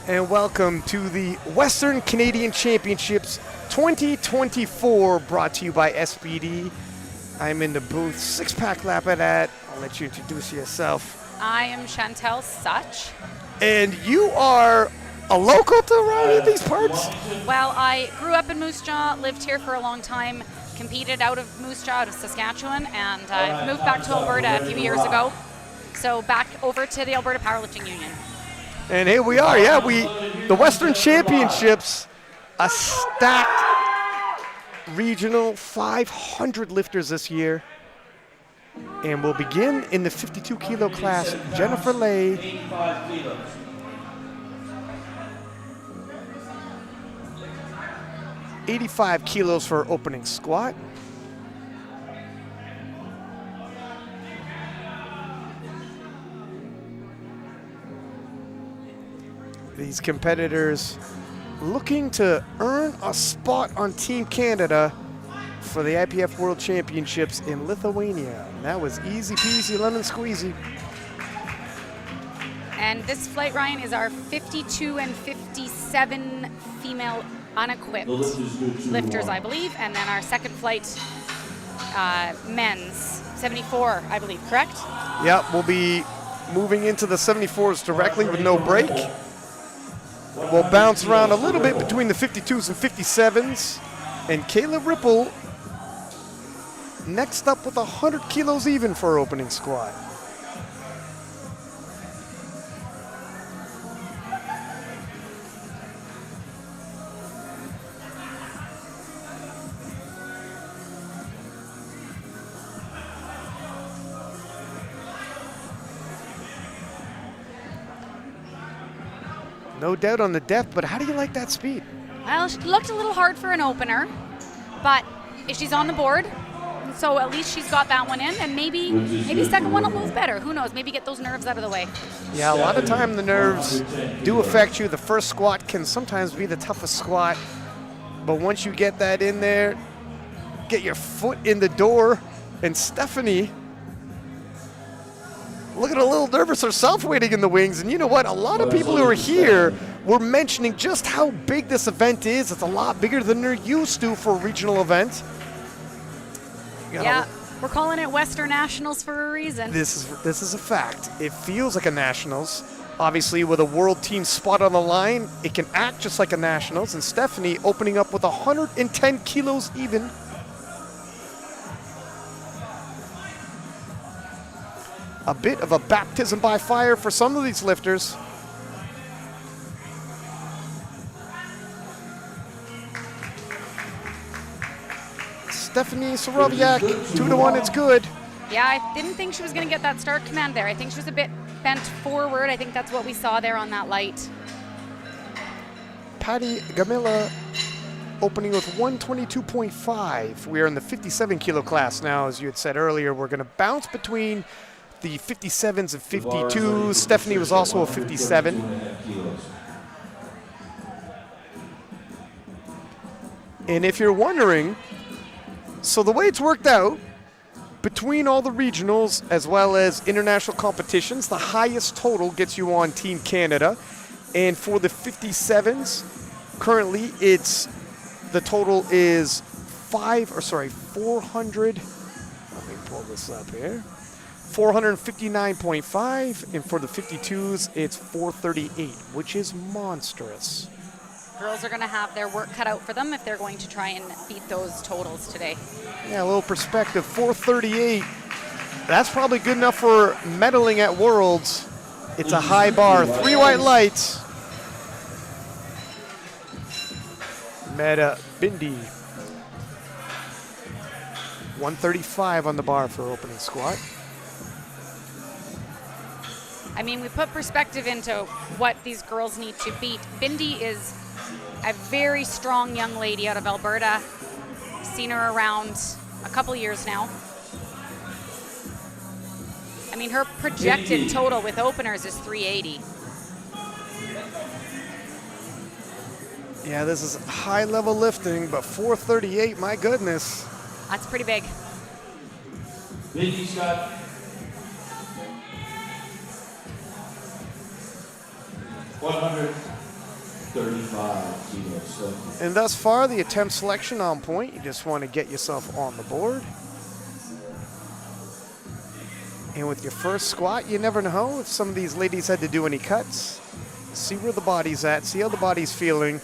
And welcome to the Western Canadian Championships 2024, brought to you by SBD. I'm in the booth, six-pack lap of that. I'll let you introduce yourself. I am Chantel Such. And you are a local to around these parts? Well, I grew up in Moose Jaw, lived here for a long time, competed out of Moose Jaw, out of Saskatchewan, and I moved back to Alberta a few years ago. So back over to the Alberta Powerlifting Union. And here we are, the Western Championships, a stacked regional 500 lifters this year. And we'll begin in the 52 kilo class. Jennifer Lay. $85 kilos for opening squat. These competitors looking to earn a spot on Team Canada for the IPF World Championships in Lithuania. And that was easy peasy lemon squeezy. And this flight, Ryan, is our 52 and 57 female unequipped lifters, I believe. And then our second flight, men's 74, I believe, correct? Yep, we'll be moving into the 74s directly with no break. We'll bounce around a little bit between the 52s and 57s. And Kayla Ripple next up with 100 kilos even for her opening squat. No doubt on the depth, but how do you like that speed? Well, she looked a little hard for an opener, but if she's on the board, so at least she's got that one in, and maybe second one will move better. Who knows? Maybe get those nerves out of the way. Yeah, a lot of time the nerves do affect you. The first squat can sometimes be the toughest squat, but once you get that in there, get your foot in the door, and Stephanie, looking a little nervous herself waiting in the wings. And you know what? A lot of people who are here were mentioning just how big this event is. It's a lot bigger than they're used to for a regional event. Yeah, we're calling it Western Nationals for a reason. This is a fact. It feels like a Nationals. Obviously, with a world team spot on the line, it can act just like a Nationals. And Stephanie opening up with 110 kilos even. A bit of a baptism by fire for some of these lifters. Stephanie Soroviak, 2-1, it's good. Yeah, I didn't think she was going to get that start command there. I think she was a bit bent forward. I think that's what we saw there on that light. Patty Gamilla opening with 122.5. We are in the 57 kilo class now. As you had said earlier, we're going to bounce between the 57s and 52s. Stephanie was also a 57. And if you're wondering, so the way it's worked out, between all the regionals as well as international competitions, the highest total gets you on Team Canada. And for the 57s, currently the total is 400. Let me pull this up here. 459.5, and for the 52s, it's 438, which is monstrous. Girls are going to have their work cut out for them if they're going to try and beat those totals today. Yeah, a little perspective, 438. That's probably good enough for medaling at Worlds. It's a high bar. 3 white lights. Meta Bindi. 135 on the bar for opening squat. I mean, we put perspective into what these girls need to beat. Bindi is a very strong young lady out of Alberta. Seen her around a couple years now. I mean, her projected total with openers is 380. Yeah, this is high-level lifting, but 438, my goodness. That's pretty big. Bindi's got 100 35 kilos. And thus far, the attempt selection on point. You just want to get yourself on the board. And with your first squat, you never know if some of these ladies had to do any cuts. See where the body's at, see how the body's feeling.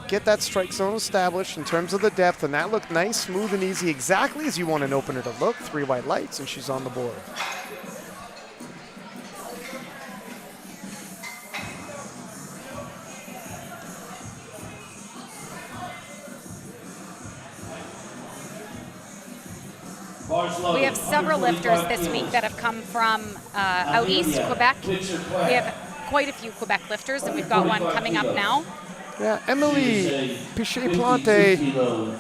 Get that strike zone established in terms of the depth, and that looked nice, smooth, and easy, exactly as you want an opener to look. 3 white lights, and she's on the board. We have several lifters this week that have come from out east, Quebec. We have quite a few Quebec lifters, and we've got one coming up now. Yeah, Emily Pichet-Plante,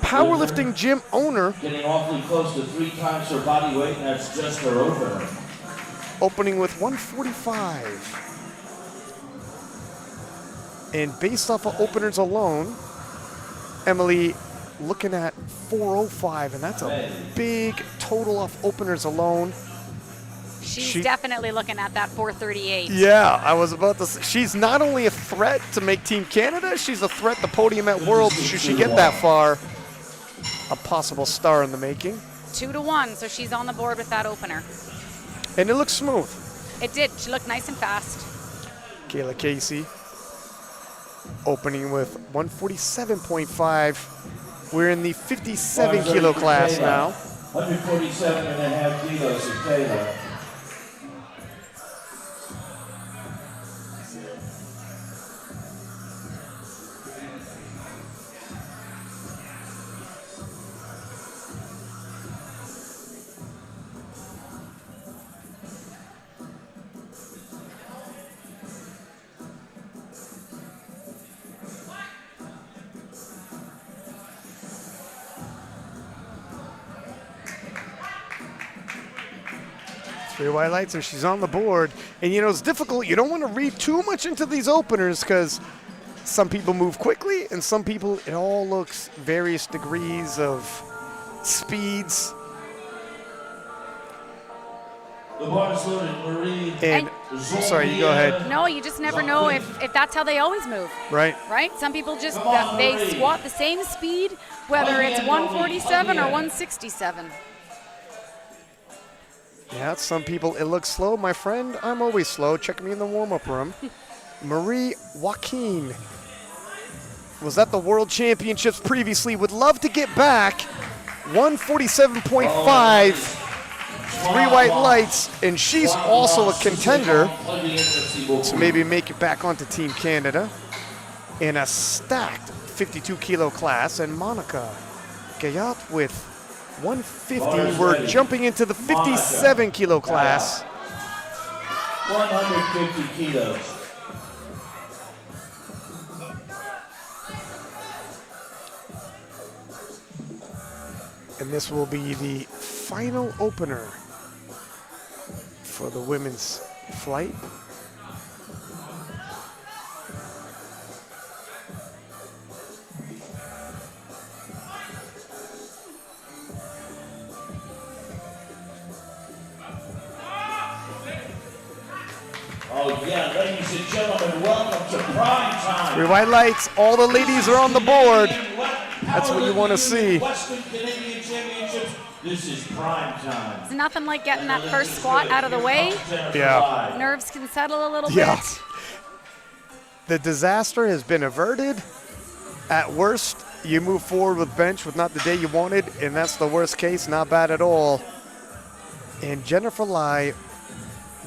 powerlifting gym owner. Getting awfully close to 3 times her body weight, and that's just her opener. Opening with 145. And based off of openers alone, Emily looking at 405, and that's a big total off openers alone. She's definitely looking at that 438. Yeah, I was about to say, she's not only a threat to make Team Canada, she's a threat to podium at Worlds should she get that far. A possible star in the making. 2-1, so she's on the board with that opener. And it looks smooth. It did. She looked nice and fast. Kayla Casey opening with 147.5. We're in the 57 kilo class now. 147.5 kilos of Kayla. Three white lights, and she's on the board. And you know, it's difficult. You don't want to read too much into these openers because some people move quickly and some people, it all looks various degrees of speeds. The bar is loaded, Marie. And sorry, you go ahead. No, you just never know if that's how they always move. Right. Right? Some people just, they squat the same speed, whether it's 147 or 167. Yeah, some people, it looks slow. My friend, I'm always slow. Check me in the warm-up room. Marie Joaquin was at the World Championships previously. Would love to get back. 147.5, 3 white lights, and she's also a contender to maybe make it back onto Team Canada in a stacked 52 kilo class. And Monica Gayat with 150. We're jumping into the 57 kilo class. 150 kilos. And this will be the final opener for the women's flight. Oh yeah, ladies and gentlemen, welcome to prime time. 3 white lights, all the ladies are on the board. That's what you want to see. Western Canadian Championships, this is prime time. It's nothing like getting that first squat out of the way. Yeah. Nerves can settle a little Yeah. bit. The disaster has been averted. At worst, you move forward with bench with not the day you wanted, and that's the worst case, not bad at all. And Jennifer Lai,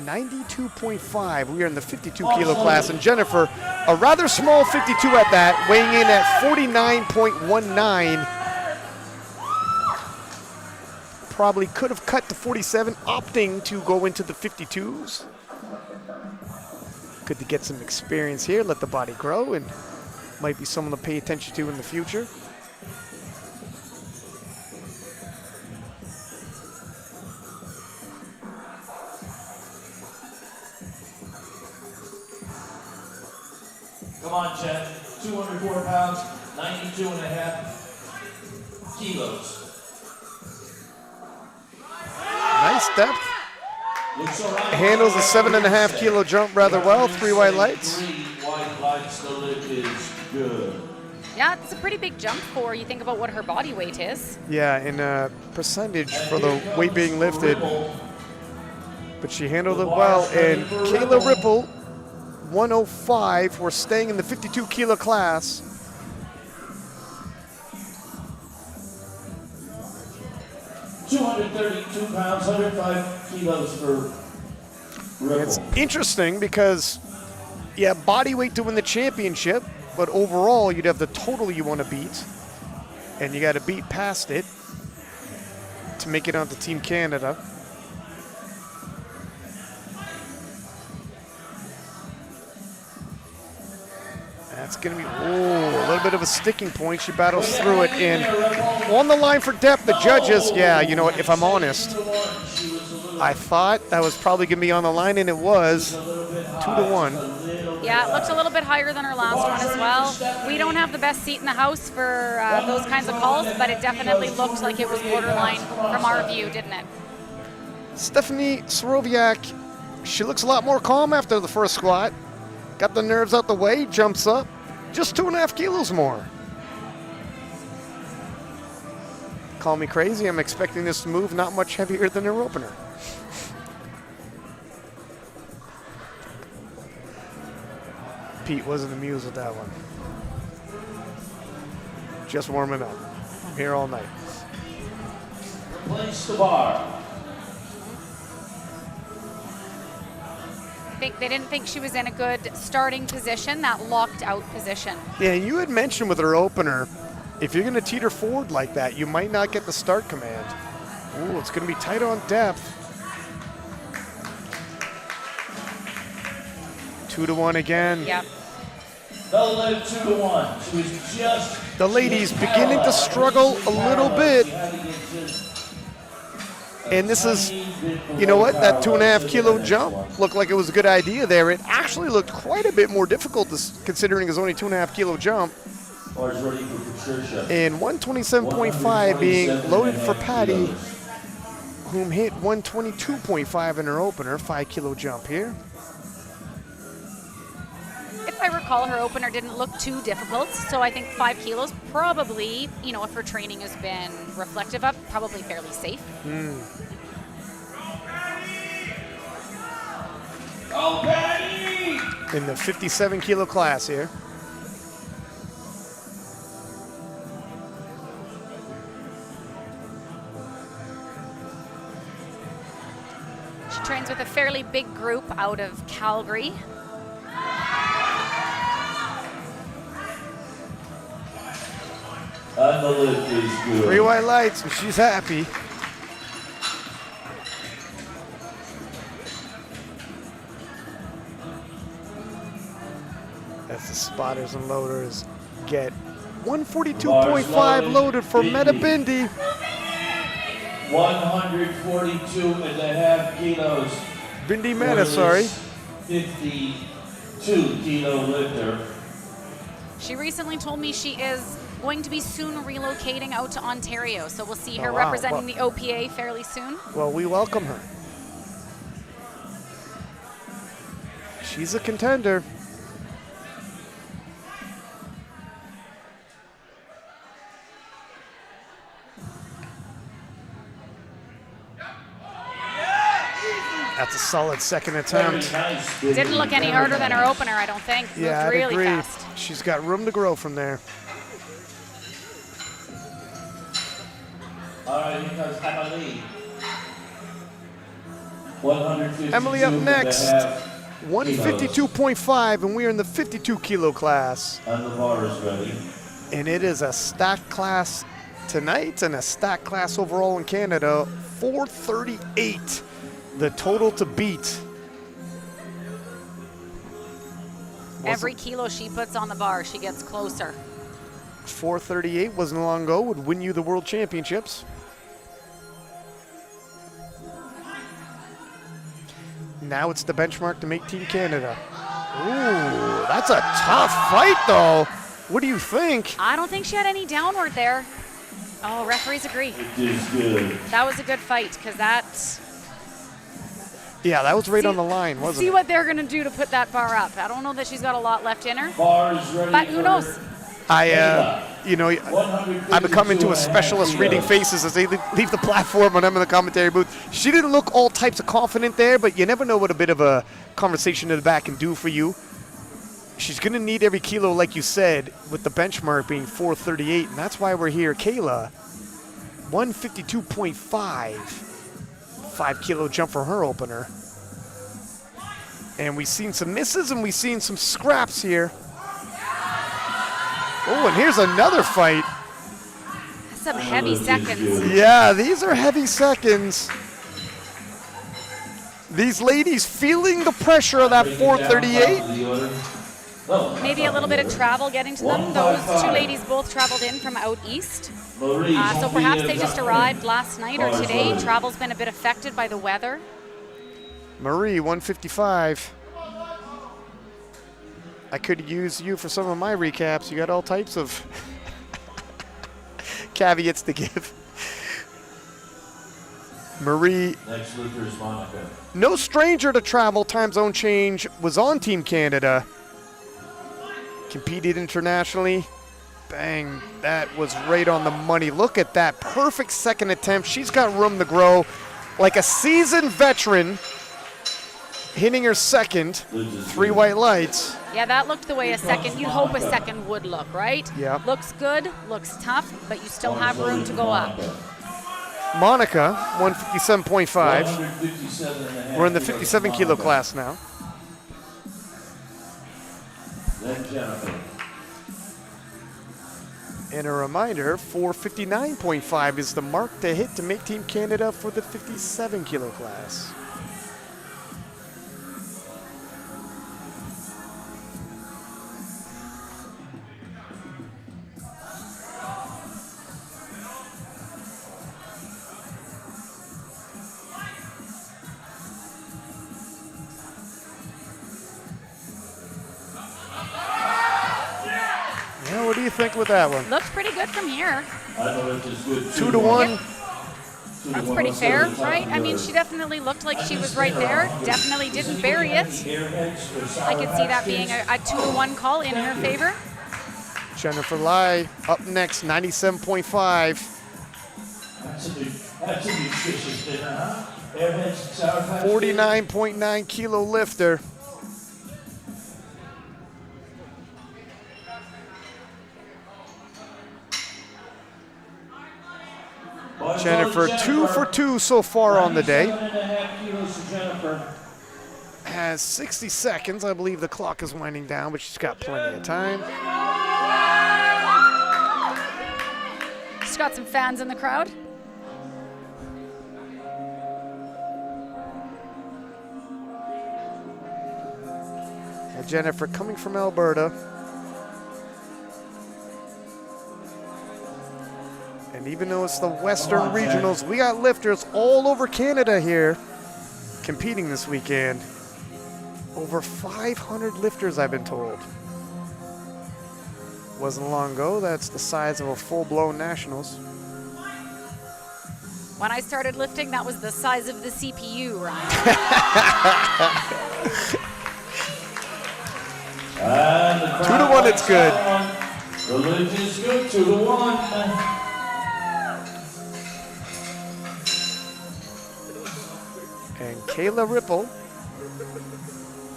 92.5. We are in the 52 kilo class, and Jennifer, a rather small 52 at that, weighing in at 49.19. Probably could have cut to 47, opting to go into the 52s. Good to get some experience here, let the body grow, and might be someone to pay attention to in the future. Come on, Jen. 204 pounds, 92.5 kilos. Nice depth. Looks all right. Handles a 7.5 kilo jump rather well. 3 white lights. 3 white likes the lift is good. Yeah, it's a pretty big jump for you think about what her body weight is. Yeah, in percentage for the weight being lifted. But she handled it well. And Kayla Ripple, 105. We're staying in the 52 kilo class. £232, 105 kilos for Ripple. It's interesting because, yeah, body weight to win the championship, but overall you'd have the total you want to beat, and you got to beat past it to make it onto Team Canada. That's going to be, a little bit of a sticking point. She battles through it, and on the line for depth, the judges, yeah, you know what, if I'm honest, I thought that was probably going to be on the line, and it was 2-1. Yeah, it looked a little bit higher than her last one as well. We don't have the best seat in the house for those kinds of calls, but it definitely looked like it was borderline from our view, didn't it? Stephanie Soroviak, she looks a lot more calm after the first squat. Got the nerves out the way, jumps up, just 2.5 kilos more. Call me crazy, I'm expecting this to move not much heavier than her opener. Pete wasn't amused with that one. Just warming up. I'm here all night. Replace the bar. They didn't think she was in a good starting position, that locked out position. Yeah, you had mentioned with her opener, if you're going to teeter forward like that, you might not get the start command. Ooh, it's going to be tight on depth. 2-1 again. Yep. They'll live 2-1. She was just. The ladies beginning to struggle a little bit. And this is, you know what, that 2.5 kilo jump looked like it was a good idea there. It actually looked quite a bit more difficult considering it's only 2.5 kilo jump. And 127.5 being loaded for Patty, whom hit 122.5 in her opener, 5 kilo jump here. If I recall, her opener didn't look too difficult, so I think 5 kilos probably, you know, if her training has been reflective of, probably fairly safe. Go, Patty! In the 57 kilo class here. She trains with a fairly big group out of Calgary. And the lift is good. 3 white lights, and she's happy. As the spotters and loaders get 142.5 loaded for Meta Bindi. 142.5 kilos. Bindi Meta, sorry. 52 kilo lifter. She recently told me she is going to be soon relocating out to Ontario, so we'll see her wow. representing the OPA fairly soon. Well, we welcome her. She's a contender. That's a solid second attempt. Didn't look any harder than her opener, I don't think. Yeah, Moved I'd really agree. fast. She's got room to grow from there. All right, here comes Emily. 152 Emily up next. 152. 152.5, and we are in the 52 kilo class. And the bar is ready. And it is a stacked class tonight and a stacked class overall in Canada. 438, the total to beat. Every kilo she puts on the bar, she gets closer. 438 wasn't long ago, would win you the World Championships. Now it's the benchmark to make Team Canada. Ooh, that's a tough fight, though. What do you think? I don't think she had any downward there. Oh, referees agree. It is good. That was a good fight, because that Yeah, that was right on the line, wasn't See it? what they're going to do to put that bar up. I don't know that she's got a lot left in her, Bar is ready. but who knows? I become into a specialist reading faces as they leave the platform when I'm in the commentary booth. She didn't look all types of confident there, but you never know what a bit of a conversation in the back can do for you. She's going to need every kilo, like you said, with the benchmark being 438, and that's why we're here. Kayla, 152.5. 5 kilo jump for her opener. And we've seen some misses and we've seen some scraps here. Oh, and here's another fight. Some heavy seconds. Yeah, these are heavy seconds. These ladies feeling the pressure of that 438. Maybe a little bit of travel getting to them. Those two ladies both traveled in from out east. So perhaps they just arrived last night or today. Travel's been a bit affected by the weather. Marie, 155. I could use you for some of my recaps. You got all types of caveats to give. Marie, Next lifter is Monica. no stranger to travel, time zone change, was on Team Canada. Competed internationally. Bang, that was right on the money. Look at that, perfect second attempt. She's got room to grow. Like a seasoned veteran, hitting her second, 3 white lights. Yeah, that looked the way you'd hope a second would look, right? Yeah. Looks good, looks tough, but you still have room to go up. Monica, 157.5. 157.5 We're in the 57 kilo class now. Then Jennifer. And a reminder, 459.5 is the mark to hit to make Team Canada for the 57 kilo class. Yeah, what do you think with that one? Looks pretty good from here. I know it's as good. 2 to 1. That's pretty fair, right? I mean, she definitely looked like she was right there. Definitely didn't bury it. I could see that being a 2 to 1 call in her favor. Jennifer Lai up next, 97.5. That's a nutritious dinner, huh? Airheads, Sour Patch Kids. 49.9 kilo lifter. Jennifer, 2 for 2 so far on the day. 97.5 kilos for Jennifer. Has 60 seconds. I believe the clock is winding down, but she's got plenty of time. She's got some fans in the crowd. And Jennifer coming from Alberta. And even though it's the Western Regionals, we got lifters all over Canada here competing this weekend. Over 500 lifters, I've been told. Wasn't long ago, that's the size of a full-blown nationals. When I started lifting, that was the size of the CPU, Ryan. And the 2 to 1, it's good. Religion's good, 2 to 1. And Kayla Ripple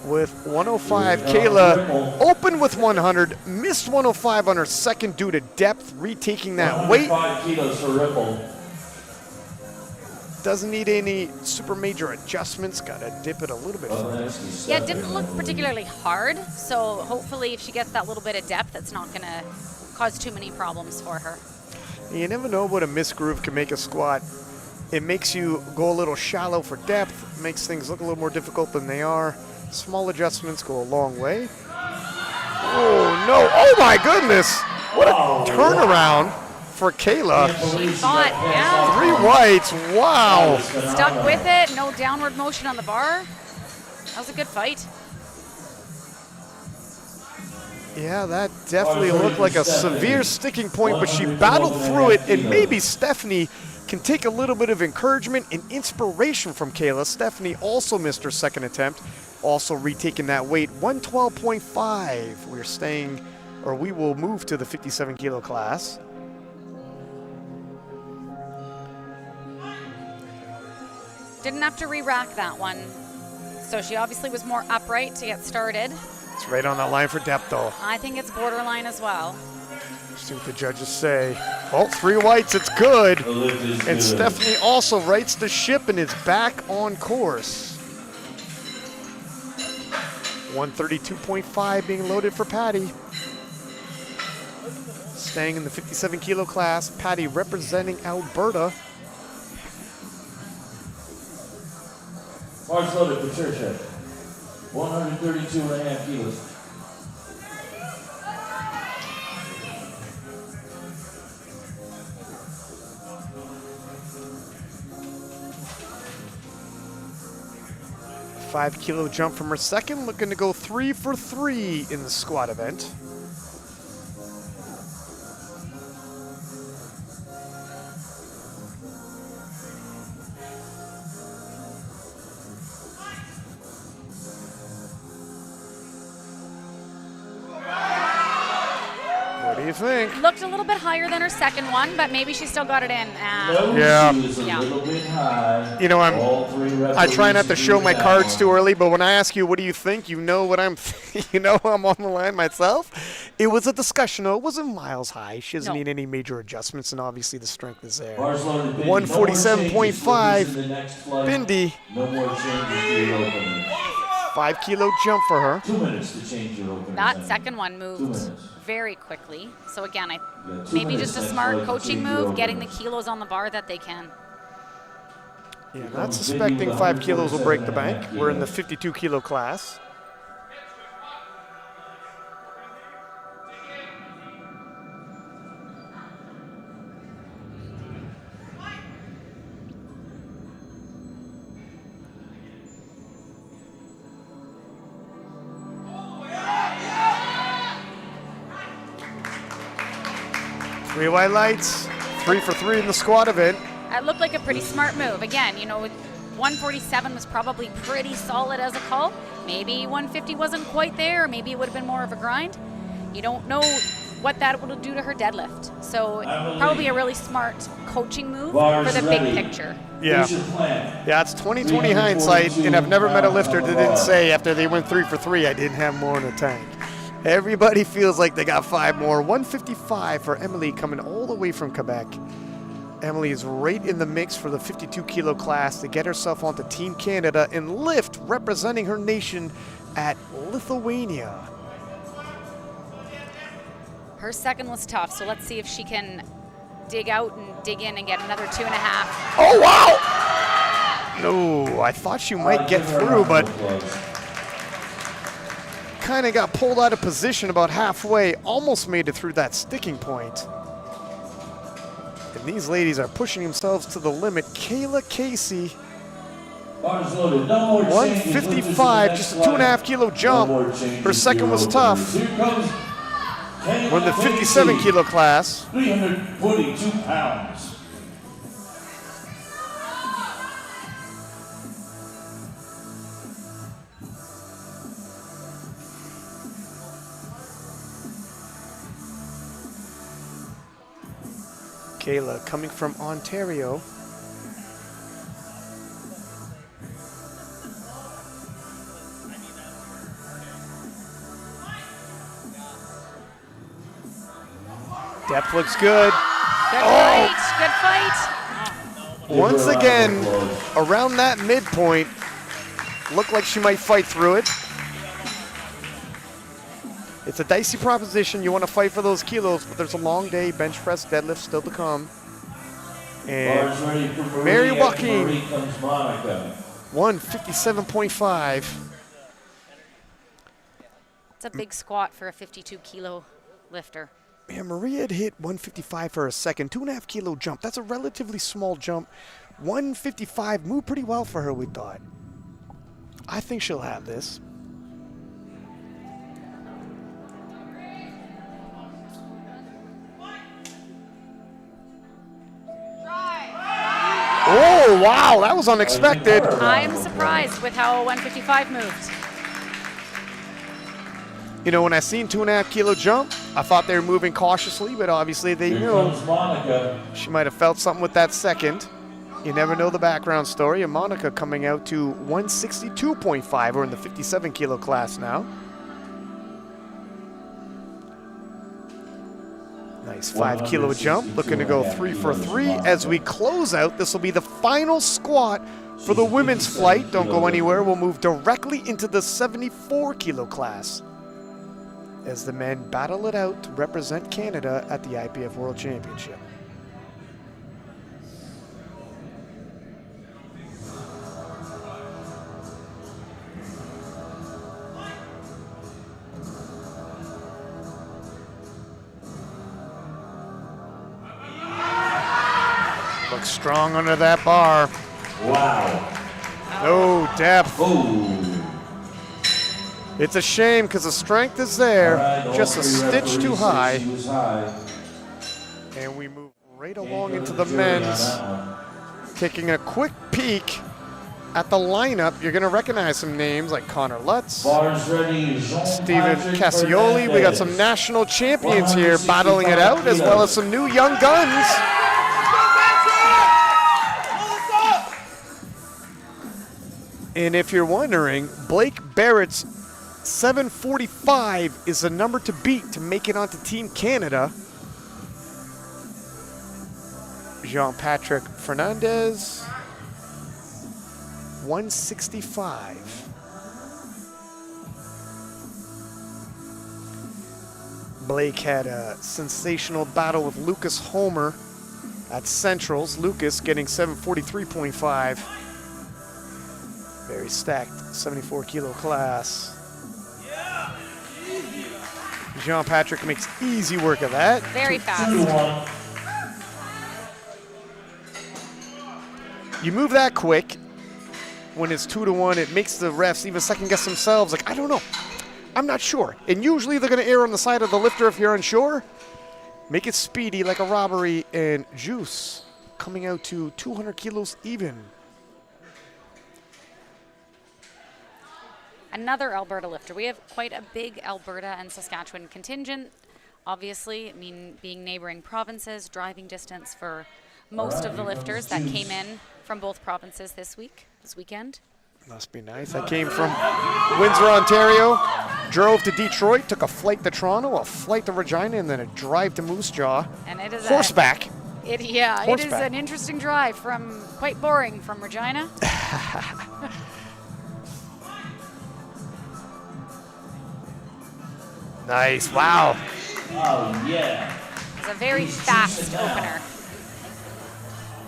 with 105. Kayla opened with 100, missed 105 on her second due to depth, retaking that weight. 5 kilos for Ripple. Doesn't need any super major adjustments. Got to dip it a little bit further. Yeah, it didn't look particularly hard, so hopefully if she gets that little bit of depth, it's not going to cause too many problems for her. You never know what a misgroove can make a squat. It makes you go a little shallow for depth, makes things look a little more difficult than they are. Small adjustments go a long way. Oh, no. Oh, my goodness. What a turnaround for Kayla. She fought, yeah. 3 whites. Wow. Stuck with it, no downward motion on the bar. That was a good fight. Yeah, that definitely looked like a severe sticking point, but she battled through it, and maybe Stephanie can take a little bit of encouragement and inspiration from Kayla. Stephanie also missed her second attempt, also retaking that weight, 112.5. We're staying, or we will move to the 57 kilo class. Didn't have to re-rack that one. So she obviously was more upright to get started. It's right on that line for depth, though. I think it's borderline as well. See what the judges say. Oh, 3 whites, it's good. The lift is And good. Stephanie also rights the ship and is back on course. 132.5 being loaded for Patty. Staying in the 57 kilo class, Patty representing Alberta. Bars loaded for Churchill. 132.5 kilos. Five kilo jump from her second, looking to go 3 for 3 in the squat event. What do you think? Looked a little bit higher than her second one, but maybe she still got it in. No, Yeah. she was a Yeah. little bit high. You know, All 3 I try not to referees show my agreed cards that too one. early, but when I ask you, what do you think? You know what I'm, you know I'm on the line myself. It was a discussion, though. It wasn't miles high. She doesn't No. need any major adjustments, and obviously the strength is there. Bars loaded, Bindi. 147.5. No more changes. Ladies in the next flight. Bindi, No more changes to your opening. 5 kilo jump for her. 2 minutes to change your opening. That time. second one 2 moved minutes. very quickly. So again, You got 2 maybe minutes just a next smart flight to coaching change your move, getting the openings. kilos on the bar that they can. Yeah, not suspecting 5 kilos will break the bank. We're in the 52 kilo class. Three white lights, 3 for 3 in the squat event. It looked like a pretty smart move. Again, you know, 147 was probably pretty solid as a call. Maybe 150 wasn't quite there. Maybe it would have been more of a grind. You don't know what that will do to her deadlift. So probably a really smart coaching move Bars for the big ready. picture. Yeah. Here's your plan. Yeah, it's 20/20 hindsight, and I've never met a lifter that didn't say after they went 3 for 3, I didn't have more in the tank. Everybody feels like they got 5 more. 155 for Emily coming all the way from Quebec. Emily is right in the mix for the 52 kilo class to get herself onto Team Canada and lift representing her nation at Lithuania. Her second was tough, so let's see if she can dig out and dig in and get another 2.5. Oh, wow! No, I thought she might get through, but kind of got pulled out of position about halfway, almost made it through that sticking point. And these ladies are pushing themselves to the limit. Kayla Casey, Bars loaded. No more changes. 155, Lift is just a the next 2.5 kilo flight. jump. No more changes Her to second your was openings. tough. Here comes Kayla We're in the 57 Casey, kilo class. 342 pounds. Kayla coming from Ontario. Depth looks good. Good fight, good fight. Once Give her a round of again, applause. around that midpoint, looked like she might fight through it. It's a dicey proposition. You want to fight for those kilos, but there's a long day, bench press, deadlift still to come. And Bars ready for Marie. Mary After Joaquin. Marie comes Monica. 157.5. It's a big squat for a 52 kilo lifter. Man, Maria had hit 155 for a second, 2.5 kilo jump. That's a relatively small jump. 155 moved pretty well for her, we thought. I think she'll have this. Oh, wow, that was unexpected. I'm surprised with how 155 moved. You know, when I seen 2.5 kilo jump, I thought they were moving cautiously, but obviously they Here knew comes Monica. she might have felt something with that second. You never know the background story. And Monica coming out to 162.5. We're in the 57 kilo class now. Nice 5 kilo jump, looking to go 3 for 3. As we close out, this will be the final squat for the women's flight. Don't go anywhere. We'll move directly into the 74 kilo class as the men battle it out to represent Canada at the IPF World Championship. Looks strong under that bar. Wow. No depth. Oh. It's a shame because the strength is there, All right, just all a three stitch referees too say high. she was high. And we move right along Can't go into to the jury on men's. that one. Taking a quick peek at the lineup, you're going to recognize some names like Connor Lutz, Bars ready. Steven Cassioli. We got some national champions here battling it out, as well as some new young guns. And if you're wondering, Blake Barrett's 745 is the number to beat to make it onto Team Canada. Jean-Patrick Fernandez, 165. Blake had a sensational battle with Lucas Homer at Centrals. Lucas getting 743.5. Very stacked 74 kilo class. Jean-Patrick makes easy work of that. Very fast. 2-1. You move that quick, when it's 2-1, it makes the refs even second guess themselves. Like, I don't know. I'm not sure. And usually they're going to err on the side of the lifter if you're unsure. Make it speedy like a robbery. And Juice coming out to 200 kilos even. Another Alberta lifter. We have quite a big Alberta and Saskatchewan contingent. Obviously, I mean, being neighboring provinces, driving distance for most of the lifters that came in from both provinces this weekend. Must be nice. I came from Windsor, Ontario, drove to Detroit, took a flight to Toronto, a flight to Regina, and then a drive to Moose Jaw. And it is Horseback. It is Horseback. an interesting drive from quite boring from Regina. Nice. Wow. Oh, yeah. It's a very fast opener.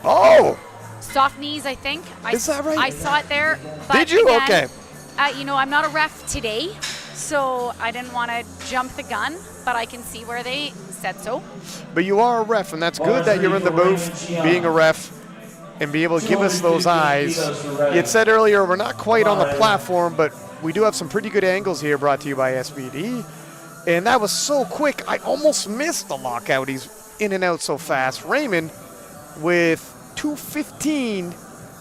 Oh, Soft knees, I think. Is that right? I saw it there. But did you? again, Okay. you know, I'm not a ref today, so I didn't want to jump the gun, but I can see where they said so. But you are a ref, and that's good that you're in the booth being a ref and be able to give us those eyes. You had said earlier we're not quite on the platform, but we do have some pretty good angles here brought to you by SBD. And that was so quick, I almost missed the lockout. He's in and out so fast. Raymond with 215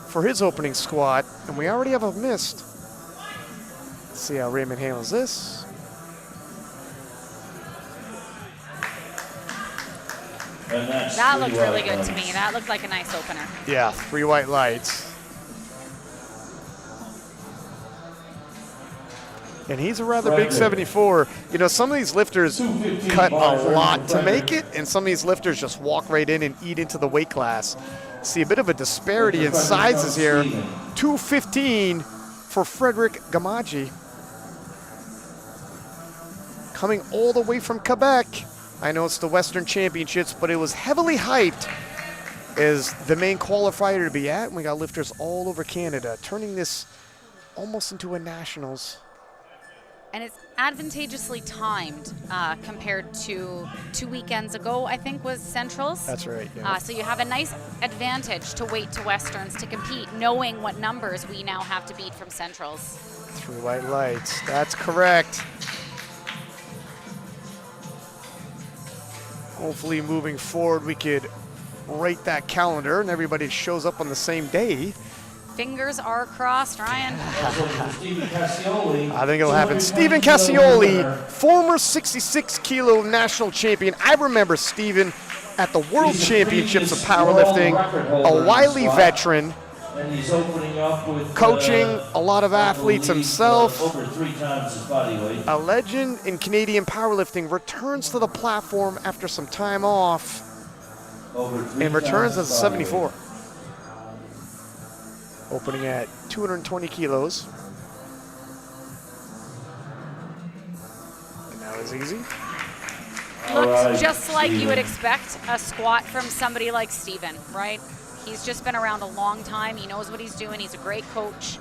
for his opening squat, and we already have a missed. Let's see how Raymond handles this. And that's That 3 looked really white good to lights. me. That looked like a nice opener. Yeah, 3 white lights. And he's a rather big 74. You know, some of these lifters cut a lot to make it, and some of these lifters just walk right in and eat into the weight class. See a bit of a disparity in sizes here. 215 for Frederick Gamaji. Coming all the way from Quebec. I know it's the Western Championships, but it was heavily hyped as the main qualifier to be at. And we got lifters all over Canada, turning this almost into a nationals. And it's advantageously timed compared to 2 weekends ago, I think was Centrals. That's right. Yeah. So you have a nice advantage to wait to Westerns to compete, knowing what numbers we now have to beat from Centrals. 3 white lights. That's correct. Hopefully moving forward we could rate that calendar and everybody shows up on the same day. Fingers are crossed, Ryan. Stephen Cassioli. I think it'll happen. Stephen Cassioli, former 66-kilo national champion. I remember Stephen at the World Championships of Powerlifting, a wily veteran, And he's opening up with coaching a lot of athletes himself. Over 3 times his body weight. A legend in Canadian powerlifting, returns to the platform after some time off Over 3 and returns times as a his body 74. Opening at 220 kilos. And that was easy. Looked right, just like you would Steven. expect a squat from somebody like Steven, right? He's just been around a long time. He knows what he's doing. He's a great coach.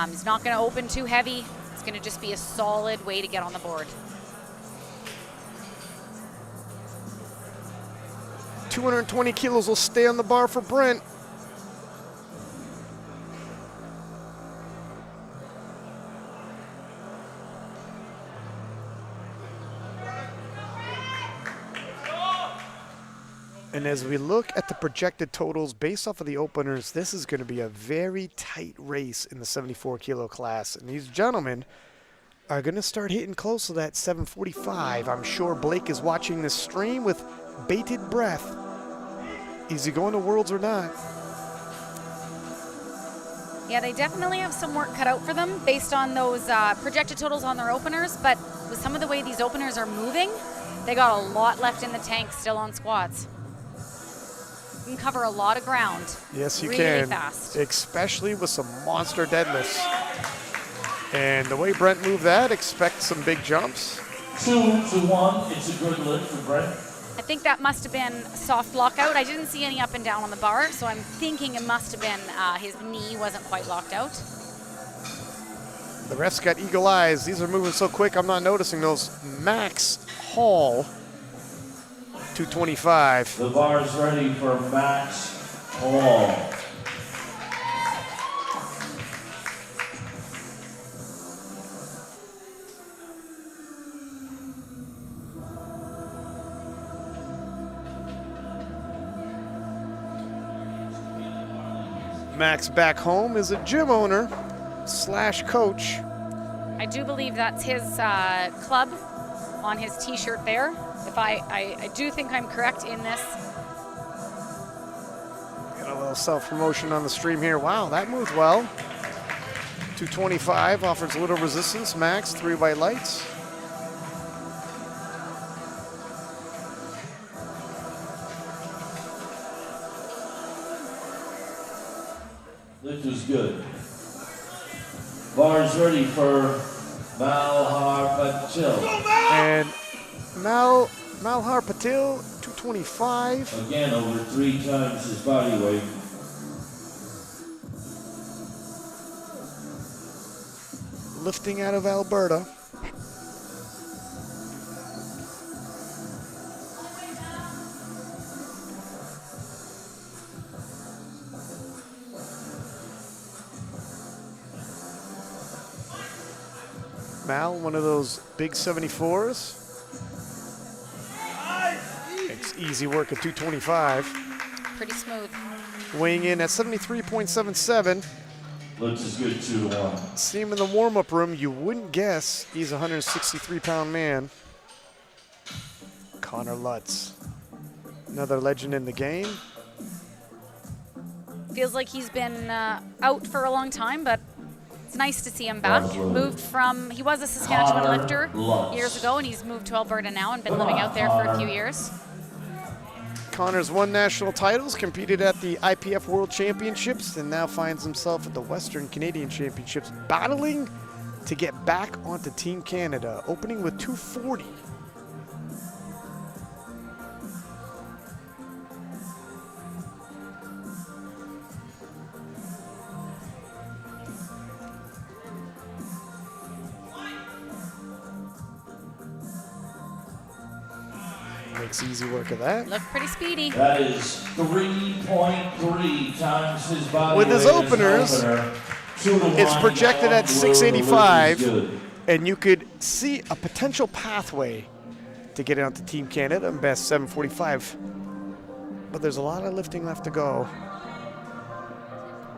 He's not going to open too heavy. It's going to just be a solid way to get on the board. 220 kilos will stay on the bar for Brent. And as we look at the projected totals based off of the openers, this is going to be a very tight race in the 74-kilo class. And these gentlemen are going to start hitting close to that 745. I'm sure Blake is watching this stream with bated breath. Is he going to Worlds or not? Yeah, they definitely have some work cut out for them based on those projected totals on their openers, but with some of the way these openers are moving, they got a lot left in the tank still on squats. You can cover a lot of ground. Yes, you really can. Fast. Especially with some monster deadlifts. And the way Brent moved that, expect some big jumps. 2-1. It's a good lift for Brent. I think that must have been soft lockout. I didn't see any up and down on the bar, so I'm thinking it must have been his knee wasn't quite locked out. The refs got eagle eyes. These are moving so quick, I'm not noticing those. Max Hall, 225. The bar is ready for Max Hall. Max back home is a gym owner / coach. I do believe that's his club on his t-shirt there. If I do think I'm correct in this. Got a little self-promotion on the stream here. Wow, that moved well. 225 offers a little resistance. Max, 3 white lights. Lift was good. Bar is ready for Malhar Patil. And Malhar Patil, 225. Again, over 3 times his body weight. Lifting out of Alberta. Mal, one of those big 74s. It's easy work at 225. Pretty smooth. Weighing in at 73.77. Looks as good 2-1. See him in the warm-up room, you wouldn't guess he's a 163-pound man. Connor Lutz, another legend in the game. Feels like he's been out for a long time, but it's nice to see him back. Moved from, he was a Saskatchewan Connor lifter Lutz. years ago, and he's moved to Alberta now and been living out there for a few years. Connor's won national titles, competed at the IPF World Championships, and now finds himself at the Western Canadian Championships, battling to get back onto Team Canada, opening with 240. Makes easy work of that. Looked pretty speedy. That is 3.3 times his body With his weight as an openers, opener. 2-1. it's projected at All 685. blue, the lift is good. And you could see a potential pathway to get onto Team Canada and best 745. but there's a lot of lifting left to go.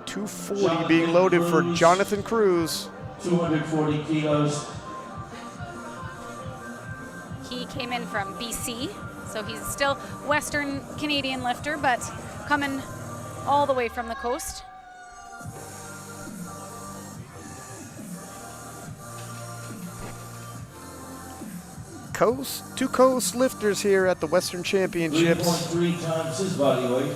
240 being loaded for Jonathan Cruz. 240 kilos. He came in from BC, so he's still Western Canadian lifter, but coming all the way from the coast. Two coast lifters here at the Western Championships. 3.3 times his body weight.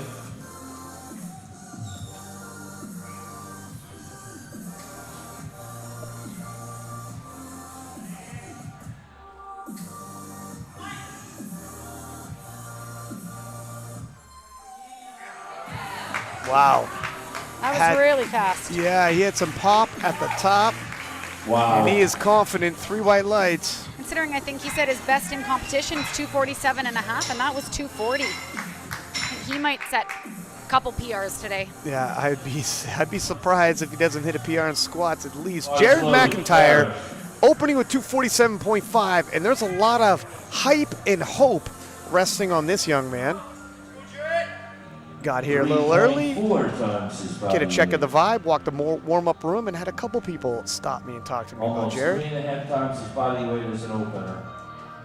Wow. That was really fast. Yeah, he had some pop at the top. Wow. And he is confident. 3 white lights. Considering I think he said his best in competition is 247 and a half, and that was 240. He might set a couple PRs today. Yeah, I'd be surprised if he doesn't hit a PR in squats at least. Jared McIntyre opening with 247.5, and there's a lot of hype and hope resting on this young man. Got here a little early, 3.4 times his body get a check weight. of the vibe, walked the warm-up room, and had a couple people stop me and talk to me about Almost Jared. 3.5 times his body weight as an opener.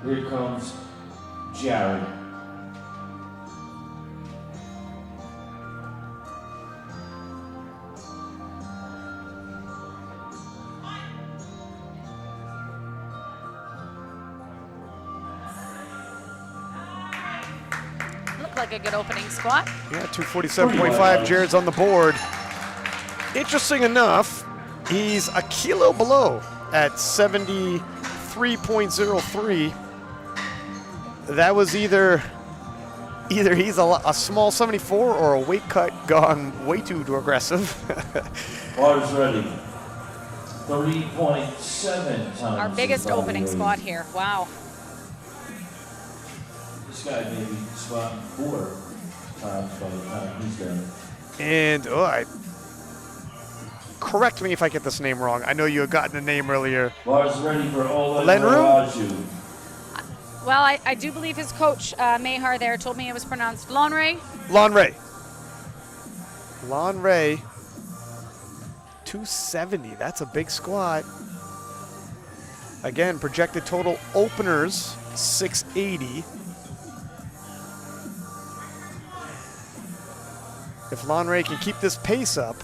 Here comes Jared. Looked like a good opening squat. Yeah, 247.5, Jared's on the board. Interesting enough, he's a kilo below at 73.03. That was either he's a small 74 or a weight cut gone way too aggressive. Bars ready. 3.7 times Our his biggest body opening weight. squat here. Wow. This guy may be squatting 4 times by the time he's done. And correct me if I get this name wrong. I know you had gotten the name earlier. Bars ready for Ola Lenru? Raju. Well, I do believe his coach, Mahar there, told me it was pronounced Lonray. Lon Ray, 270. That's a big squat. Again, projected total openers 680. If Lon Ray can keep this pace up,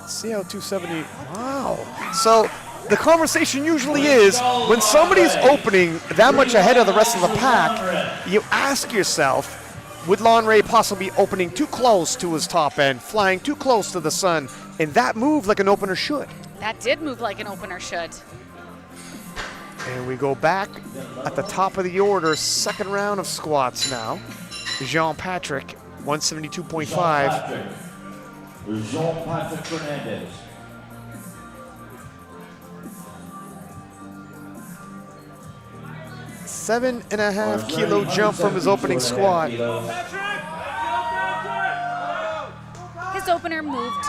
let's see how 270. Wow. So the conversation usually is when somebody's opening that much ahead of the rest of the pack, you ask yourself, would Lon Ray possibly be opening too close to his top end, flying too close to the sun, and that move like an opener should? That did move like an opener should. And we go back at the top of the order, second round of squats now. Jean-Patrick, 172.5. Jean-Patrick Fernandez. Seven and a half kilo jump from his opening squat. His opener moved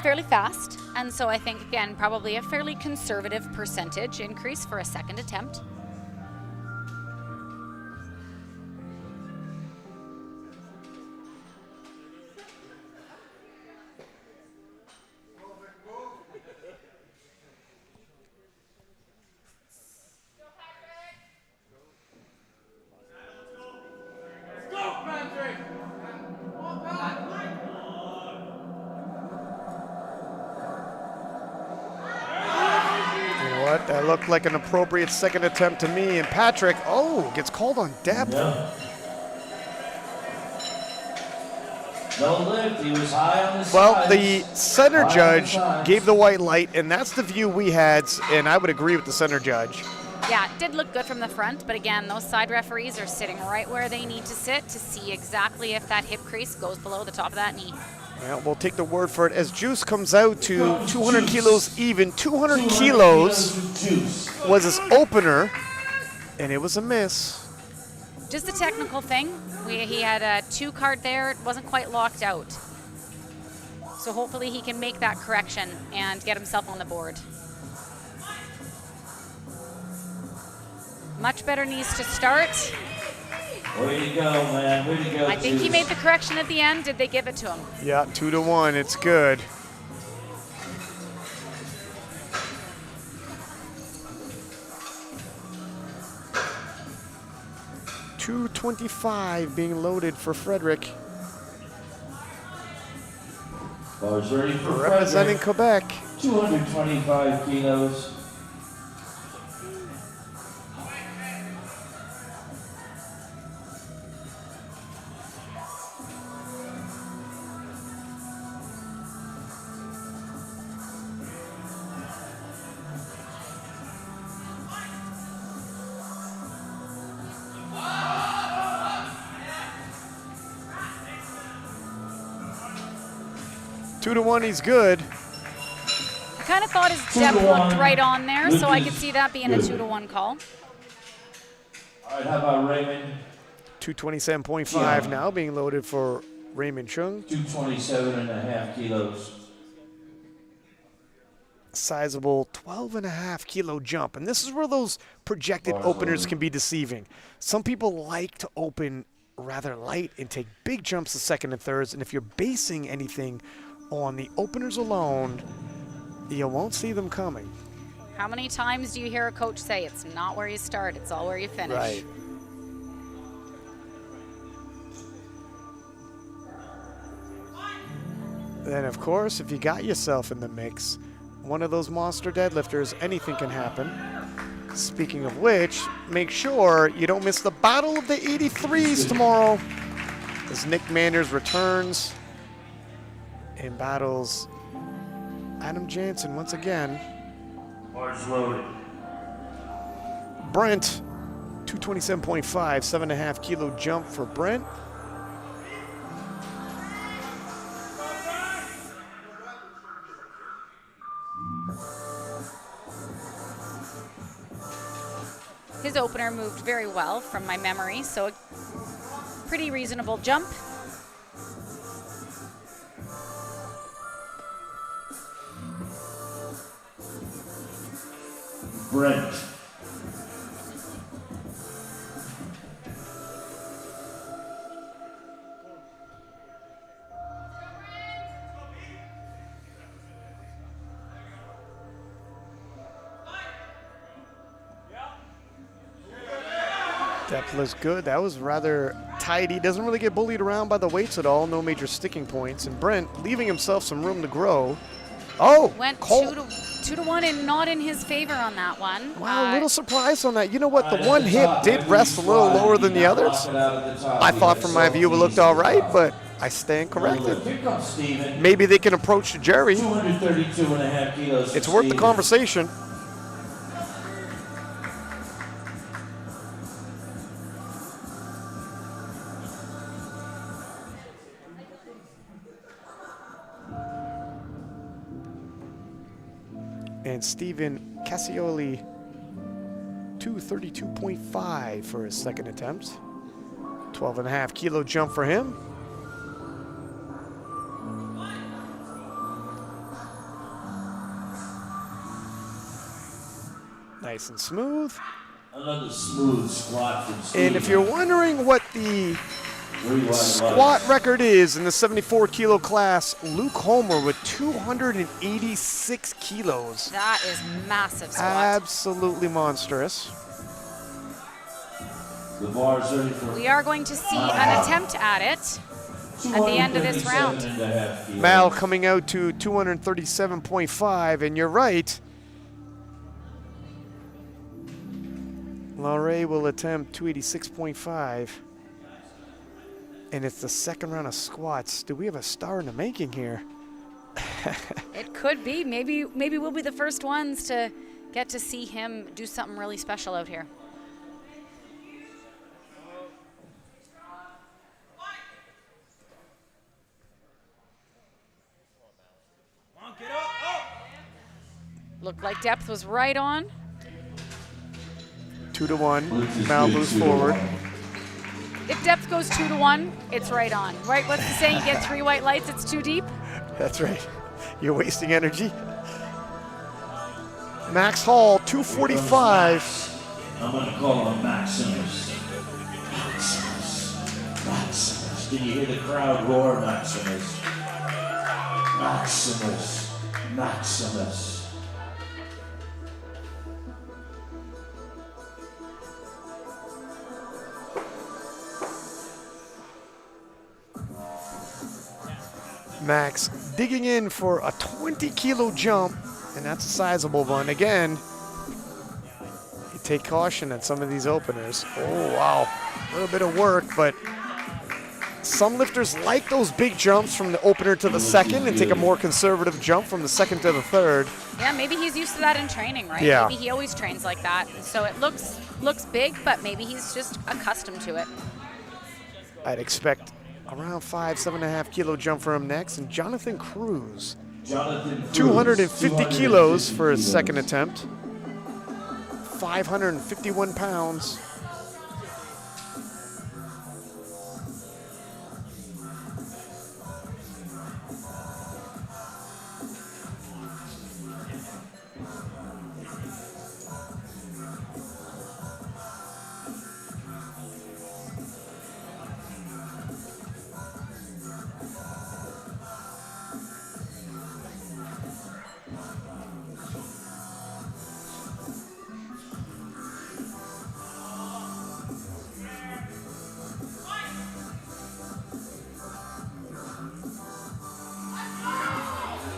fairly fast, and so I think, again, probably a fairly conservative percentage increase for a second attempt. That looked like an appropriate second attempt to me. And Patrick, gets called on depth. Yeah. No lift, he was high on the Well, sides. the center High on the judge sides. gave the white light, and that's the view we had, and I would agree with the center judge. Yeah, it did look good from the front, but again, those side referees are sitting right where they need to sit to see exactly if that hip crease goes below the top of that knee. Well, we'll take the word for it as Juice comes out to 200 kilos even. 200 kilos Juice. was his opener, and it was a miss. Just a technical thing. He had a 2 card there. It wasn't quite locked out. So hopefully he can make that correction and get himself on the board. Much better knees to start. Way to go, man. Way to go. I think he made the correction at the end. Did they give it to him? Yeah, 2-1. It's good. $225 being loaded for Frederick. Bars ready for Representing Frederick. Quebec. 225 kilos. Two to one, he's good. I kind of thought his depth 2-1. looked right on there, so I could see that being a 2-1 call. All right, how about Raymond? 227.5 Yeah. now being loaded for Raymond Chung. 227.5 kilos. Sizable 12.5 kilo jump. And this is where those projected Bars openers loaded. can be deceiving. Some people like to open rather light and take big jumps to second and thirds. And if you're basing anything on the openers alone, you won't see them coming. How many times do you hear a coach say it's not where you start, it's all where you finish? Right. Then, of course, if you got yourself in the mix, one of those monster deadlifters, anything can happen. Speaking of which, make sure you don't miss the Battle of the 83s tomorrow as Nick Manders returns and battles Adam Jansen once again. Bars loaded. Brent, 227.5, 7.5 kilo jump for Brent. His opener moved very well from my memory, so a pretty reasonable jump. Brent. Depth looks good. That was rather tight. He doesn't really get bullied around by the weights at all. No major sticking points. And Brent leaving himself some room to grow. Oh, Went Cole. 2-1 and not in his favor on that one. Wow, a little surprised on that. You know what? The one hip did rest a little lower than the others. I thought from my view it looked all right, but I stand corrected. Here comes Steven. Maybe they can approach the jury. 232.5 kilos. It's worth the conversation. And Stephen Cassioli, 232.5 for his second attempt. 12.5 kilo jump for him. Nice and smooth. Another smooth squat from Steven. And if you're wondering what the 3 wide squat legs. record is in the 74 kilo class, Luke Homer with 286 kilos. That is massive squat. Absolutely monstrous. The bar's ready for We are going to see an attempt at it at the end of this round. 237.5 kilos. Mal coming out to 237.5, and you're right. Laurie will attempt 286.5. And it's the second round of squats. Do we have a star in the making here? It could be. Maybe we'll be the first ones to get to see him do something really special out here. Looked like depth was right on. 2-1. Mal moves forward. If depth goes 2-1, it's right on. Right? What's the saying? You get 3 white lights, it's too deep. That's right. You're wasting energy. Max Hall, 245. I'm going to call him Maximus. Maximus. Can you hear the crowd roar, Maximus? Maximus. Maximus. Max digging in for a 20-kilo jump, and that's a sizable one. Again, you take caution at some of these openers. Oh, wow. A little bit of work, but some lifters like those big jumps from the opener to the second and take a more conservative jump from the second to the third. Yeah, maybe he's used to that in training, right? Yeah. Maybe he always trains like that. So it looks big, but maybe he's just accustomed to it. I'd expect around 7.5 kilo jump for him next. And Jonathan Cruz, 250 kilos for his second attempt. 551 pounds.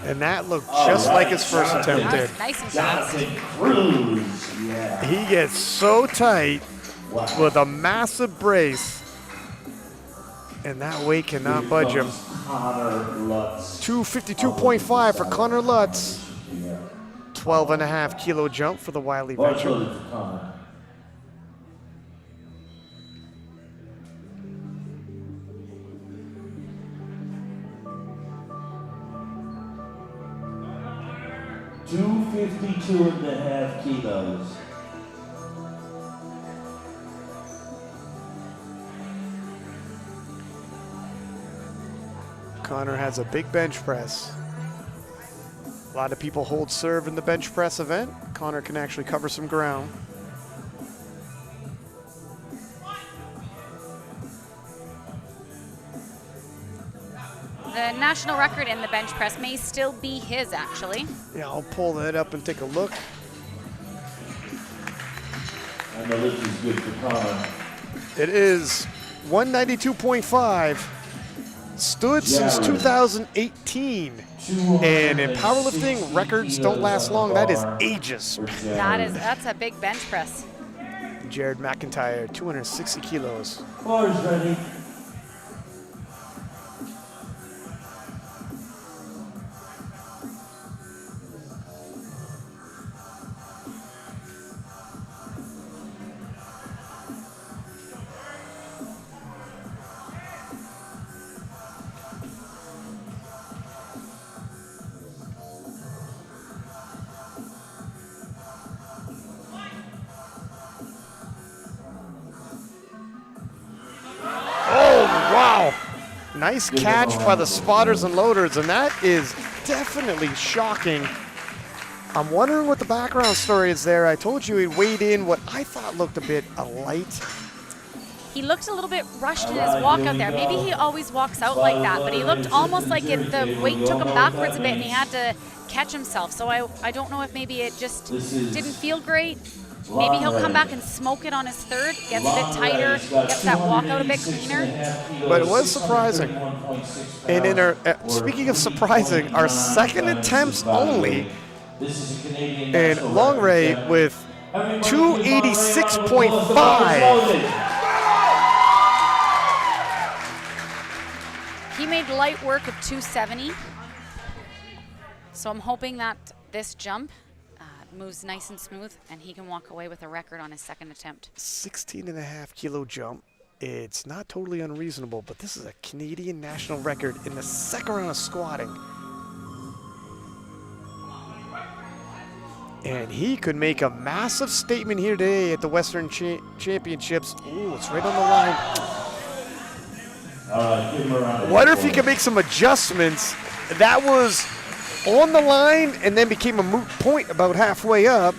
And that looked just like his first attempt did. Nice and fast. Jonathan Cruz. Yeah. He gets so tight Wow. with a massive brace, and that weight cannot budge him. Connor Lutz. 252.5 for Connor Lutz. 12.5 kilo jump for the wily veteran. Barcode for Connor. $252.5 kilos. Connor has a big bench press. A lot of people hold serve in the bench press event. Connor can actually cover some ground. The national record in the bench press may still be his, actually. Yeah, I'll pull that up and take a look. I know this is good for Connor. It is 192.5. Stood since 2018. And in powerlifting, records don't last long. That is ages. That's a big bench press. Jared McIntyre, 260 kilos. Bars ready. Wow. Nice catch by the spotters and loaders, and that is definitely shocking. I'm wondering what the background story is there. I told you he weighed in what I thought looked a bit light. He looked a little bit rushed in his walk out there. Maybe he always walks out like that, but he looked almost like the weight took him backwards a bit and he had to catch himself. So I don't know if maybe it just didn't feel great. Maybe he'll come back and smoke it on his third, gets a bit tighter, gets that walk out a bit cleaner. But it was surprising. And in our, speaking of surprising, our second attempts only, and Long Ray with 286.5. He made light work of 270. So I'm hoping that this jump moves nice and smooth and he can walk away with a record on his second attempt. 16.5 kilo jump. It's not totally unreasonable, but this is a Canadian national record in the second round of squatting. And he could make a massive statement here today at the Western Championships. Ooh, it's right on the line. Give him a round of Wonder if he applause. can make some adjustments. That was on the line and then became a moot point about halfway up.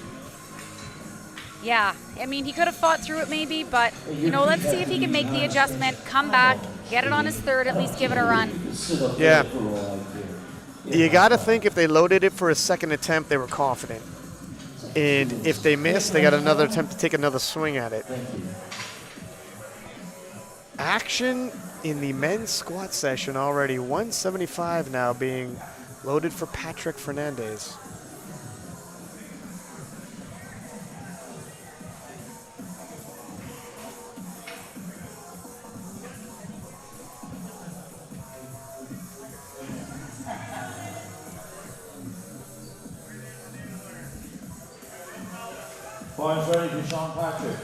Yeah, I mean, he could have fought through it maybe, but, you know, let's see if he can make the adjustment, come back. Get it on his third, at least give it a run. Yeah. You got to think if they loaded it for a second attempt, they were confident. And if they missed, they got another attempt to take another swing at it. Action in the men's squat session already. 175 now being loaded for Patrick Fernandez. Points ready for Sean Patrick.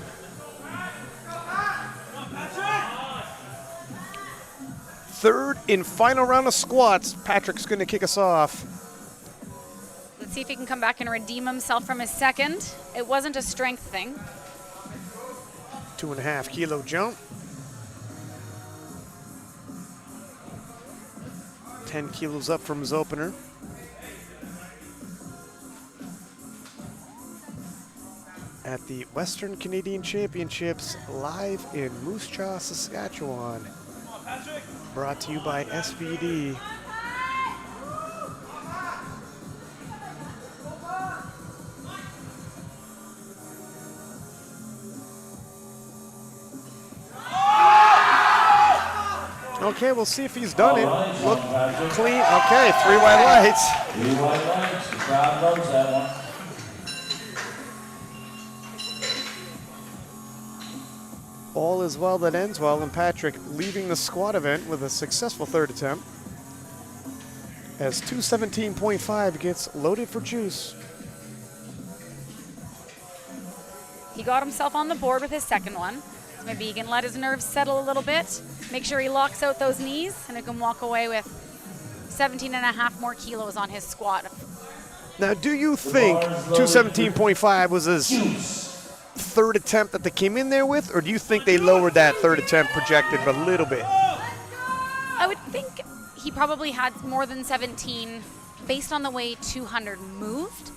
Third and final round of squats. Patrick's going to kick us off. Let's see if he can come back and redeem himself from his second. It wasn't a strength thing. 2.5 kilo jump. 10 kilos up from his opener. At the Western Canadian Championships live in Moose Jaw, Saskatchewan. Brought to you by SVD. Okay, we'll see if he's done it. Look clean. Okay, 3 white lights. 3 white lights. The crowd loves that one. All is well that ends well, and Patrick leaving the squat event with a successful third attempt. As 217.5 gets loaded for juice. He got himself on the board with his second one. So maybe he can let his nerves settle a little bit, make sure he locks out those knees, and he can walk away with 17.5 more kilos on his squat. Now, do you think 217.5 was his third attempt that they came in there with, or do you think they lowered that third attempt projected a little bit? I would think he probably had more than 17 based on the way 200 moved.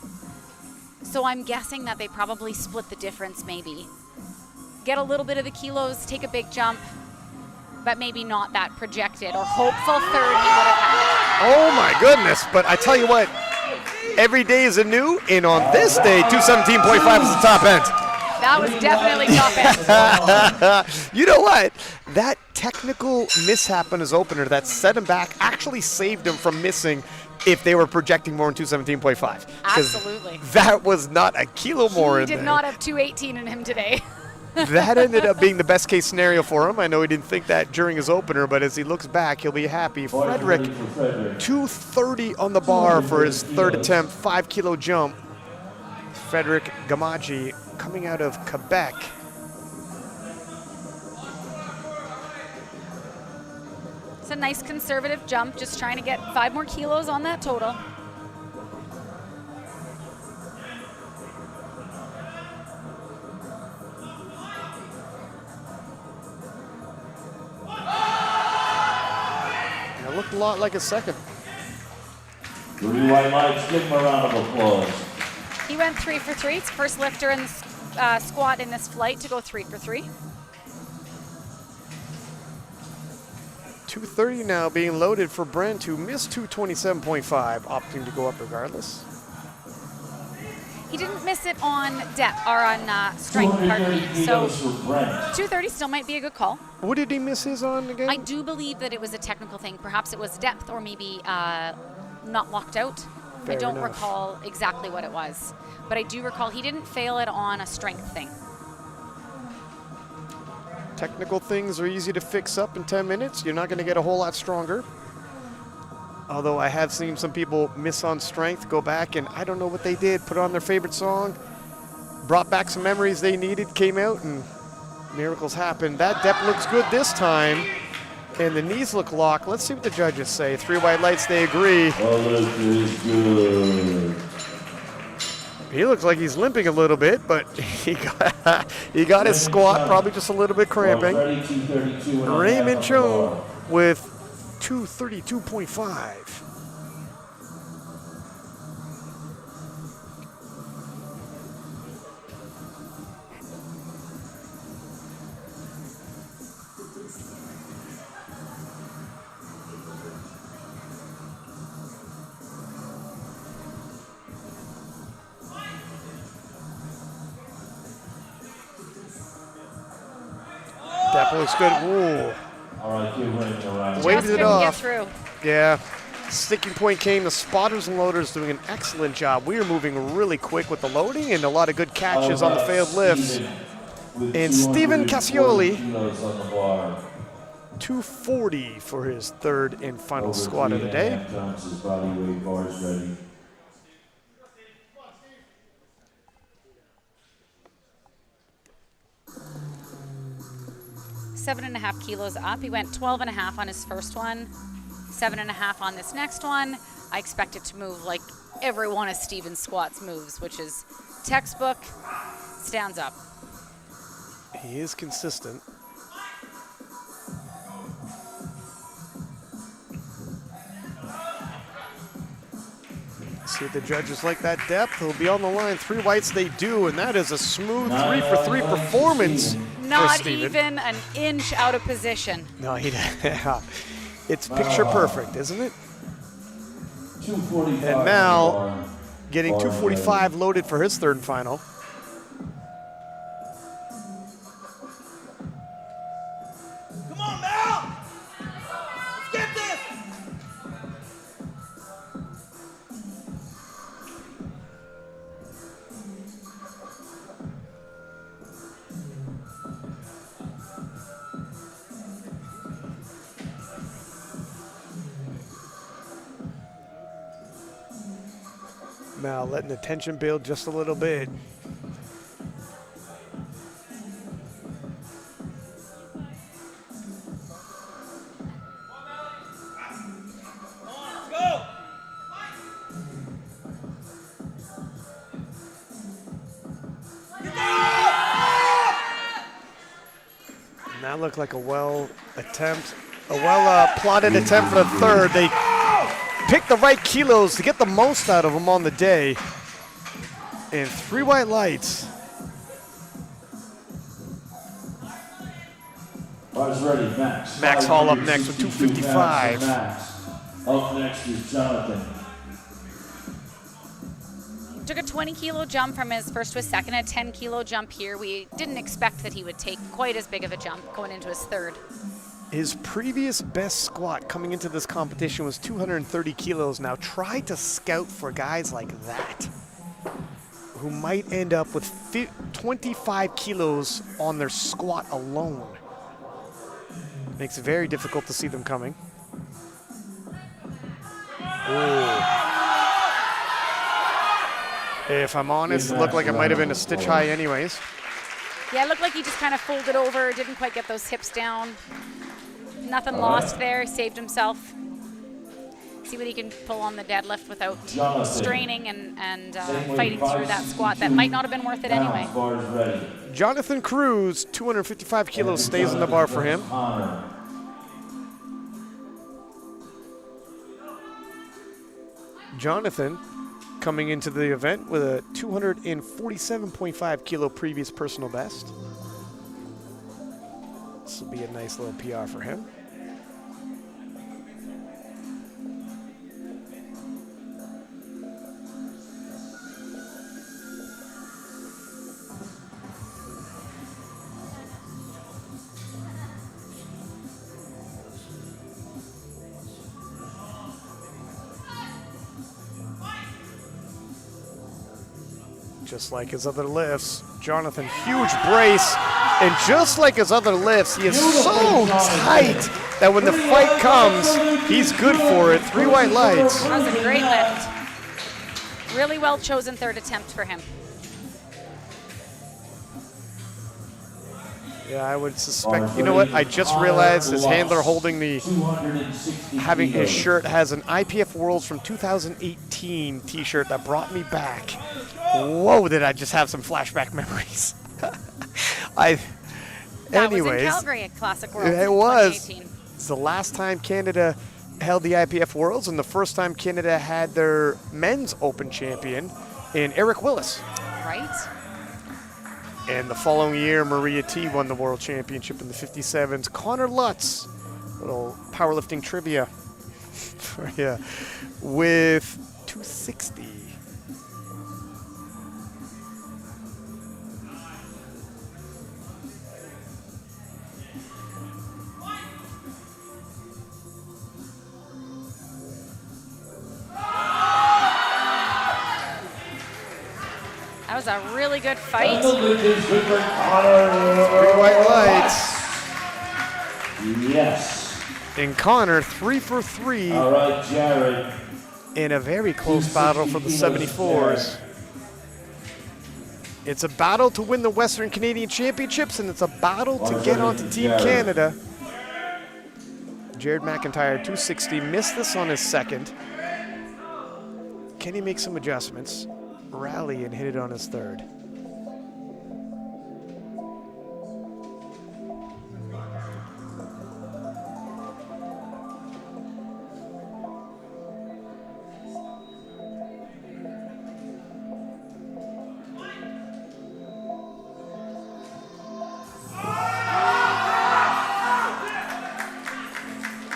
So I'm guessing that they probably split the difference maybe. Get a little bit of the kilos, take a big jump, but maybe not that projected or hopeful third he would have had. Oh my goodness, but I tell you what, every day is a new, and on this day, 217.5 is the top end. That was definitely top end. You know what? That technical mishap on his opener that set him back actually saved him from missing if they were projecting more than 217.5. Absolutely. That was not a kilo more in there. He did not have 218 in him today. That ended up being the best case scenario for him. I know he didn't think that during his opener, but as he looks back, he'll be happy. Frederick, 230 on the bar for his third attempt, 5 kilo jump. Frederick Gamaji coming out of Quebec. It's a nice conservative jump, just trying to get 5 more kilos on that total. It looked a lot like a second. 3 white lights. Give him a round of applause. He went 3 for 3. It's first lifter in the squat in this flight to go 3 for 3. 230 now being loaded for Brent, who missed 227.5, opting to go up regardless. He didn't miss it on depth or on strength, pardon me. So 230 still might be a good call. What did he miss his on again? I do believe that it was a technical thing. Perhaps it was depth or maybe not locked out. Fair I don't enough. recall exactly what it was. But I do recall he didn't fail it on a strength thing. Technical things are easy to fix up in 10 minutes. You're not going to get a whole lot stronger. Although I have seen some people miss on strength, go back and I don't know what they did, put on their favorite song, brought back some memories they needed, came out, and miracles happened. That depth looks good this time, and the knees look locked. Let's see what the judges say. 3 white lights, they agree. Oh, this is good. He looks like he's limping a little bit, but he got his squat probably just a little bit cramping. Raymond Chone with 232.5. Step looks good. Ooh. All right, give Raymond a round. Waited Just it couldn't off. get through. Yeah. Sticking point came. The spotters and loaders doing an excellent job. We were moving really quick with the loading and a lot of good catches on the failed lifts. And Stephen Cassioli, 240 for his third and final squat of the day. Body weight bars ready. 7.5 kilos up. He went 12.5 on his first one, 7.5 on this next one. I expect it to move like every one of Steven's squats moves, which is textbook, stands up. He is consistent. See if the judges like that depth. He'll be on the line. 3 whites they do, and that is a smooth 3 for 3 performance. Not even an inch out of position. No, it's picture perfect, isn't it? 245. And Mal getting 245 loaded for his third and final. Come on, Mal! Let's get this! Mal letting the tension build just a little bit. Go! And that looked like a well plotted attempt for the third. They picked the right kilos to get the most out of them on the day. And 3 white lights. Bars ready, Max. Max Hall up next with 255. Max. Up next is Jonathan. Took a 20-kilo jump from his first to his second, a 10-kilo jump here. We didn't expect that he would take quite as big of a jump going into his third. His previous best squat coming into this competition was 230 kilos. Now try to scout for guys like that who might end up with 25 kilos on their squat alone. Makes it very difficult to see them coming. Ooh. If I'm honest, it looked like it might have been a stitch high anyways. Yeah, it looked like he just kind of folded over, didn't quite get those hips down. Nothing lost there, saved himself. See what he can pull on the deadlift without straining and fighting through that squat that might not have been worth it anyway. Bars ready. Jonathan Cruz, 255 kilos, stays in the bar for him. Jonathan coming into the event with a 247.5 kilo previous personal best. This will be a nice little PR for him. Just like his other lifts, Jonathan, huge brace, and just like his other lifts, he is so tight that when the fight comes, he's good for it. 3 white lights. That was a great lift. Really well chosen third attempt for him. Yeah, I would suspect, you know what, I just realized his handler holding having his shirt has an IPF Worlds from 2018 t-shirt that brought me back. Whoa, did I just have some flashback memories. That Anyways, was in Calgary at Classic Worlds it in was. 2018. It's the last time Canada held the IPF Worlds and the first time Canada had their men's open champion in Eric Willis. Right? And the following year, Maria T won the world championship in the 57s. Connor Lutz, little powerlifting trivia for you, with 260. was a really good fight. Three white lights. Yes. And Connor 3 for 3 All right, Jared. in a very close battle for the 74s. It's a battle to win the Western Canadian Championships, and it's a battle to get onto Team Canada. Jared McIntyre, 260, missed this on his second. Can he make some adjustments? Rally and hit it on his third.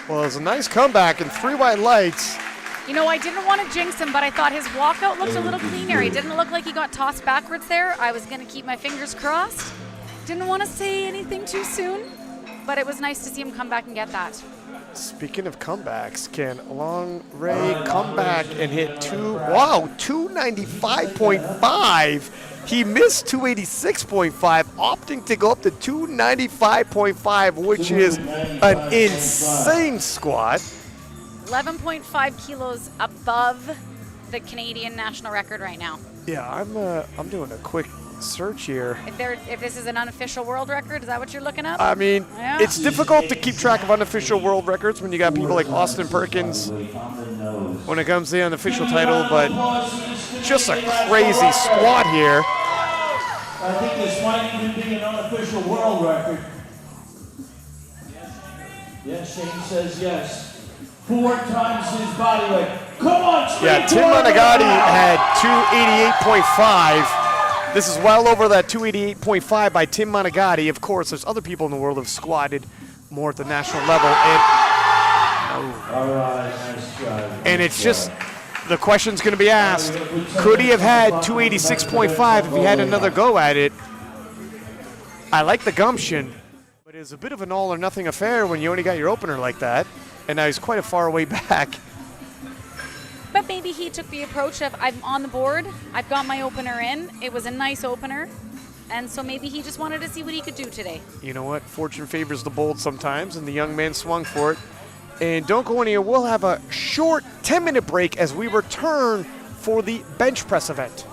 Well, it was a nice comeback and 3 white lights. You know, I didn't want to jinx him, but I thought his walkout looked a little cleaner. He didn't look like he got tossed backwards there. I was going to keep my fingers crossed. Didn't want to say anything too soon, but it was nice to see him come back and get that. Speaking of comebacks, can Long Ray come back and hit 295.5? He missed 286.5, opting to go up to 295.5, which is an insane squat. 11.5 kilos above the Canadian national record right now. Yeah, I'm doing a quick search here. If this is an unofficial world record, is that what you're looking up? I mean, Yeah. it's difficult to keep track of unofficial world records when you got people like Austin Perkins when it comes to the unofficial title, but just a crazy squat here. I think this might even be an unofficial world record. Yes, Shane says yes. 4 times his body weight. Come on, Shane. Yeah, Tim Monagatti had 288.5. This is well over that 288.5 by Tim Monagatti. Of course, there's other people in the world who have squatted more at the national level. All right, nice try. And it's just, the question's going to be asked, could he have had 286.5 if he had another go at it? I like the gumption, but it's a bit of an all or nothing affair when you only got your opener like that. And now he's quite a far way back. But maybe he took the approach of, I'm on the board, I've got my opener in. It was a nice opener. And so maybe he just wanted to see what he could do today. You know what? Fortune favors the bold sometimes, and the young man swung for it. And don't go anywhere. We'll have a short 10-minute break as we return for the bench press event.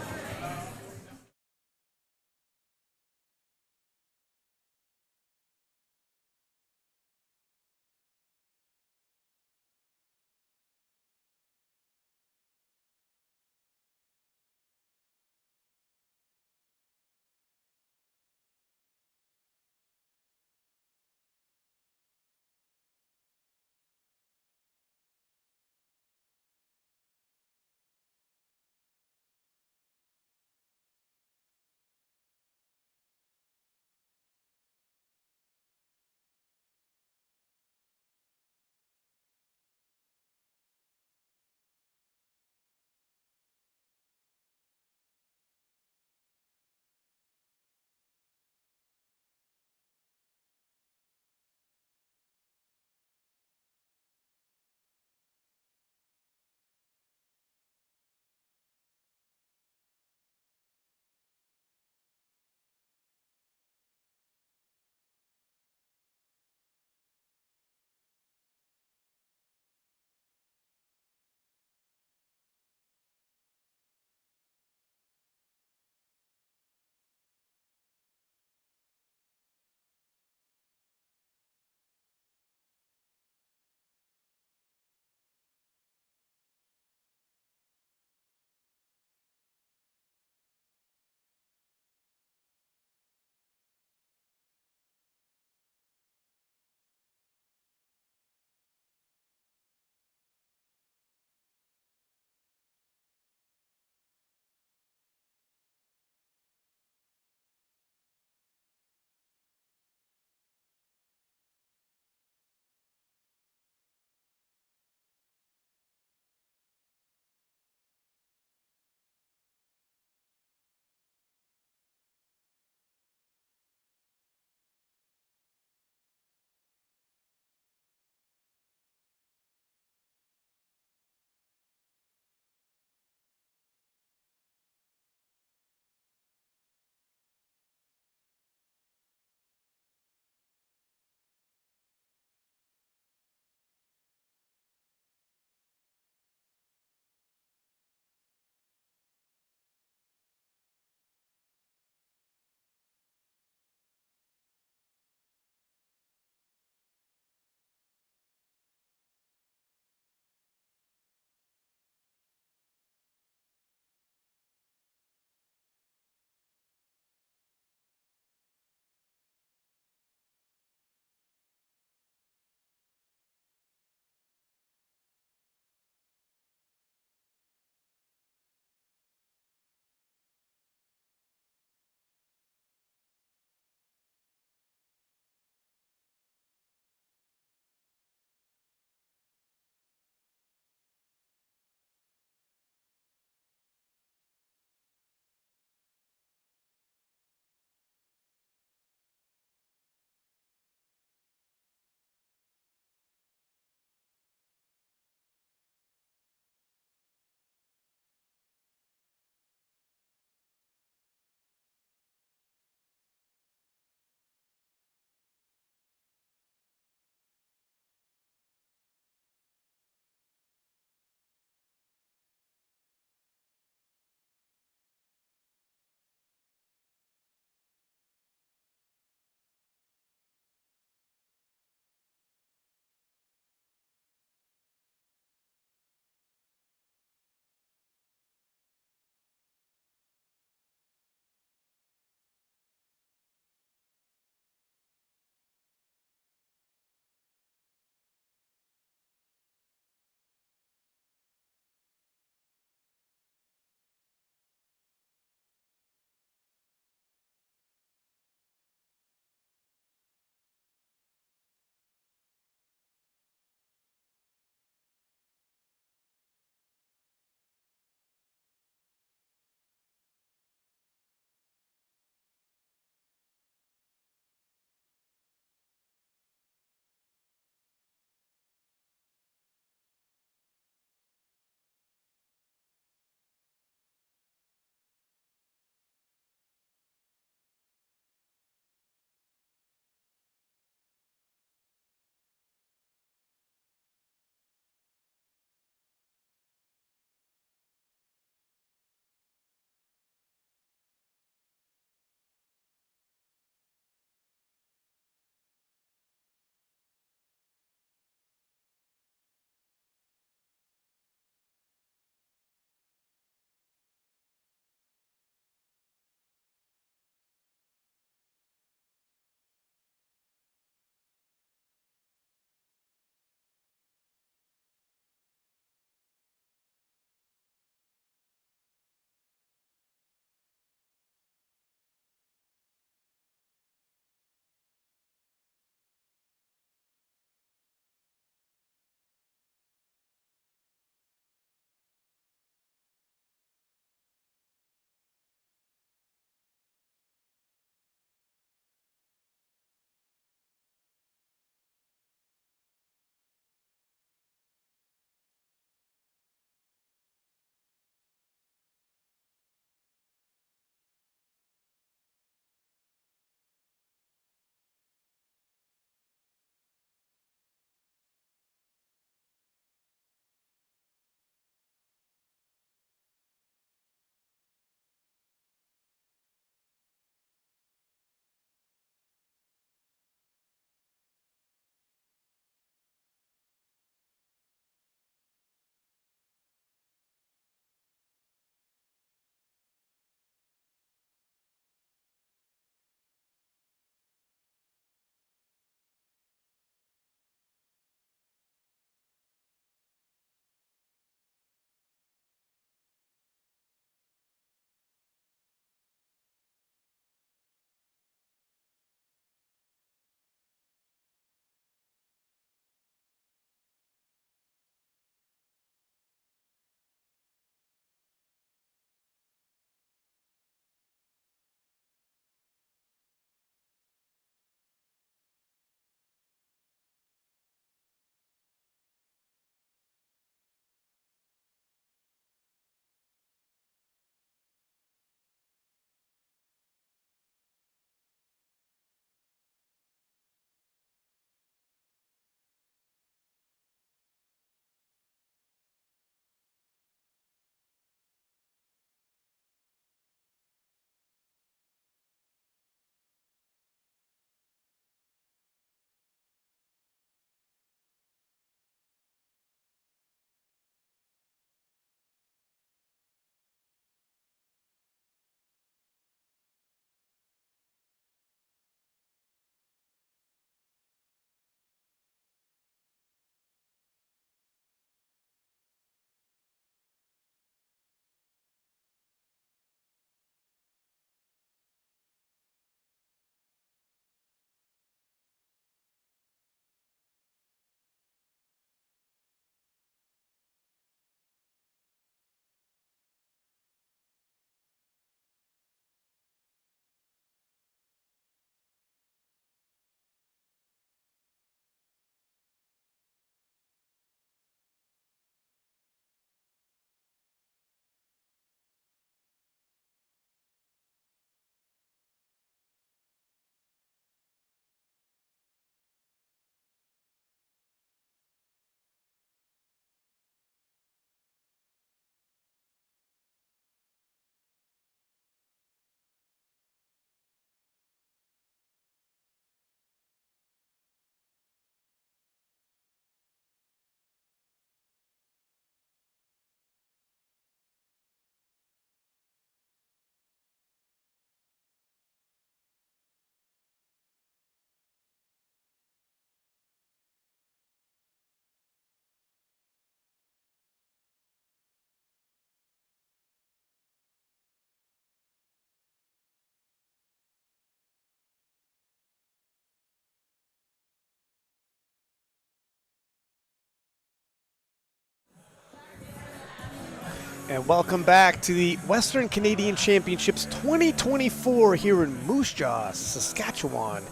And welcome back to the Western Canadian Championships 2024 here in Moose Jaw, Saskatchewan.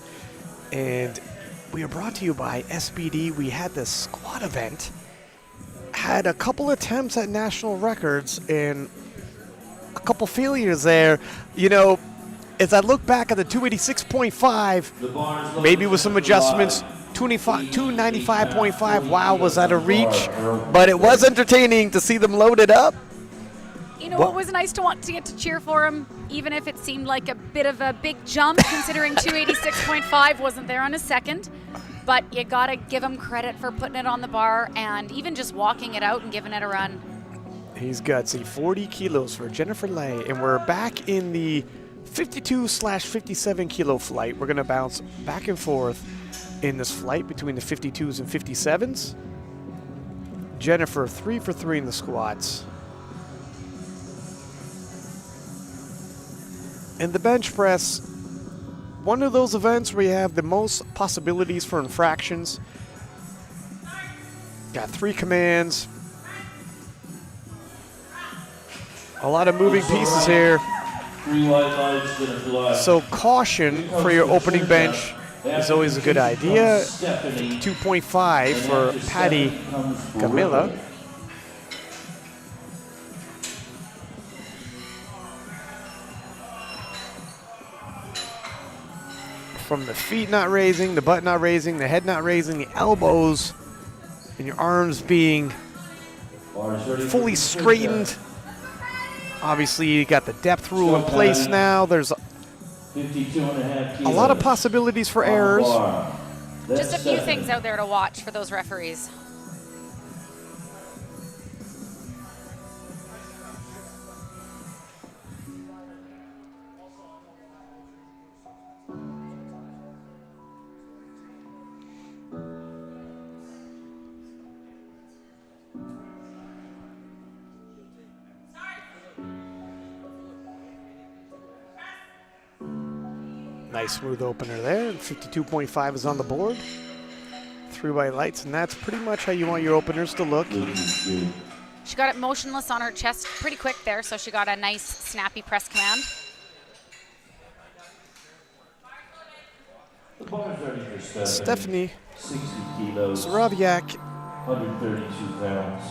And we are brought to you by SBD. We had this squat event, had a couple attempts at national records and a couple failures there. You know, as I look back at the 286.5, maybe with some adjustments, 295.5, wow, was that a reach? But it was entertaining to see them loaded up. You know, it was nice to want to get to cheer for him, even if it seemed like a bit of a big jump, considering 286.5 wasn't there on his second. But you gotta give him credit for putting it on the bar and even just walking it out and giving it a run. He's gutsy. 40 kilos for Jennifer Lay, and we're back in the 52/57 kilo flight. We're gonna bounce back and forth in this flight between the 52s and 57s. Jennifer 3 for 3 in the squats. And the bench press, one of those events where you have the most possibilities for infractions. Got 3 commands. A lot of moving pieces here. 3 white lights, then a black. So caution for your opening bench is always a good idea. 2.5 for Patty Camilla. From the feet not raising, the butt not raising, the head not raising, the elbows and your arms being fully straightened. Obviously, you got the depth rule in place now. There's a lot of possibilities for errors. Just a few things out there to watch for those referees. Nice smooth opener there. 52.5 is on the board. 3 white lights, and that's pretty much how you want your openers to look. She got it motionless on her chest pretty quick there, so she got a nice snappy press command. Stephanie 60 kilos, Zaraviak, 132 pounds.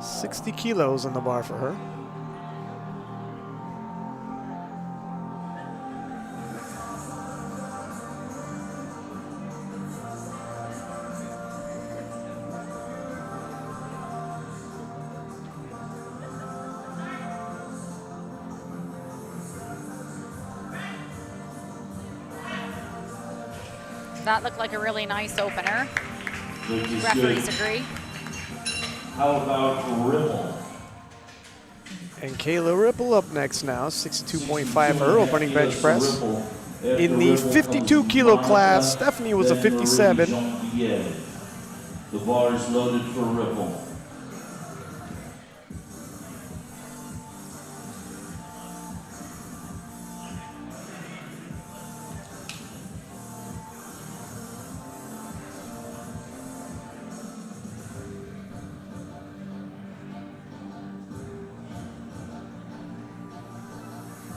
60 kilos on the bar for her. That looked like a really nice opener. Looks Referees good. agree. How about Ripple? And Kayla Ripple up next now, 62.5 for her opening bench press. In the 52 kilo class, Stephanie was a 57. The bar is loaded for Ripple.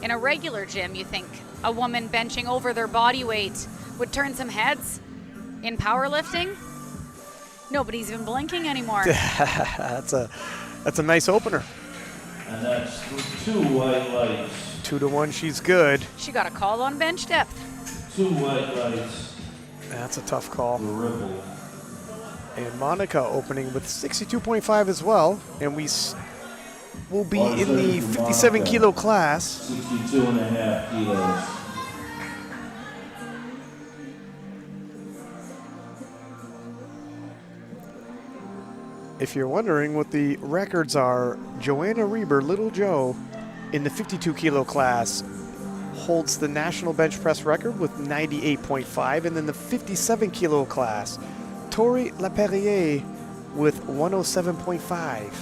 In a regular gym, you think a woman benching over their body weight would turn some heads. In powerlifting, nobody's even blinking anymore. That's a nice opener. And that's 2 white lights. 2-1, she's good. She got a call on bench depth. 2 white lights That's a tough call. for Ripple. And Monica opening with 62.5 as well. And will be in the 57 kilo class. 62.5 kilos. If you're wondering what the records are, Joanna Reber, Little Joe, in the 52 kilo class holds the national bench press record with 98.5, and then the 57 kilo class, Tori Laperriere with 107.5.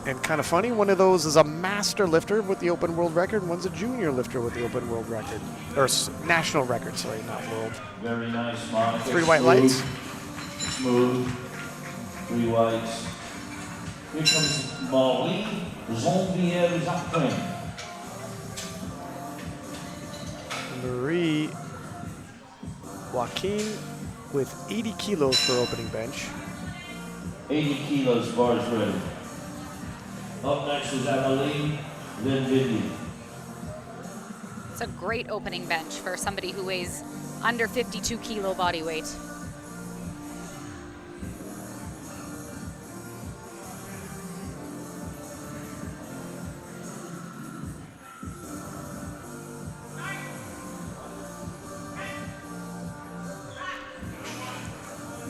And kind of funny, one of those is a master lifter with the open world record, and one's a junior lifter with the open world record. Or national record, sorry, not world. Very nice, Monica. 3 white lights. Smooth. 3 whites. Here comes Molly Zombier-Jacquin. Marie Joaquin with 80 kilos for opening bench. 80 kilos, bars ready. Up next is Emily, then Vicky. It's a great opening bench for somebody who weighs under 52 kilo body weight.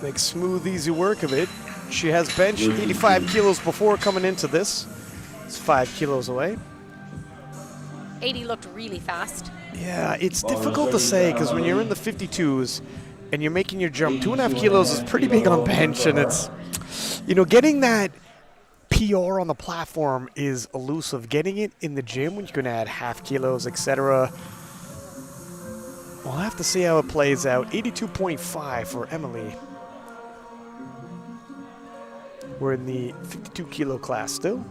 Make smooth, easy work of it. She has benched 85 kilos before coming into this. It's 5 kilos away. 80 looked really fast. Yeah, it's difficult to say because when you're in the 52s and you're making your jump, 2.5 kilos is pretty big on bench, and it's, you know, getting that PR on the platform is elusive. Getting it in the gym when you can add half kilos, etc. We'll have to see how it plays out. 82.5 for Emily. We're in the 52 kilo class still.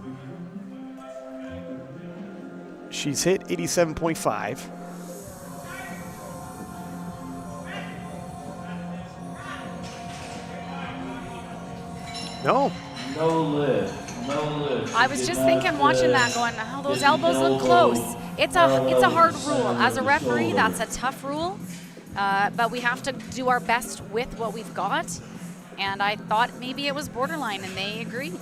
She's hit 87.5. No. No lift. No lift. I was just thinking, watching that, going, oh, those elbows look close. It's a hard rule. As a referee, that's a tough rule. But we have to do our best with what we've got. And I thought maybe it was borderline, and they agreed.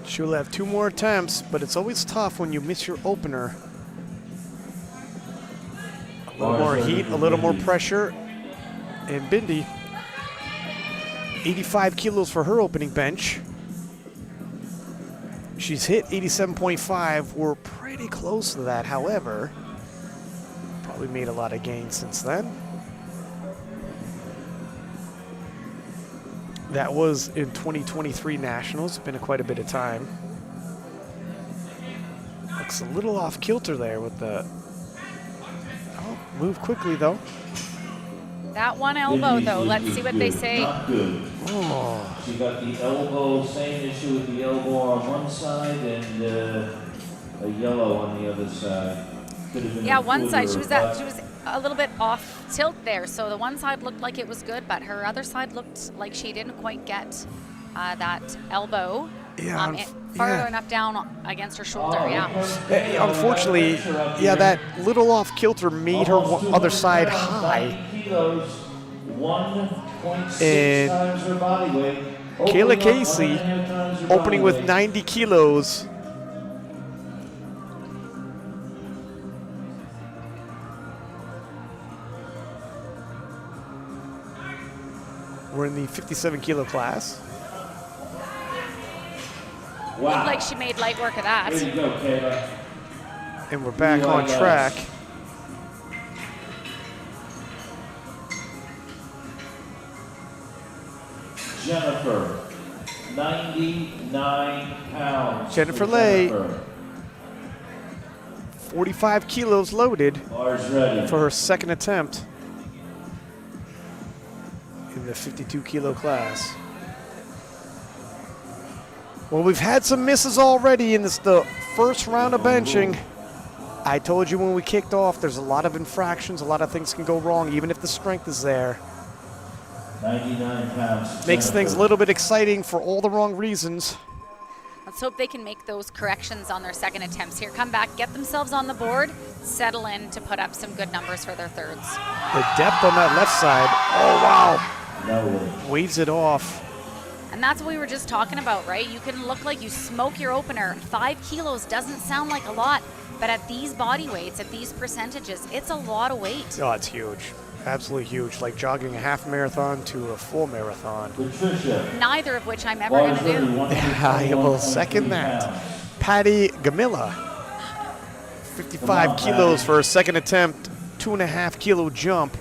She'll have 2 more attempts, but it's always tough when you miss your opener. A little more heat, a little more pressure. And Bindi, 85 kilos for her opening bench. She's hit 87.5. We're pretty close to that, however. Probably made a lot of gains since then. That was in 2023 Nationals. Been quite a bit of time. Looks a little off kilter there with the... Oh, move quickly though. That one elbow though, let's see what they say. Not good. Oh. She got the elbow, same issue with the elbow on one side and a yellow on the other side. Could have been Yeah, a one side, she was cooler, a little bit off tilt there. So the one side looked like it was good, but her other side looked like she didn't quite get that elbow far enough down against her shoulder. Unfortunately, yeah, that little off kilter made her other side high. Kilos, 1.6 And times her body weight. Kayla Casey opening with 90 kilos. We're in the 57 kilo class. Wow. Looked like she made light work of that. There you go, Kayla. And we're back on track. Jennifer, 99 pounds. Jennifer Lay, 45 kilos loaded Bars ready. for her second attempt in the 52 kilo class. Well, we've had some misses already in the first round of benching. I told you when we kicked off, there's a lot of infractions, a lot of things can go wrong, even if the strength is there. 99 pounds. Makes Jennifer. things a little bit exciting for all the wrong reasons. Let's hope they can make those corrections on their second attempts here. Come back, get themselves on the board, settle in to put up some good numbers for their thirds. The depth on that left side, oh wow, No. waves it off. And that's what we were just talking about, right? You can look like you smoke your opener. 5 kilos doesn't sound like a lot, but at these body weights, at these percentages, it's a lot of weight. Oh, it's huge. Absolutely huge. Like jogging a half marathon to a full marathon. Patricia. Neither of which I'm ever going to do. I will second that. Patty Gamilla, 55 kilos for her second attempt, 2.5 kilo jump.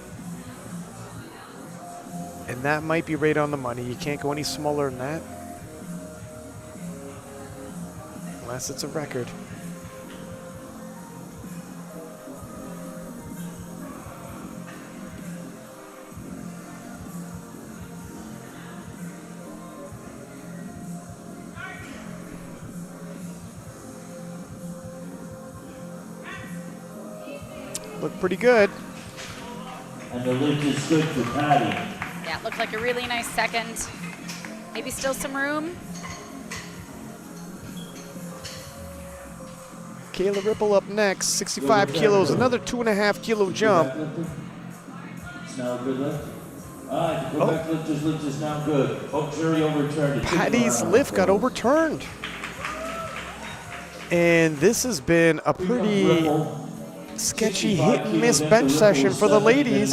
And that might be right on the money. You can't go any smaller than that. unless it's a record. Look pretty good. And the lift is good for Patty. Yeah, it looked like a really nice second. Maybe still some room. Kayla Ripple up next, 65 kilos, another 2.5 kilo jump. It's now a good lift. All right, the back lift is now good. Oh, jury overturned it. Patty's lift got overturned. And this has been a pretty sketchy hit and miss bench session for the ladies.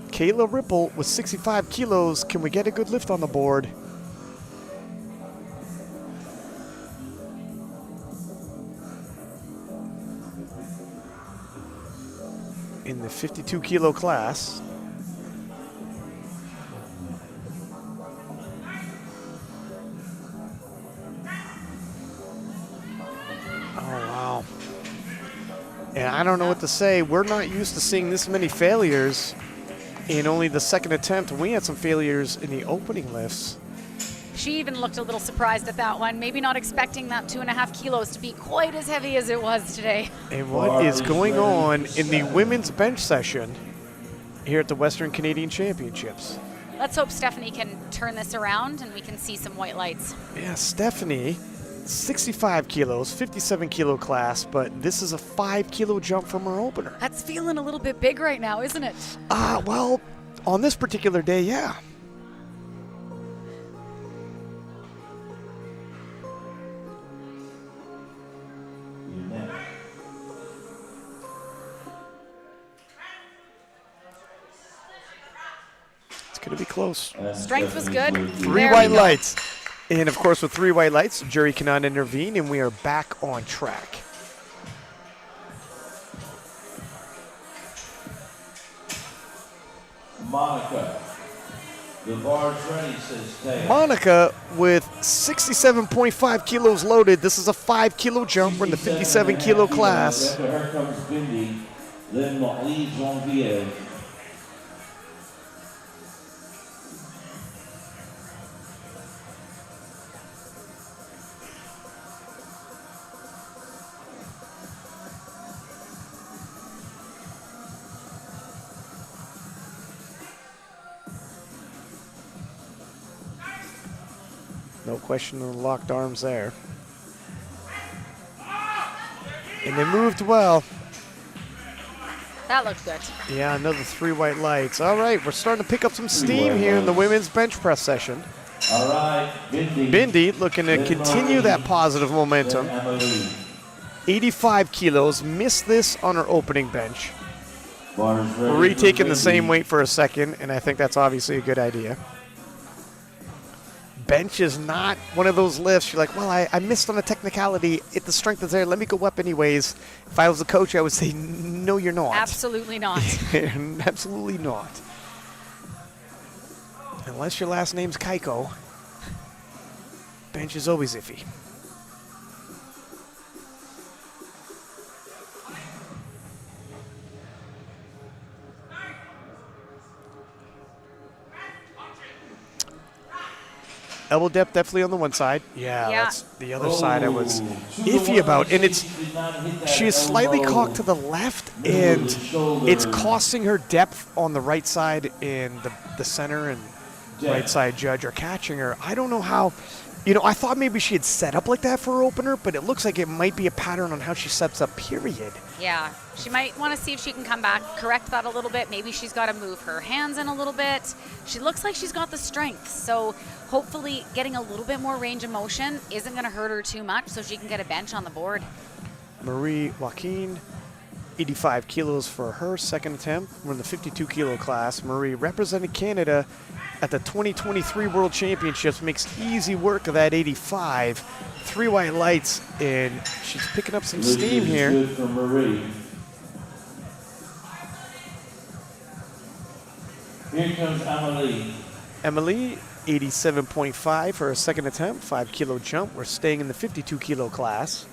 Kayla Ripple with 65 kilos. Can we get a good lift on the board? In the 52 kilo class. And I don't know what to say. We're not used to seeing this many failures in only the second attempt. We had some failures in the opening lifts. She even looked a little surprised at that one, maybe not expecting that 2.5 kilos to be quite as heavy as it was today. And what is going on in the women's bench session here at the Western Canadian Championships? Let's hope Stephanie can turn this around and we can see some white lights. Yeah, Stephanie, 65 kilos, 57 kilo class, but this is a 5 kilo jump from her opener. That's feeling a little bit big right now, isn't it? Well, on this particular day, yeah. It's going to be close. Strength was good. Three white lights. And of course, with 3 white lights, the jury cannot intervene, and we are back on track. Monica, the bar's ready, says Taya. Monica with 67.5 kilos loaded. This is a 5 kilo jump. We're in the 57 kilo class. After her comes Bindi, then Marie Jean-Pierre. No question on the locked arms there. And they moved well. That looked good. Yeah, another 3 white lights. All right, we're starting to pick up some steam here in the women's bench press session. All right, Bindi. Bindi looking to continue that positive momentum. 85 kilos, missed this on her opening bench. Marie taking the same weight for a second, and I think that's obviously a good idea. Bench is not one of those lifts. You're like, well, I missed on a technicality. If the strength is there, let me go up anyways. If I was a coach, I would say, no, you're not. Absolutely not. Absolutely not. Unless your last name's Keiko, bench is always iffy. Elbow depth definitely on the one side. Yeah, that's the other side I was iffy about. And she is slightly cocked to the left, and it's costing her depth on the right side, and the center and right side judge are catching her. I don't know how. I thought maybe she had set up like that for her opener, but it looks like it might be a pattern on how she sets up, period. Yeah, she might want to see if she can come back, correct that a little bit. Maybe she's got to move her hands in a little bit. She looks like she's got the strength, so hopefully getting a little bit more range of motion isn't going to hurt her too much so she can get a bench on the board. Marie Joaquin, 85 kilos for her second attempt. We're in the 52 kilo class. Marie represented Canada at the 2023 World Championships, makes easy work of that 85. 3 white lights, and she's picking up some steam here. Good for Marie. Here comes Emily. Emily 87.5 for a second attempt, 5 kilo jump. We're staying in the 52 kilo class.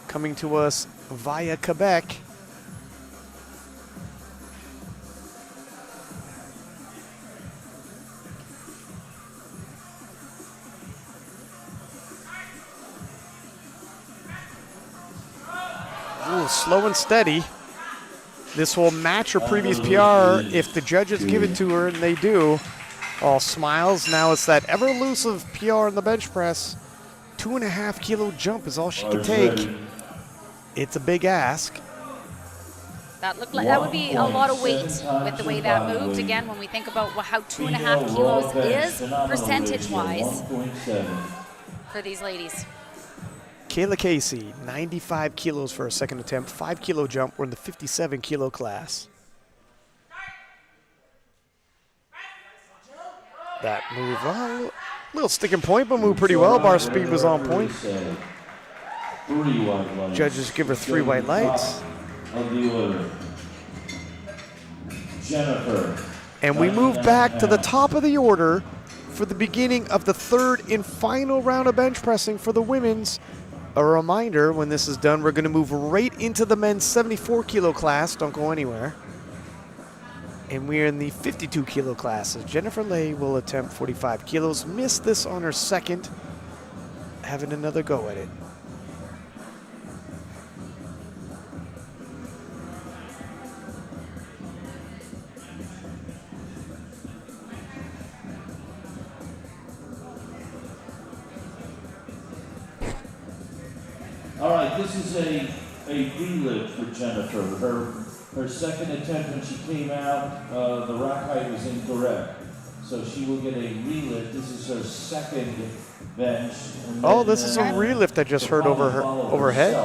Coming to us via Quebec. Ooh, slow and steady. This will match her previous PR if the judges give it to her, and they do. All smiles. Now it's that ever elusive PR in the bench press. 2.5 kilo jump is all she can take. It's a big ask. That looked like that would be a lot of weight with the way that moved. Again, when we think about how 2.5 kilos is percentage-wise for these ladies. Kayla Casey, 95 kilos for a second attempt, 5 kilo jump. We're in the 57 kilo class. That move, a little sticking point, but moved pretty well. Bar speed was on point. Judges give her 3 white lights. And we move back to the top of the order for the beginning of the third and final round of bench pressing for the women's. A reminder, when this is done, we're going to move right into the men's 74 kilo class. Don't go anywhere. And we're in the 52 kilo class. As Jennifer Lay will attempt 45 kilos. Missed this on her second. Having another go at it. All right, this is a relift for Jennifer. Her second attempt when she came out, the rack height was incorrect. So she will get a relift. This is her second bench. Oh, this is a relift I just heard over her head.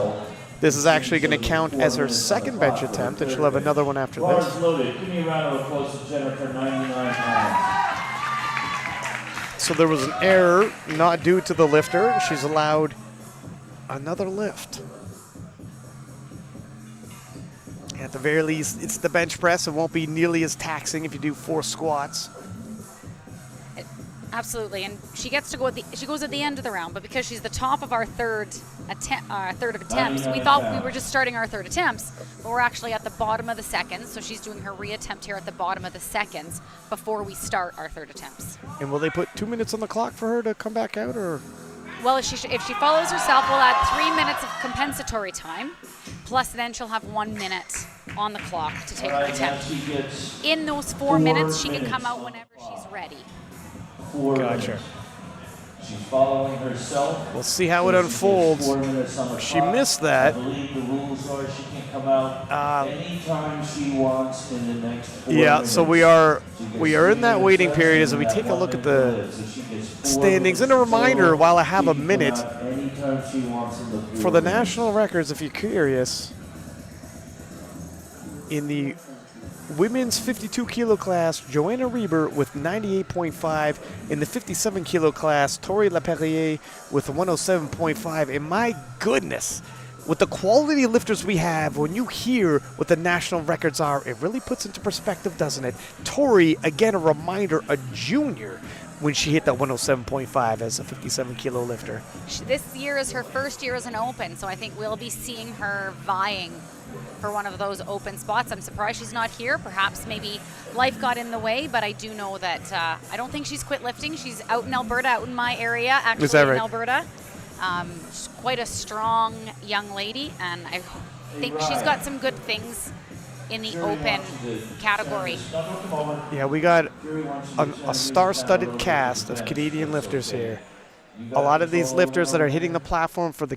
This is actually going to count as her second bench attempt, and she'll have another one after this. Bars loaded. Give me a round of applause to Jennifer, 99 pounds. So there was an error, not due to the lifter. She's allowed another lift. At the very least, it's the bench press. It won't be nearly as taxing if you do 4 squats. Absolutely, and she gets to go she goes at the end of the round, but because she's the top of our third of attempts, we thought we were just starting our third attempts, but we're actually at the bottom of the seconds, so she's doing her reattempt here at the bottom of the seconds before we start our third attempts. And will they put 2 minutes on the clock for her to come back out, or? Well, if she follows herself, we'll add 3 minutes of compensatory time, plus then she'll have 1 minute on the clock to take her attempt. In those 4 minutes, she can come out whenever she's ready. Gotcha. She's following herself. We'll see how it unfolds. She missed that. I believe the rules are she can come out anytime she wants in the next 4 minutes. So we are in that waiting period as we take a look at the standings. And a reminder, while I have a minute, for the national records, if you're curious, in the women's 52 kilo class, Joanna Reber with 98.5. In the 57 kilo class, Tori Laperriere with 107.5. And my goodness, with the quality of lifters we have, when you hear what the national records are, it really puts into perspective, doesn't it? Tori, again, a reminder, a junior when she hit that 107.5 as a 57 kilo lifter. This year is her first year as an open, so I think we'll be seeing her vying for one of those open spots. I'm surprised she's not here. Perhaps maybe life got in the way, but I do know that I don't think she's quit lifting. She's out in Alberta, out in my area, actually. Is that right? In Alberta. She's quite a strong young lady, and I think she's got some good things in the open category. Yeah, we got a star-studded cast of Canadian lifters here. A lot of these lifters that are hitting the platform for the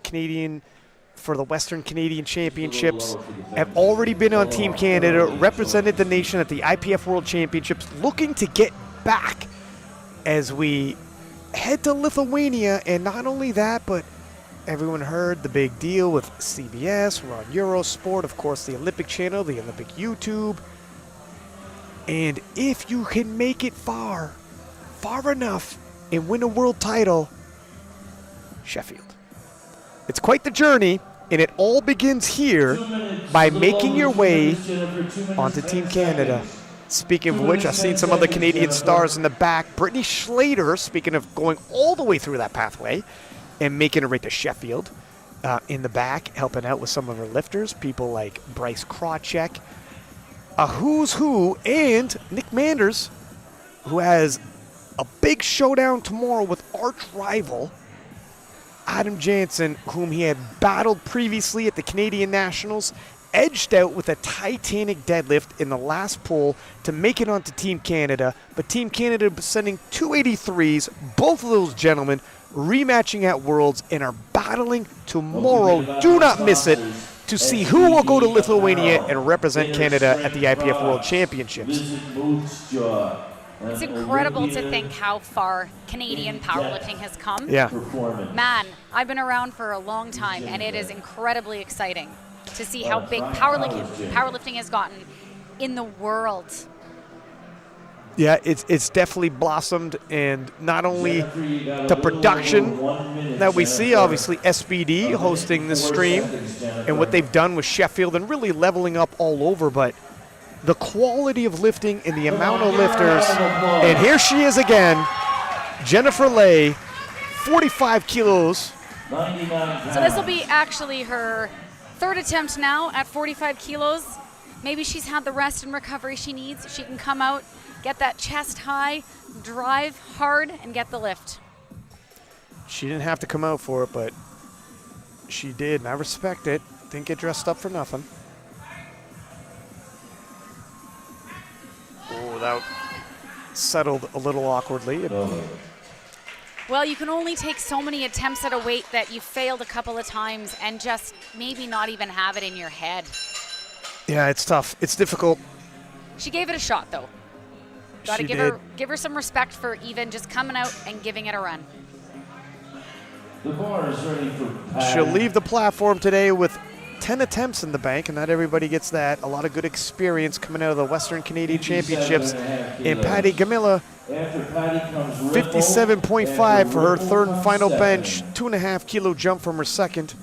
Western Canadian Championships have already been on Team Canada, represented the nation at the IPF World Championships, looking to get back as we head to Lithuania. And not only that, but everyone heard the big deal with CBS. We're on Eurosport, of course, the Olympic Channel, the Olympic YouTube. And if you can make it far enough and win a world title, Sheffield. It's quite the journey, and it all begins here by making your way onto Team Canada. Speaking of which, I've seen some other Canadian stars in the back. Brittany Schlater, speaking of going all the way through that pathway and making it right to Sheffield, in the back, helping out with some of her lifters. People like Bryce Krawcheck, a who's who, and Nick Manders, who has a big showdown tomorrow with arch rival Adam Jansen, whom he had battled previously at the Canadian Nationals, edged out with a titanic deadlift in the last pull to make it onto Team Canada. But Team Canada sending 283s, both of those gentlemen rematching at Worlds and are battling tomorrow. Do not miss it to see who will go to Lithuania and represent Canada at the IPF World Championships. It's incredible to think how far Canadian powerlifting has come. Yeah. Man, I've been around for a long time, and it is incredibly exciting to see how big powerlifting has gotten in the world. Yeah, it's definitely blossomed, and not only the production that we see, obviously SBD hosting this stream and what they've done with Sheffield and really leveling up all over, but the quality of lifting and the amount of lifters. And here she is again, Jennifer Lay, 45 kilos. So this will be actually her third attempt now at 45 kilos. Maybe she's had the rest and recovery she needs. She can come out, get that chest high, drive hard, and get the lift. She didn't have to come out for it, but she did, and I respect it. Didn't get dressed up for nothing. Oh, that settled a little awkwardly. Well, you can only take so many attempts at a weight that you failed a couple of times and just maybe not even have it in your head. Yeah, it's tough. It's difficult. She gave it a shot, though. Got to give her some respect for even just coming out and giving it a run. The bar is ready for Patty. She'll leave the platform today with 10 attempts in the bank, and not everybody gets that. A lot of good experience coming out of the Western Canadian Championships. And Patty Gamilla, 57.5 for her third and final bench, 2.5 kilo jump from her second.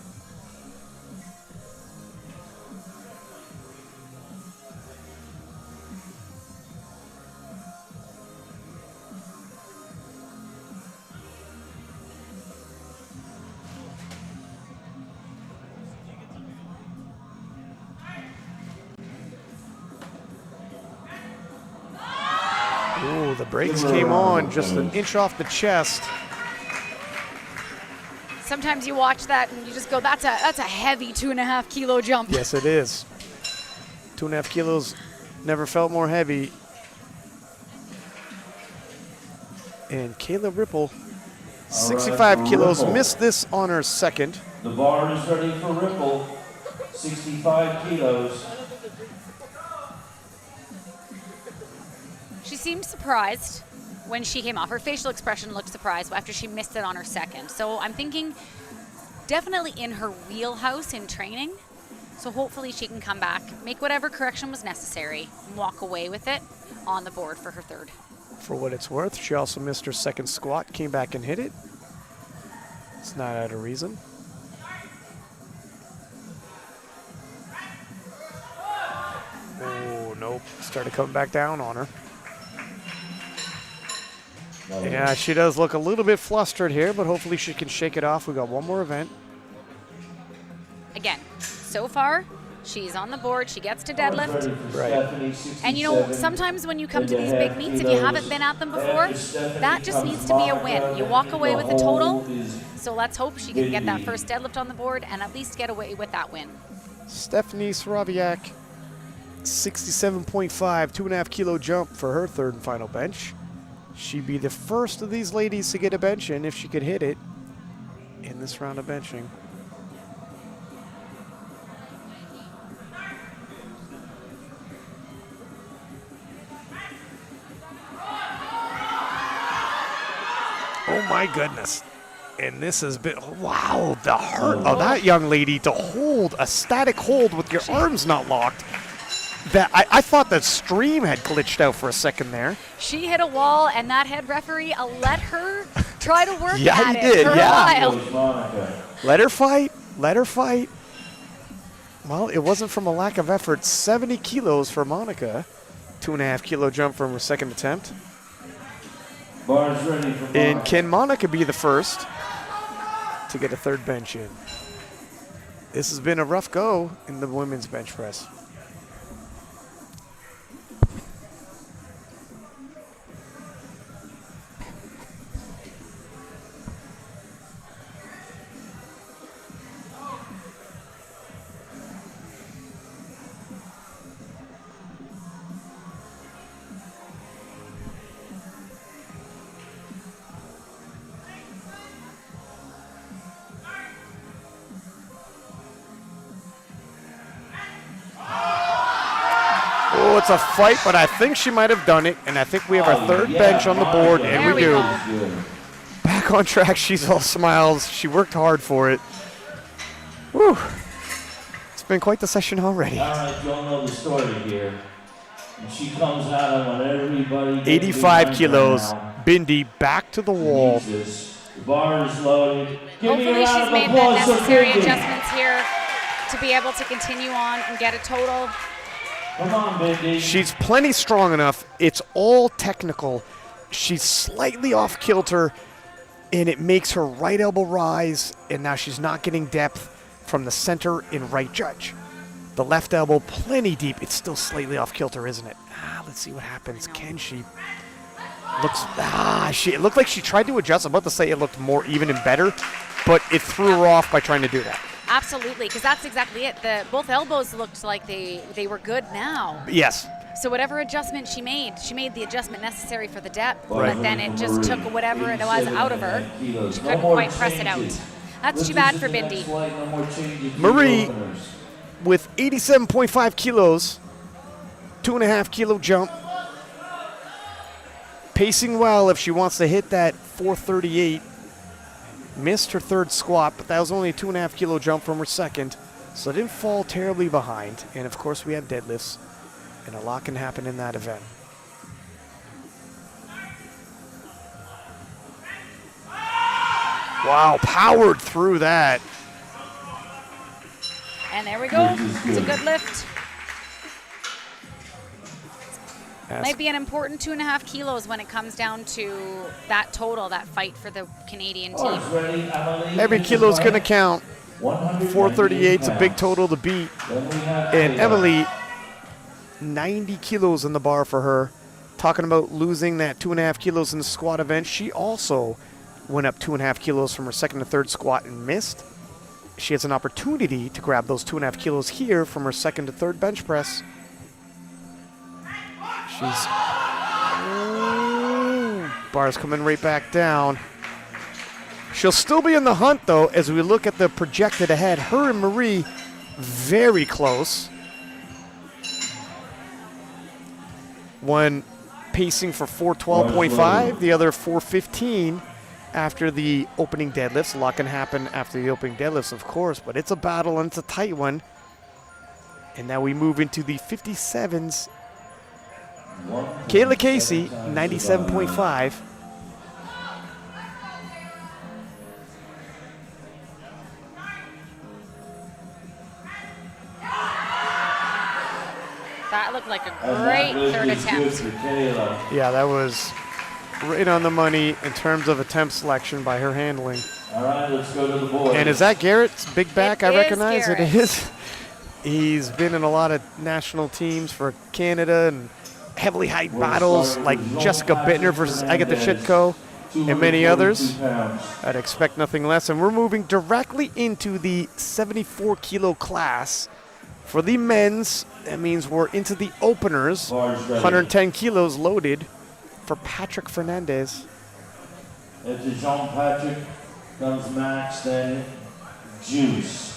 Oh, the brakes came on just an inch off the chest. Sometimes you watch that and you just go, that's a heavy 2.5 kilo jump. Yes, it is. 2.5 kilos, never felt more heavy. And Kayla Ripple, 65 kilos, missed this on her second. The bar is ready for Ripple, 65 kilos. She seemed surprised when she came off. Her facial expression looked surprised after she missed it on her second. So I'm thinking definitely in her wheelhouse in training. So hopefully she can come back, make whatever correction was necessary, and walk away with it on the board for her third. For what it's worth, she also missed her second squat, came back and hit it. It's not out of reason. Oh, nope. Started coming back down on her. Yeah, she does look a little bit flustered here, but hopefully she can shake it off. We got one more event. Again, so far, she's on the board. She gets to deadlift. Right. And you know, sometimes when you come to these big meets, if you haven't been at them before, that just needs to be a win. You walk away with a total. So let's hope she can get that first deadlift on the board and at least get away with that win. Stephanie Saraviak, 67.5, 2.5 kilo jump for her third and final bench. She'd be the first of these ladies to get a bench in if she could hit it in this round of benching. Oh my goodness. And this has been, wow, the hurt of that young lady to hold a static hold with your arms not locked. That I thought the stream had glitched out for a second there. She hit a wall, and that head referee let her try to work Yeah, at he it did, for yeah. a while. Let her fight. Let her fight. Well, it wasn't from a lack of effort. 70 kilos for Monica. 2.5 kilo jump from her second attempt. Bars ready for bar. And can Monica be the first to get a third bench in? This has been a rough go in the women's bench press. Oh, it's a fight, but I think she might have done it, and I think we have our third bench on the board, and There we we do. go. Back on track, she's all smiles. She worked hard for it. Whew. It's been quite the session already. All right, you'll know the story here. And she comes out on everybody. 85 kilos. Bindi back to the wall. Jesus. The bar is loaded. Give me a Hopefully round she's of made the applause for necessary Bindi. adjustments here to be able to continue on and get a total. Come on, Bindi. She's plenty strong enough. It's all technical. She's slightly off kilter, and it makes her right elbow rise, and now she's not getting depth from the center and right judge. The left elbow plenty deep. It's still slightly off kilter, isn't it? Let's see what happens. Can she? It looked like she tried to adjust. I'm about to say it looked more even and better, but it threw her off by trying to do that. Absolutely, because that's exactly it. Both elbows looked like they were good now. Yes. So whatever adjustment she made the adjustment necessary for the depth, Right. but then it just took whatever it was out of her. She couldn't quite press it out. That's too bad for Bindi. Marie with 87.5 kilos, 2.5 kilo jump. Pacing well if she wants to hit that 438. Missed her third squat, but that was only a 2.5 kilo jump from her second, so didn't fall terribly behind. And of course we have deadlifts, and a lot can happen in that event. Wow, powered through that. And there we go. It's a good lift. Might be an important 2.5 kilos when it comes down to that total, that fight for the Canadian team. Every kilo's going to count. 438's a big total to beat. And Emily, 90 kilos in the bar for her. Talking about losing that 2.5 kilos in the squat event, she also went up 2.5 kilos from her second to third squat and missed. She has an opportunity to grab those 2.5 kilos here from her second to third bench press. She's bar's coming right back down. She'll still be in the hunt, though, as we look at the projected ahead. Her and Marie very close. One pacing for 412.5, the other 415 after the opening deadlifts. A lot can happen after the opening deadlifts, of course, but it's a battle and it's a tight one. And now we move into the 57s. Kayla Casey, 97.5. That looked like a great third attempt. Yeah, that was right on the money in terms of attempt selection by her handling. All right, let's go to the boys. And is that Garrett's big back? It I is recognize Garrett. it is. He's been in a lot of national teams for Canada and heavily height battles like Jessica Bittner versus Agatha Chitko and many others. I'd expect nothing less. And we're moving directly into the 74 kilo class. For the men's, that means we're into the openers. 110 kilos loaded for Patrick Fernandez. After Jean Patrick comes Max, then Juice.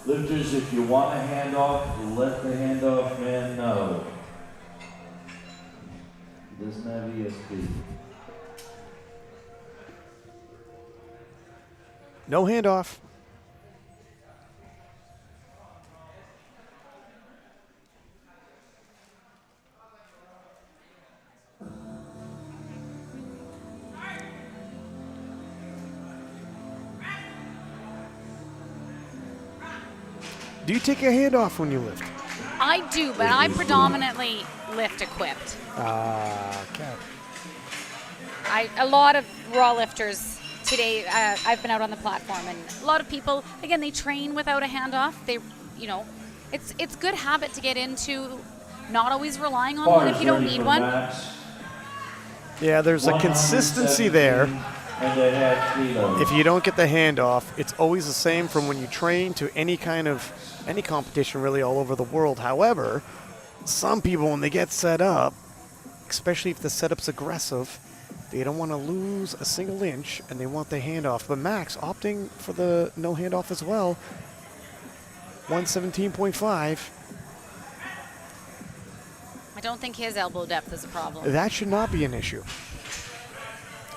Lifters, if you want a handoff, let the handoff man know. He doesn't have ESP. No handoff. Do you take your hand off when you lift? I do, but I predominantly lift equipped. Okay. A lot of raw lifters today, I've been out on the platform, and a lot of people, again, they train without a handoff. They, you know, it's good habit to get into, not always relying on one if you don't need one. Yeah, there's a consistency there. If you don't get the handoff, it's always the same from when you train to any competition really all over the world. However, some people, when they get set up, especially if the setup's aggressive, they don't want to lose a single inch and they want the handoff. But Max opting for the no handoff as well. 117.5. I don't think his elbow depth is a problem. That should not be an issue.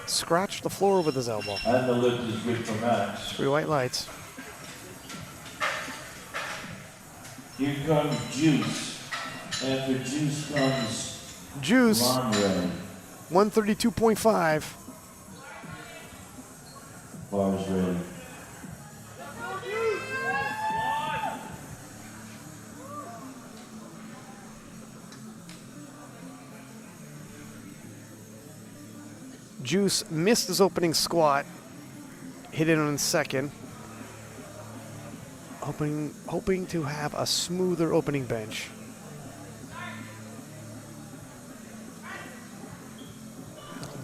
Scratch the floor with his elbow. And the lift is good for Max. 3 white lights. Here comes Juice. After Juice comes Juice, Lonray. 132.5. Bars ready. Juice missed his opening squat, hit it on second, hoping to have a smoother opening bench.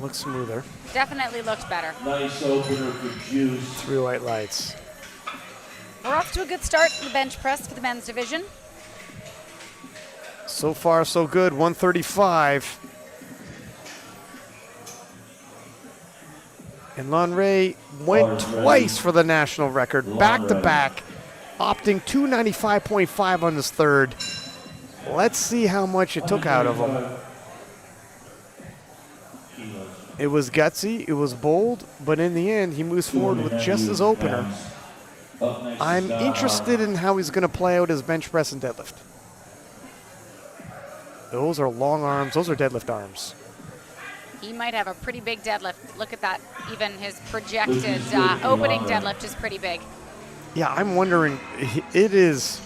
Looks smoother. Definitely looked better. Nice opener for Juice. 3 white lights. We're off to a good start in the bench press for the men's division. So far, so good. 135. And Lonray went twice for the national record, back to back, opting 295.5 on his third. Let's see how much it took out of him. It was gutsy, it was bold, but in the end, he moves forward with just his opener. I'm interested in how he's going to play out his bench press and deadlift. Those are long arms, those are deadlift arms. He might have a pretty big deadlift. Look at that. Even his projected opening deadlift is pretty big. Yeah, I'm wondering, it is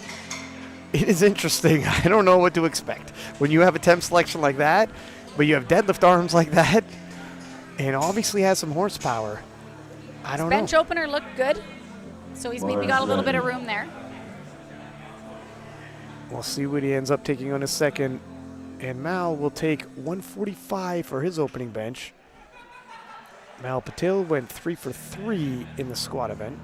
interesting. I don't know what to expect. When you have a temp selection like that, but you have deadlift arms like that, and obviously has some horsepower. I don't know. Bench opener looked good, so he's maybe got a little bit of room there. We'll see what he ends up taking on his second. And Mal will take 145 for his opening bench. Mal Patil went 3 for 3 in the squat event.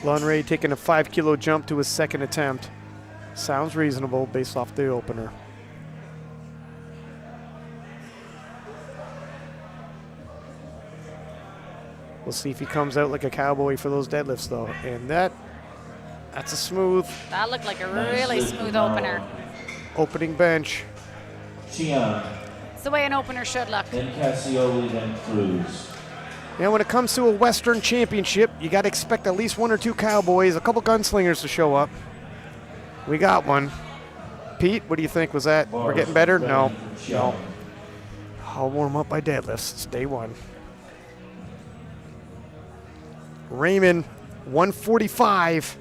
Lonray taking a 5-kilo jump to his second attempt. Sounds reasonable based off the opener. We'll see if he comes out like a cowboy for those deadlifts, though. And that's a smooth. That looked like a really smooth opener. Opening bench. Chian. It's the way an opener should look. Then Cassioli, then Cruz. Now, when it comes to a Western Championship, you got to expect at least 1 or 2 cowboys, a couple gunslingers to show up. We got one. Pete, what do you think? Was that? We're getting better? No. No. I'll warm up my deadlifts. It's day 1. Raymond, 145.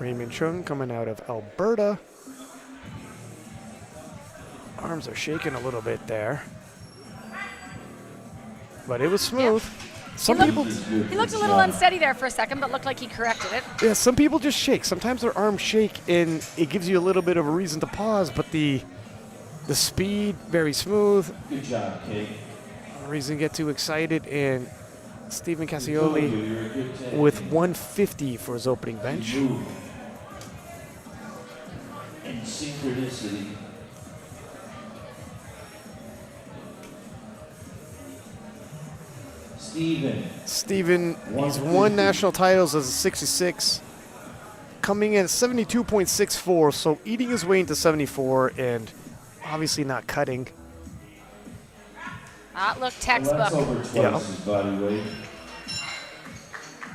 Raymond Chung coming out of Alberta. Arms are shaking a little bit there. But it was smooth. Yeah. He looked a little unsteady there for a second, but looked like he corrected it. Yeah, some people just shake. Sometimes their arms shake, and it gives you a little bit of a reason to pause, but the speed, very smooth. Good job, Kate. No reason to get too excited, and Stephen Cassioli with 150 for his opening bench. And synchronicity. Steven, he's won national titles as a 66. coming in at 72.64, so eating his way into 74 and obviously not cutting. That looked Well, that's textbook. over twice Yeah. his body weight.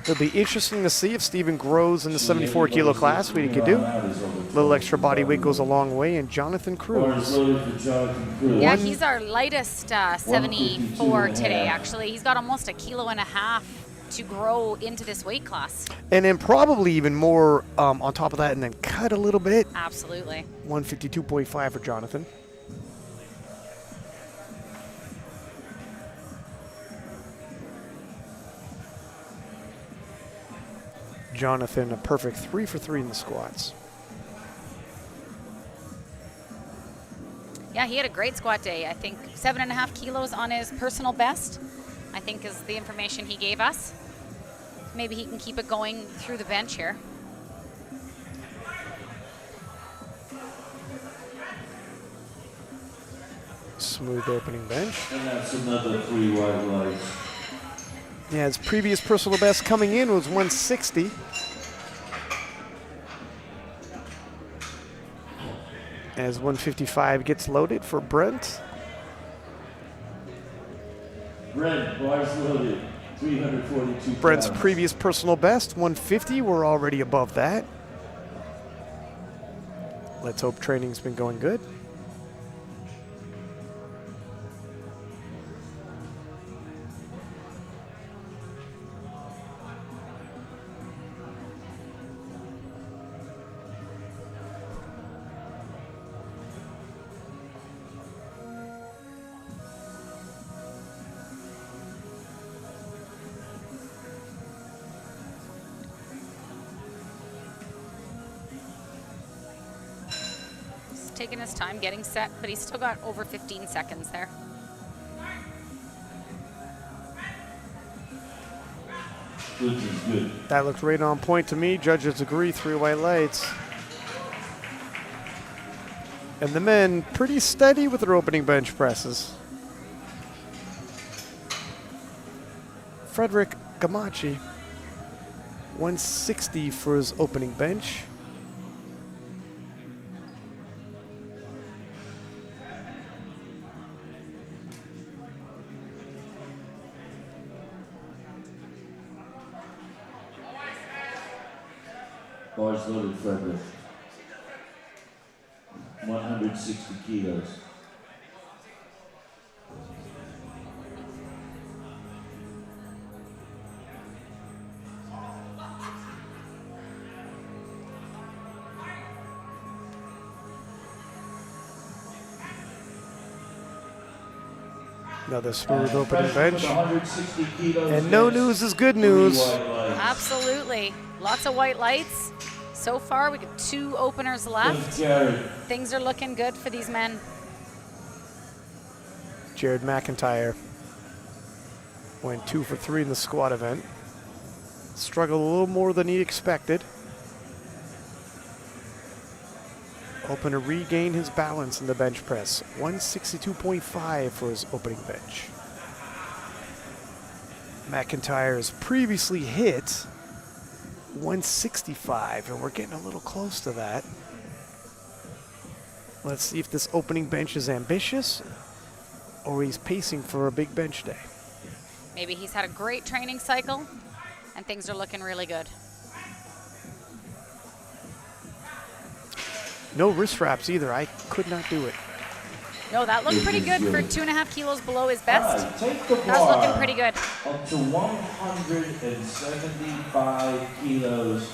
It'll be interesting to see if Steven grows in the 74 kilo class, what he could do. A little extra body weight goes a long way, and Jonathan Bars Cruz. loaded for Jonathan Cruz. Yeah, he's our lightest 74 152.5. today, actually. He's got almost 1.5 kilos to grow into this weight class. And then probably even more on top of that, and then cut a little bit. Absolutely. 152.5 for Jonathan. Jonathan, a perfect 3 for 3 in the squats. Yeah, he had a great squat day. I think 7.5 kilos on his personal best, I think is the information he gave us. Maybe he can keep it going through the bench here. Smooth opening bench. And that's another 3 white lights. Yeah, his previous personal best coming in was 160. As 155 gets loaded for Brent. Brent, bars loaded, 342 Brent's pounds. previous personal best, 150. We're already above that. Let's hope training's been going good. Taking his time getting set, but he's still got over 15 seconds there. Which is good. That looks right on point to me. Judges agree, 3 white lights. And the men pretty steady with their opening bench presses. Frederick Gamachi, 160 for his opening bench. Bars loaded, Frederick. 160 kilos. Another smooth opening bench. 160 kilos. And no gets news is good 3 news. white lights. Absolutely. Lots of white lights. So far, we got 2 openers left. Jared. Things are looking good for these men. Jared McIntyre went 2 for 3 in the squat event. Struggled a little more than he expected. Hoping to regain his balance in the bench press. 162.5 for his opening bench. McIntyre has previously hit 165, and we're getting a little close to that. Let's see if this opening bench is ambitious or he's pacing for a big bench day. Maybe he's had a great training cycle and things are looking really good. No wrist wraps either. I could not do it. No, that looked pretty good for 2.5 kilos below his best. Alright, take the That was looking bar pretty good. up to 175 kilos,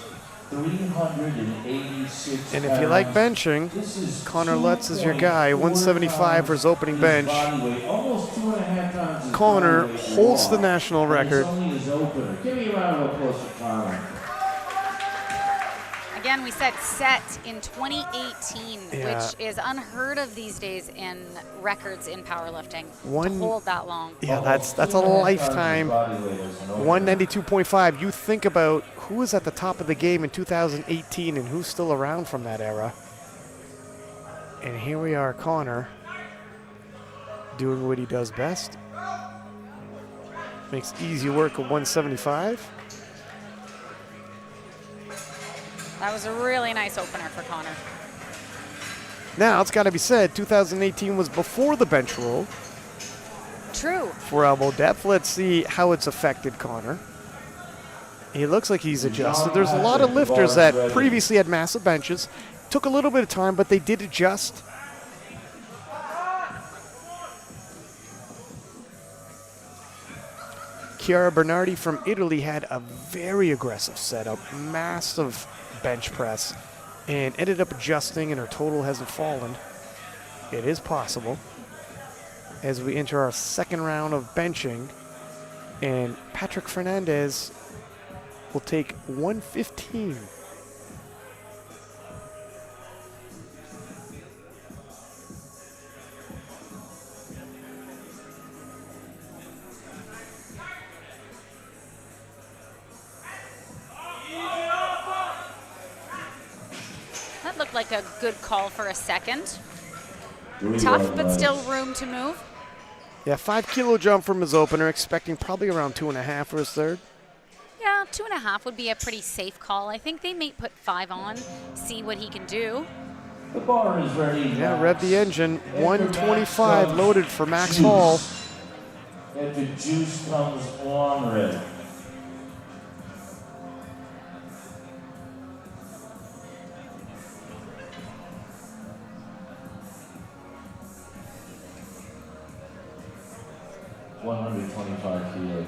386 And if you like pounds. benching, This is Connor Lutz is your guy. 175 for his opening bench. Almost 2.5 times his Connor body weight holds the more. national And it's record. only his opener. Give me a round of applause for Connor. Again, we said set in 2018, Yeah. which is unheard of these days in records in powerlifting. One- to hold that long. Yeah, that's a 2.5 lifetime. times his body weight as an opener. 192.5. You think about who was at the top of the game in 2018 and who's still around from that era. And here we are, Connor, doing what he does best. Makes easy work of 175. That That was a really nice opener for Connor. Now, it's got to be said, 2018 was before the bench roll True. for elbow depth. Let's see how it's affected Connor. He looks like he's adjusted. There's a lot of lifters that previously had massive benches. Took a little bit of time, but they did adjust. Chiara Bernardi from Italy had a very aggressive setup, massive bench press, and ended up adjusting, and her total hasn't fallen. It is possible. As we enter our second round of benching, and Patrick Fernandez will take 115. That looked like a good call for a second. Tough, but still room to move. Yeah, 5 kilo jump from his opener, expecting probably around 2.5 for his third. Yeah, 2.5 would be a pretty safe call. I think they may put 5 on, see what he can do. The bar is ready. Yeah, rev the engine. 125 loaded for Max Hall. And the juice comes on red. $125 kilos.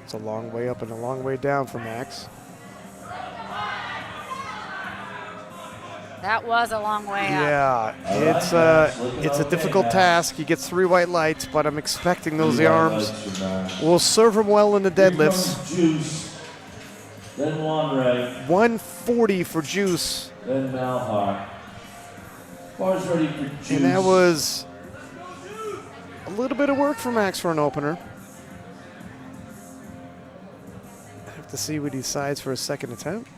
It's a long way up and a long way down for Max. That was a long way up. Yeah, it's a difficult task. He gets 3 white lights, but I'm expecting those arms will serve him well in the deadlifts. Juice, then Wanray, 140 for Juice. then Malhart. Bar's ready for Juice. And that was a little bit of work for Max for an opener. I have to see what he decides for his second attempt.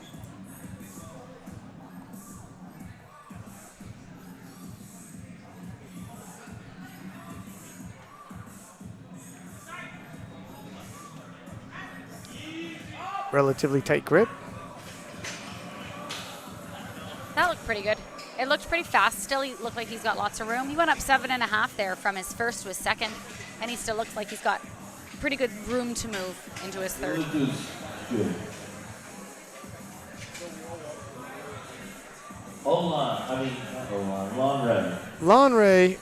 Relatively tight grip. That looked pretty good. It looked pretty fast. Still, he looked like he's got lots of room. He went up 7.5 there from his first to his second, and he still looks like he's got pretty good room to move into his third. Good. Lonray. Lonray,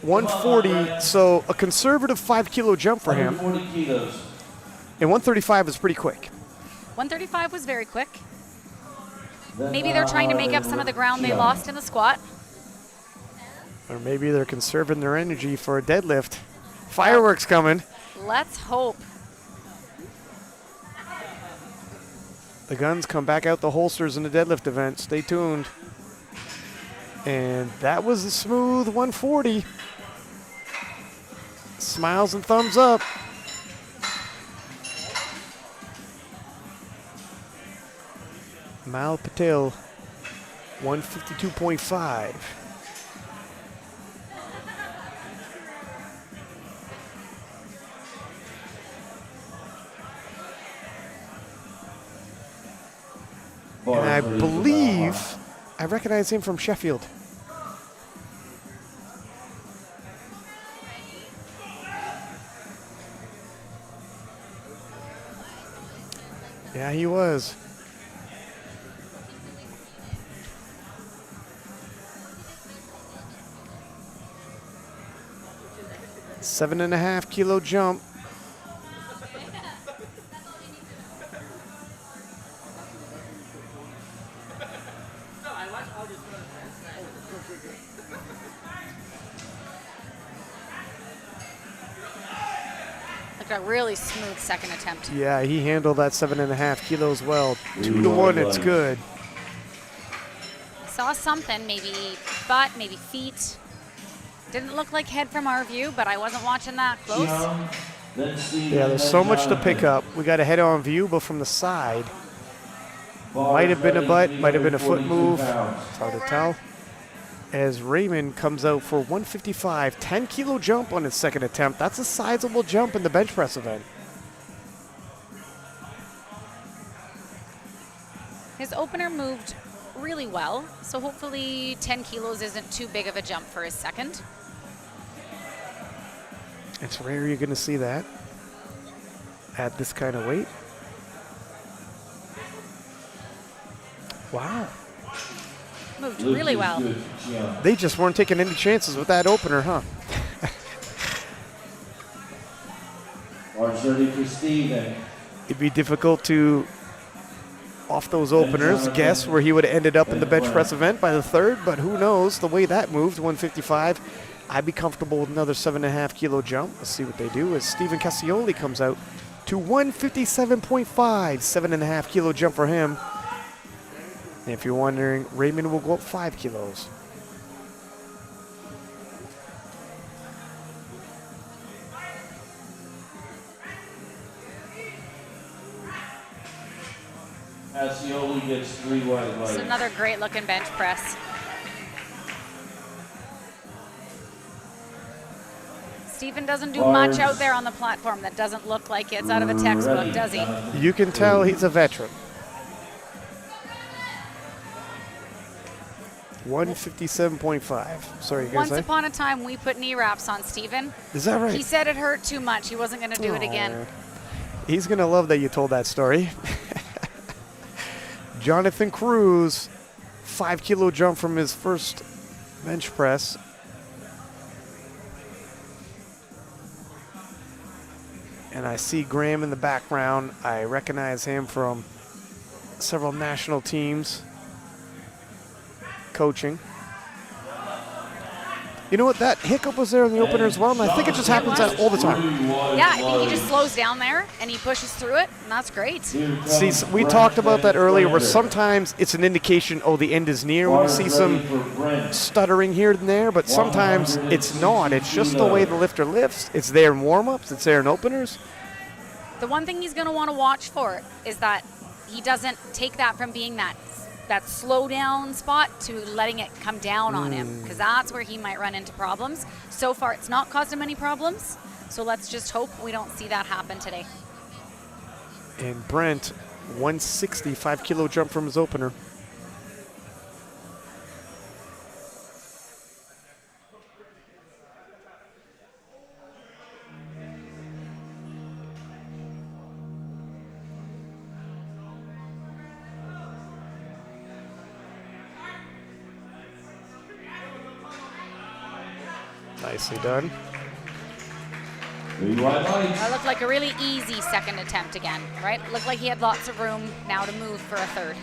140, so a conservative 5 kilo jump for him. 140 kilos. And 135 is pretty quick. 135 was very quick. Then Maybe they're trying to make up some of the ground they lost in the squat. Or maybe they're conserving their energy for a deadlift. Fireworks coming. Let's hope. The guns come back out the holsters in the deadlift event. Stay tuned. And that was a smooth 140. Smiles and thumbs up. Mal Patel, 152.5. And I believe I recognize him from Sheffield. Yeah, he was. $7.5 kilo jump. Like a really smooth second attempt. Yeah, he handled that 7.5 kilos well. 2 to 1, it's good. Saw something, maybe butt, maybe feet. Didn't look like head from our view, but I wasn't watching that close. Yeah, there's so much to pick up. We got a head-on view, but from the side, might have been a butt, might have been a foot move. It's hard to tell. As Raymond comes out for 155, 10 kilo jump on his second attempt. That's a sizable jump in the bench press event. his opener moved really well, so hopefully 10 kilos isn't too big of a jump for his second. It's rare you're going to see that at this kind of weight. Wow. Moved really well. They just weren't taking any chances with that opener, huh? March 30 for Steven. It'd be difficult to, off those openers, guess where he would have ended up in the bench press event by the third, but who knows, the way that moved, 155. I'd be comfortable with another 7.5 kilo jump. Let's see what they do as Stephen Cassioli comes out to 157.5, 7.5 kilo jump for him. And if you're wondering, Raymond will go up 5 kilos. Ascioli gets 3 white It's lights. another great looking bench press. Stephen doesn't do much out there on the platform that doesn't look like it's out of a textbook, does he? You can tell he's a veteran. 157.5. Sorry, you guys. Once upon a time, we put knee wraps on Stephen. Is that right? He said it hurt too much. He wasn't going to do it again. Aw. He's going to love that you told that story. Jonathan Cruz, 5 kilo jump from his first bench press. And I see Graham in the background. I recognize him from several national teams coaching. You know what? That hiccup was there in the opener as well, and I think it just happens all the time. Yeah, I think he just slows down there and he pushes through it, and that's great. See, we talked about that earlier, where sometimes it's an indication, oh, the end is near when you see some stuttering here and there, but sometimes it's not. It's just the way the lifter lifts. It's there in warm-ups. It's there in openers. The one thing he's going to want to watch for is that he doesn't take that from being that slow down spot to letting it come down on him, because that's where he might run into problems. So far, it's not caused him any problems, so let's just hope we don't see that happen today. And Brent, 165 kilo jump from his opener. Nicely done. 3 white lights. That looked like a really easy second attempt again, right? Looked like he had lots of room now to move for a third.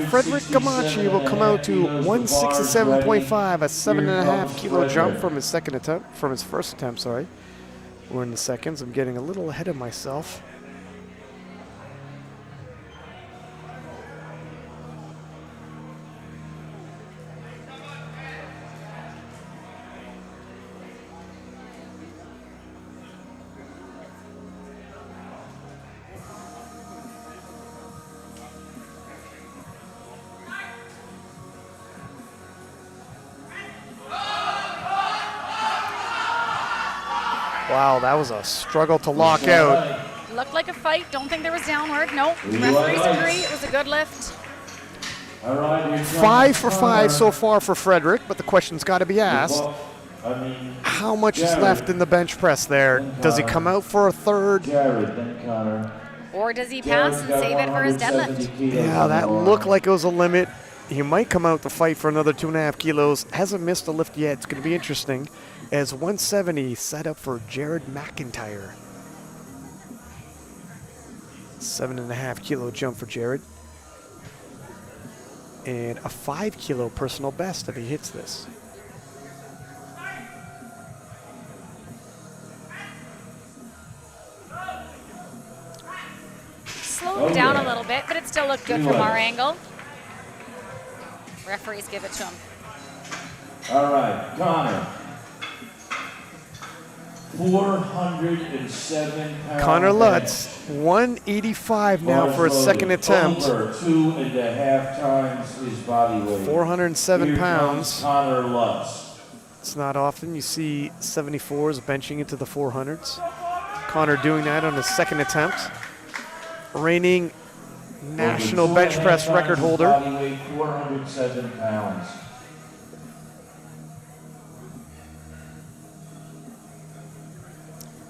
Frederick Gamache will come out to 167.5, a 7.5 kilo jump from his second attempt, from his first attempt, sorry. We're in the seconds. I'm getting a little ahead of myself. Wow, that was a struggle to lock out. Looked like a fight. Don't think there was downward. Nope. Referees agree it was a good lift. 5 for 5 so far for Frederick, but the question's got to be asked. How much is left in the bench press there? Does he come out for a third? Or does he pass and save it for his deadlift? Yeah, that looked like it was a limit. He might come out to fight for another 2.5 kilos. Hasn't missed a lift yet. It's going to be interesting. As 170 set up for Jared McIntyre. 7.5 kilo jump for Jared. And a 5 kilo personal best if he hits this. Slowed down a little bit, but it still looked good from our angle. Referees give it to him. All right, Connor. 407 pounds. Connor Lutz, 185 now for his second attempt. Over 2.5 times his body weight. 407 Here pounds. comes Connor Lutz. It's not often you see 74s benching into the 400s. Connor doing that on his second attempt. Reigning national bench press record holder. Body weight 407 pounds.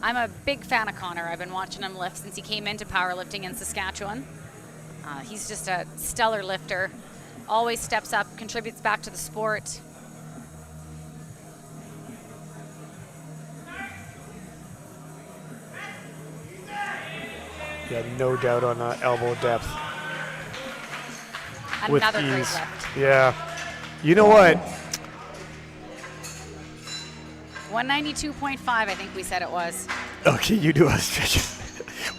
I'm a big fan of Connor. I've been watching him lift since he came into powerlifting in Saskatchewan. He's just a stellar lifter. Always steps up, contributes back to the sport. Yeah, no doubt on elbow depth. With Another great ease. lift. Yeah. You know what? 192.5, I think we said it was. Okay, you do us.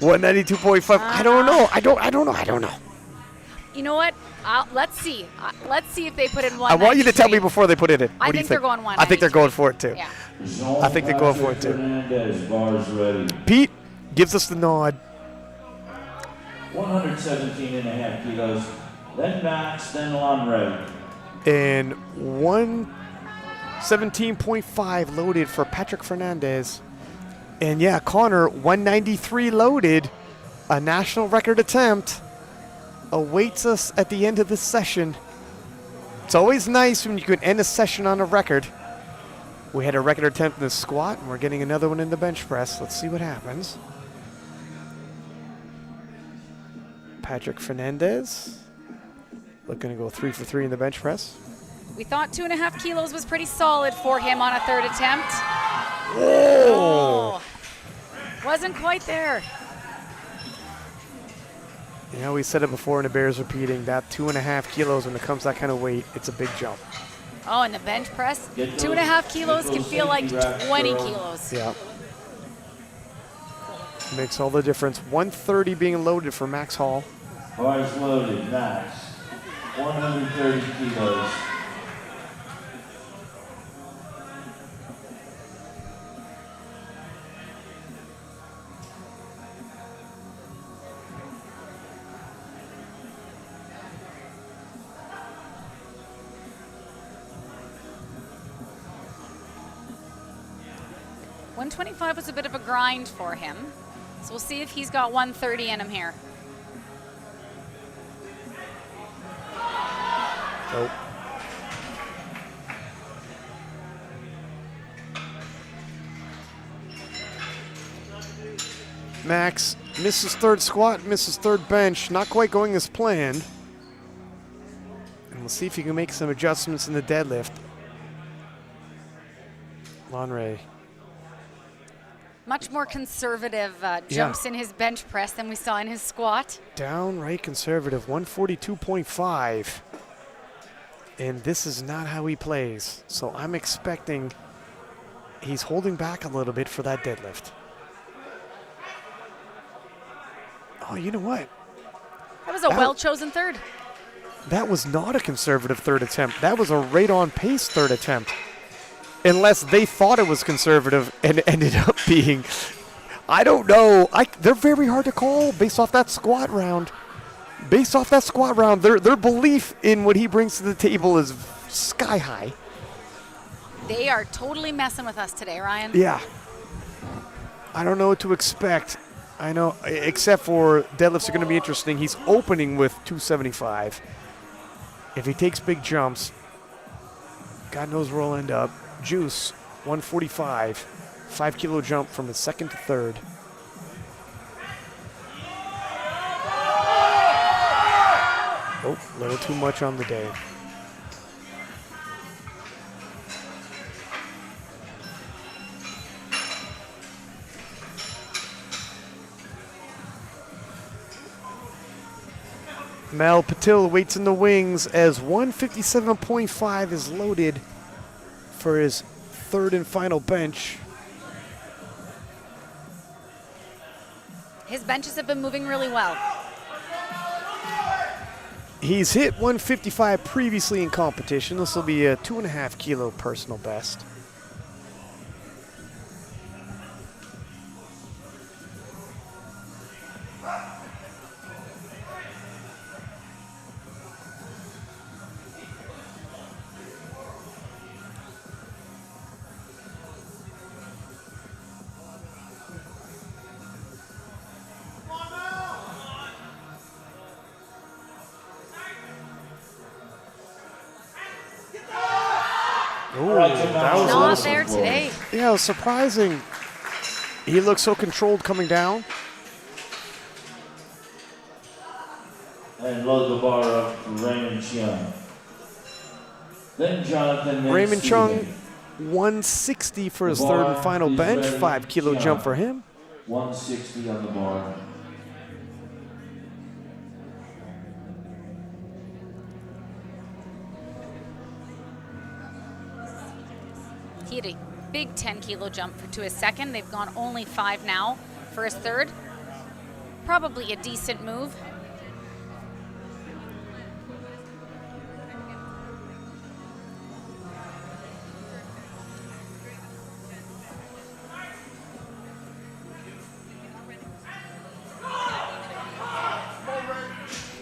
192.5. I don't know. I don't know. You know what? Let's see. Let's see if they put in 193. I want you to tell me before they put it in. What I do you think they're going I think they're 193. going for it too. Yeah. I think they're going for it too. Fernandez, bars ready. Pete gives us the nod. 117 and a half kilos. Then Max, then Lonray. And 117.5 loaded for Patrick Fernandez. And yeah, Connor, 193 loaded. A national record attempt awaits us at the end of this session. It's always nice when you can end a session on a record. We had a record attempt in the squat, and we're getting another one in the bench press. Let's see what happens. Patrick Fernandez looking to go 3 for 3 in the bench press. We thought 2.5 kilos was pretty solid for him on a third attempt. Oh! Wasn't quite there. You know, we said it before, and it bears repeating. That 2.5 kilos, when it comes to that kind of weight, it's a big jump. Oh, and the bench press, 2.5 kilos can feel like 20 kilos. Yeah. Makes all the difference. 130 being loaded for Max Hall. Bars loaded, Max. 130 kilos. $125 was a bit of a grind for him. So we'll see if he's got 130 in him here. Nope. Max misses third squat, misses third bench. Not quite going as planned. And we'll see if he can make some adjustments in the deadlift. Lonray. Much more conservative jumps in his bench press than we saw in his squat. Downright conservative, 142.5. And this is not how he plays. So I'm expecting he's holding back a little bit for that deadlift. Oh, you know what? That was a well-chosen third. That was not a conservative third attempt. That was a right-on-pace third attempt. Unless they thought it was conservative and ended up being, I don't know. They're very hard to call based off that squat round. Based off that squat round, their belief in what he brings to the table is sky high. They are totally messing with us today, Ryan. Yeah. I don't know what to expect. I know, except for deadlifts are going to be interesting. He's opening with 275. If he takes big jumps, God knows where he'll end up. Juice, 145. 5 kilo jump from his second to third. Oh, a little too much on the day. Mal Patil waits in the wings as 157.5 is loaded for his third and final bench. His benches have been moving really well. He's hit 155 previously in competition. This will be a 2.5 kilo personal best. Ooh, that was Not awesome. there today. Yeah, it was surprising. He looked so controlled coming down. And load the bar up for Raymond Chung. Then Jonathan, then Raymond Steven. Chung, 160 for his The third bar and final is bench. ready. 5 kilo Yeah. jump for him. 160 on the bar. He had a big 10 kilo jump to his second. They've gone only 5 now for his third. Probably a decent move.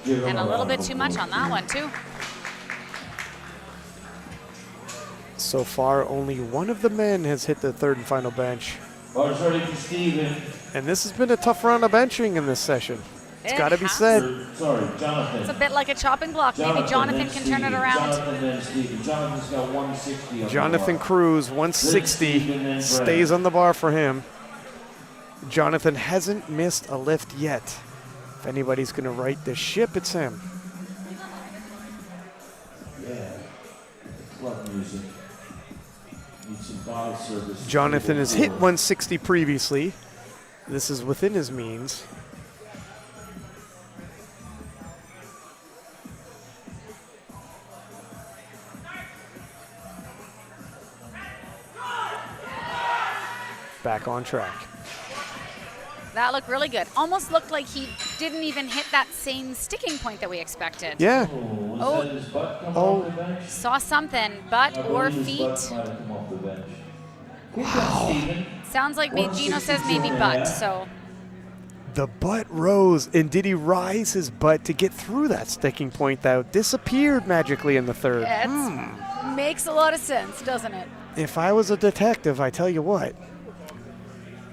Give him And a little round bit of too much applause. on that one, too. So far, only one of the men has hit the third and final bench. Bar's ready for Steven. And this has been a tough round of benching in this session. It's It got to be has. said. Sorry, Jonathan. It's a bit like a chopping block. Maybe Jonathan then can turn it Steven. around. Jonathan, then Steven. Jonathan's got 160 on Jonathan the bar. Cruz, 160, Steven, then stays Brent. on the bar for him. Jonathan hasn't missed a lift yet. If anybody's going to right the ship, it's him. Yeah. Love music. Need some bottle service. Jonathan has hit 160 previously. This is within his means. Back on track. That looked really good. Almost looked like he didn't even hit that same sticking point that we expected. Yeah. Oh, was Oh. that his butt come Oh. off the bench? Saw something, butt I or believe his feet. butt might have come off the bench. Good job, Steven. Sounds like Gino says maybe 162 butt, and a half. so The butt rose, and did he rise his butt to get through that sticking point that disappeared magically in the third? it makes a lot of sense, doesn't it? If I was a detective, I tell you what.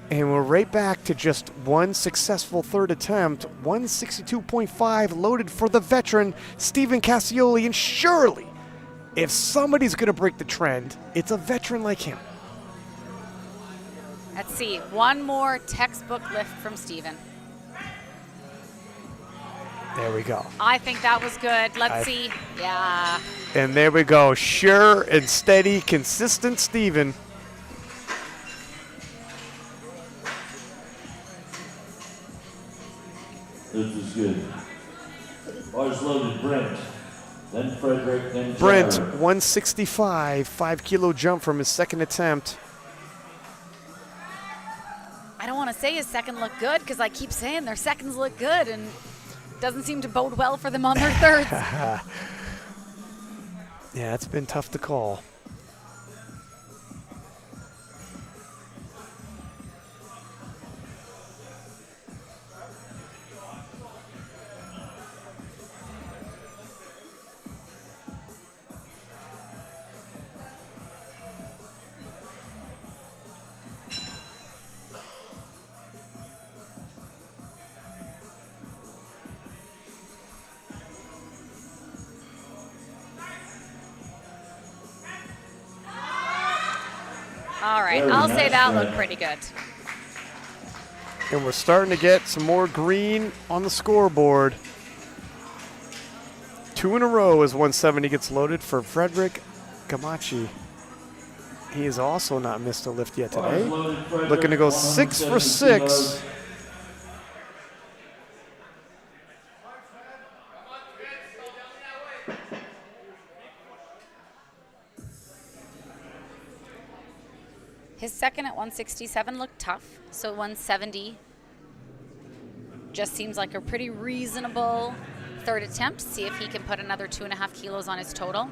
And we're right back to just one successful third attempt, 162.5 loaded for the veteran, Stephen Cassioli. And surely, if somebody's going to break the trend, it's a veteran like him. Let's see. One more textbook lift from Steven. There we go. I think that was good. Let's see. Yeah. And there we go. Sure and steady, consistent Stephen. This was good. Bars loaded, Brent. Then Frederick, then Brent, Jared. 165, 5 kilo jump from his second attempt. I don't want to say his second looked good because I keep saying their seconds look good and it doesn't seem to bode well for them on their thirds. Yeah, it's been tough to call. All right. Very I'll say nice, that Brent. looked pretty good. And we're starting to get some more green on the scoreboard. 2 in a row as 170 gets loaded for Frederick Gamachi. He has also not missed a lift yet Bars today. loaded, Frederick, Looking to go 6 for 170 6. kilos. His second at 167 looked tough, so 170 just seems like a pretty reasonable third attempt. See if he can put another 2.5 kilos on his total.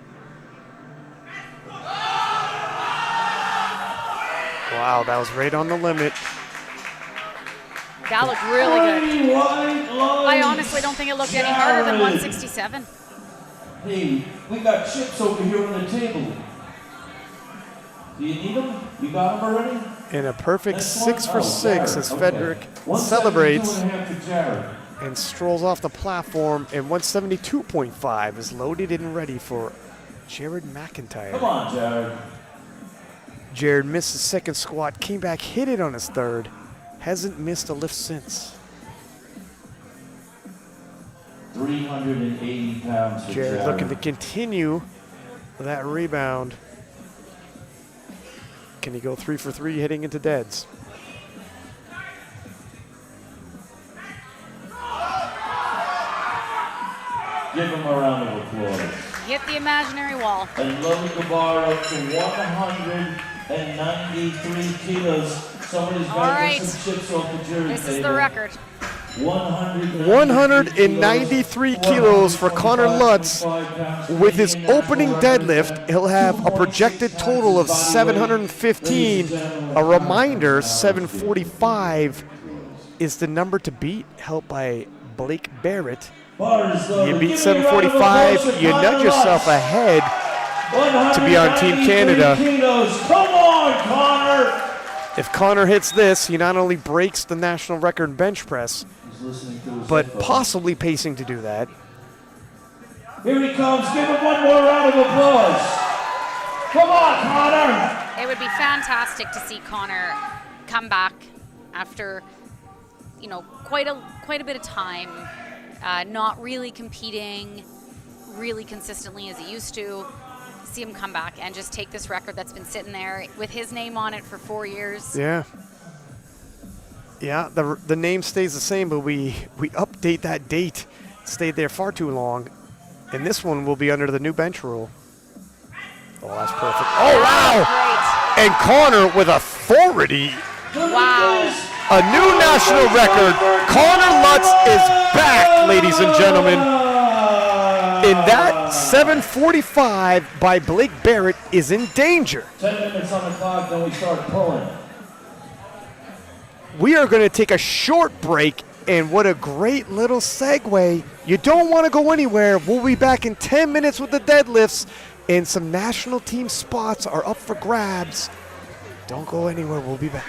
Wow, that was right on the limit. That looked really good. White I line, honestly don't think it looked any harder than Jared. 167. Hey, we got chips over here on the table. Do you need them? You got them already? And a perfect That's 6 for one. 6 Jared, as okay. Frederick 172 celebrates and a half for Jared. and strolls off the platform. And 172.5 is loaded and ready for Jared Come McIntyre. on, Jared. Jared missed his second squat, came back, hit it on his third. Hasn't missed a lift since. 380 pounds for Jared Jared. looking to continue that rebound. Can he go 3 for 3 hitting into deads? Give him a round of applause. Hit the imaginary wall. And loading the bar up to 193 kilos. Somebody's All got to right. get some chips off the jury This table. is the record. 193 kilos for Connor Lutz. With his opening deadlift, he'll have a projected total of 715. A reminder, 745 is the number to beat, helped by Blake Barrett. You beat 745, you nudge yourself ahead to be on Team Canada. Come on, Connor! If Connor hits this, he not only breaks the national record in bench press, but possibly pacing to do that. Here he comes. Give him one more round of applause. Come on, Connor! It would be fantastic to see Connor come back after, you know, quite a bit of time, not really competing really consistently as he used to. See him come back and just take this record that's been sitting there with his name on it for 4 years. Yeah. Yeah, the name stays the same, but we update that date. It stayed there far too long. And this one will be under the new bench rule. Oh, that's perfect. Oh, wow! Great. And Connor with authority. Wow. A new national record. Connor Lutz is back, ladies and gentlemen. And that 745 by Blake Barrett is in danger. 10 minutes on the clock, then we start pulling. We are going to take a short break, and what a great little segue. You don't want to go anywhere. We'll be back in 10 minutes with the deadlifts, and some national team spots are up for grabs. Don't go anywhere. We'll be back.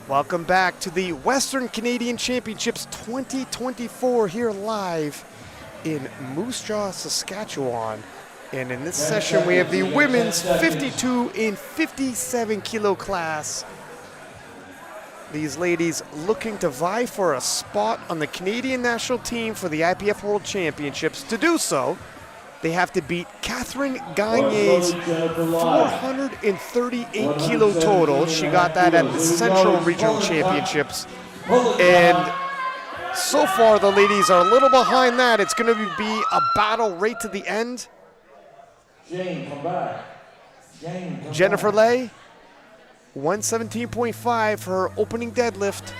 Welcome back to the Western Canadian Championships 2024 here live in Moose Jaw, Saskatchewan. And in this session, we have the women's 52 and 57 kilo class. These ladies looking to vie for a spot on the Canadian national team for the IPF World Championships. To do so, they have to beat Catherine Gagne's 438 kilo total. She got that at the Central Regional Championships. And so far, the ladies are a little behind that. It's going to be a battle right to the end. Jane, come back. Jane, come Jennifer back. Lay, 117.5 for her opening deadlift.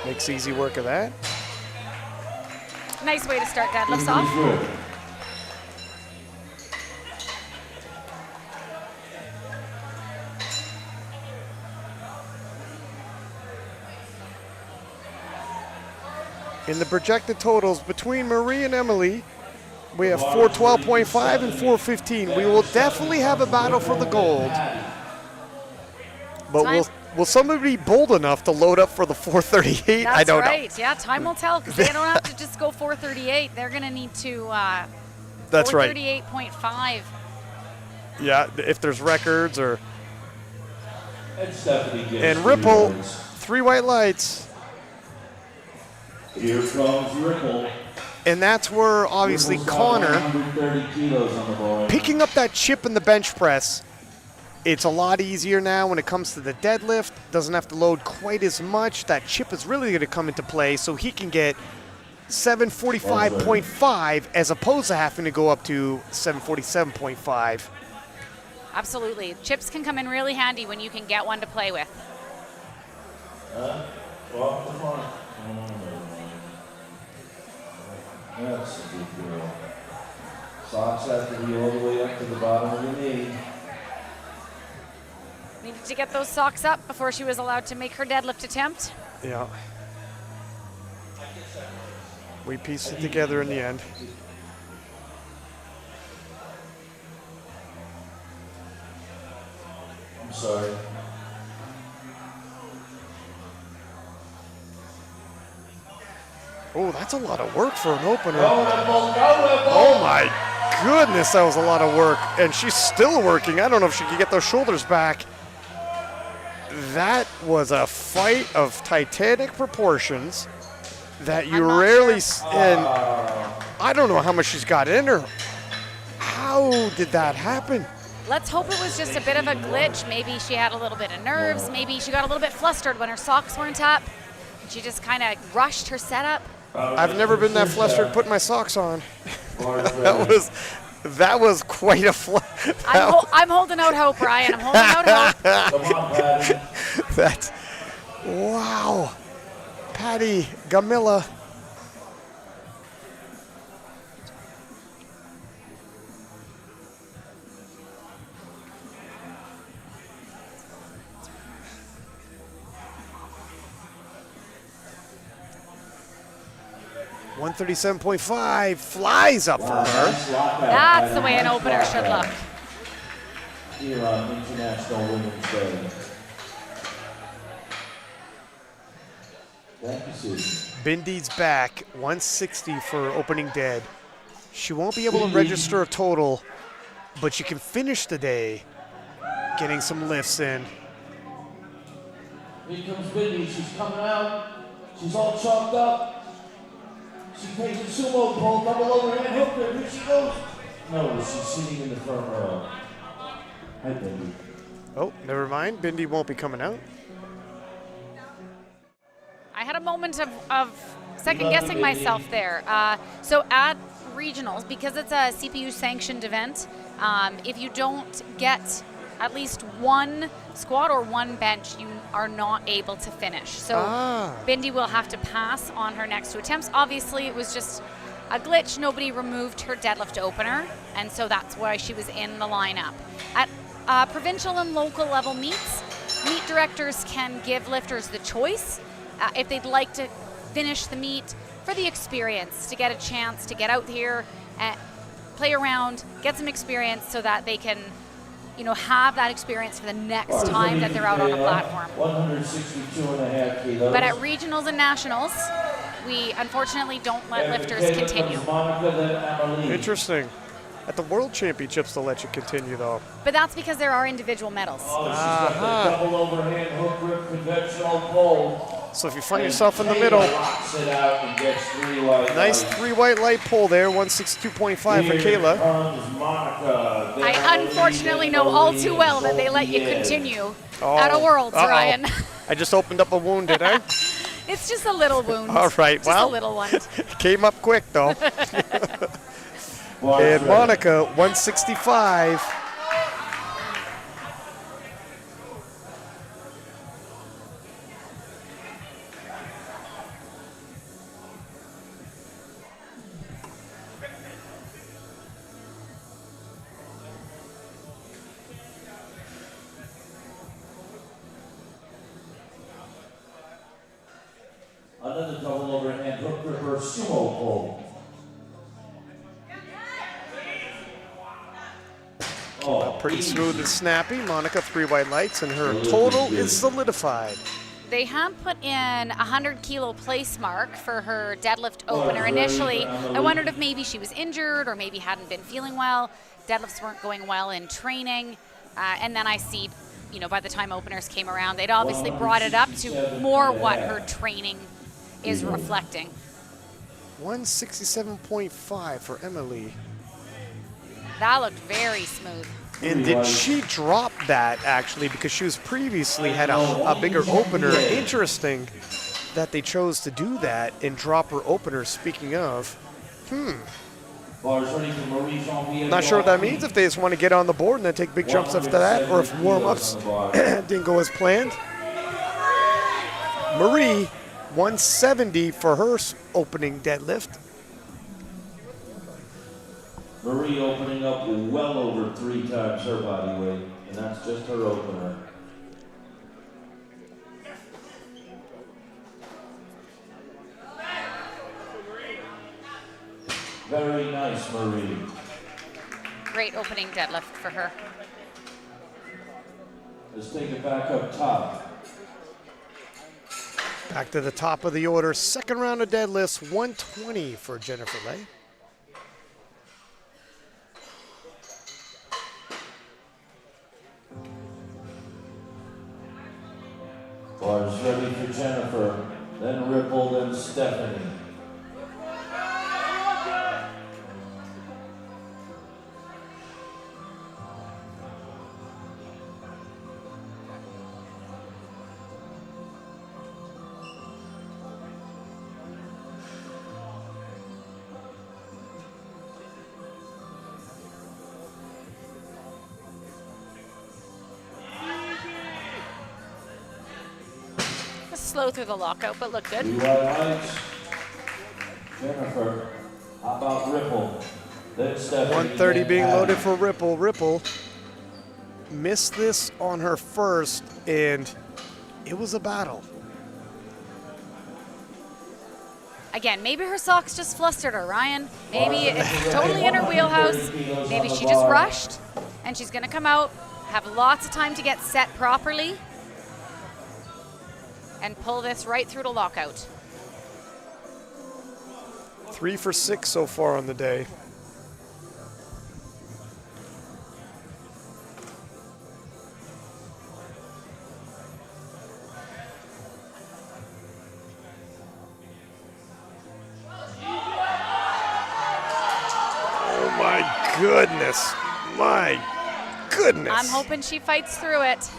Makes easy work of that. Nice way to start deadlifts off. In the projected totals between Marie and Emily, we have 412.5 and 415. We will definitely have a battle for the gold. But will somebody be bold enough to load up for the 438? I don't know. That's right. Yeah, time will tell because they don't have to just go 438. They're going to need to That's right. 438.5. Yeah, if there's records or. And Stephanie gets And Ripple, yours. 3 white lights. Here comes Ripple. And that's where obviously Ripple's got Connor 130 kilos on the board. picking up that chip in the bench press. It's a lot easier now when it comes to the deadlift. Doesn't have to load quite as much. That chip is really going to come into play, so he can get 745.5 as opposed to having to go up to 747.5. Absolutely. Chips can come in really handy when you can get one to play with. Well, come on. That's a good girl. Socks have to be all the way up to the bottom of the knee. Needed to get those socks up before she was allowed to make her deadlift attempt. Yeah. We pieced it together in the end. I'm sorry. Oh, that's a lot of work for an opener. Go, Ripple, go, Ripple! Oh my goodness, that was a lot of work. And she's still working. I don't know if she can get those shoulders back. That was a fight of titanic proportions that you I'm not rarely sure. and I don't know how much she's got in her. How did that happen? Let's hope it was just a bit of a glitch. Maybe she had a little bit of nerves. Maybe she got a little bit flustered when her socks weren't up. She just kind of rushed her setup. I've never been that flustered putting my socks on. That was quite a I'm holding out hope, Ryan. I'm holding out hope. Come on, Patty. That's wow. Patty Gamilla. $137.5 flies up for her. Nice lockout, That's Patty. the way an Nice opener should lockout. look. Here on International Women's Day. Thank you, Susan. Bindy's back, 160 for opening dead. She won't be able to register a total, but she can finish the day getting some lifts in. Here comes Bindi. She's coming out. She's all chalked up. She takes a sumo pull, double overhand hook her. Here she goes. No, she's sitting in the front row. Hi, Bindi. Oh, never mind. Bindy won't be coming out. I had a moment of second guessing myself there. So at regionals, because it's a CPU sanctioned event, if you don't get at least one squat or one bench, you are not able to finish. So Bindi will have to pass on her next 2 attempts. Obviously, it was just a glitch. Nobody removed her deadlift opener, and so that's why she was in the lineup. At provincial and local level meets, meet directors can give lifters the choice if they'd like to finish the meet for the experience, to get a chance to get out here play around, get some experience so that they can, you know, have that experience for the next time that they're out on a platform. 162.5 kilos. But at regionals and nationals, we unfortunately don't let lifters continue. Interesting. At the World Championships, they'll let you continue, though. But that's because there are individual medals. Oh, she's got the double overhand hook grip conventional pull. So if you find yourself in the middle, Locks it out and gets 3 white nice lights. 3 white light pull there, 162.5 for Here Kayla. comes Monica. I unfortunately know all too well that they let you continue at a Worlds, Uh-oh. Ryan. I just opened up a wound, did I? It's just a little wound. All right, Just well, a little one. came up quick, though. And Monica, 165. Another double overhand hook gripper sumo pull. Oh, Pretty smooth and snappy. Monica, 3 white lights, and her total is solidified. They have put in a 100-kilo place mark for her deadlift opener. Initially, I wondered if maybe she was injured or maybe hadn't been feeling well. Deadlifts weren't going well in training. And then I see, you know, by the time openers came around, they'd obviously brought it up to more what her training is reflecting. 167.5 for Emily. That looked very smooth. And did she drop that, actually, because she was previously had a bigger opener? Interesting that they chose to do that and drop her opener, speaking of. Not sure what that means, if they just want to get on the board and then take big jumps after that, or if warm-ups didn't go as planned. Marie, 170 for her opening deadlift. Marie opening up well over 3 times her body weight, and that's just her opener. Very nice, Marie. Great opening deadlift for her. Let's take it back up top. Back to the top of the order. Second round of deadlifts, 120 for Jennifer Lay. Bars ready for Jennifer, then Ripple, then Stephanie. Slow through the lockout, but looked good. 3 white lights. Jennifer, how about Ripple? Then Stephanie. 130 then being Abby. loaded for Ripple. Ripple missed this on her first, and it was a battle. Again, maybe her socks just flustered her, Ryan. Maybe it's totally in her wheelhouse. Maybe she just rushed, and she's going to come out, have lots of time to get set properly, and pull this right through to lockout. 3 for 6 so far on the day. Oh my goodness. My goodness. I'm hoping she fights through it.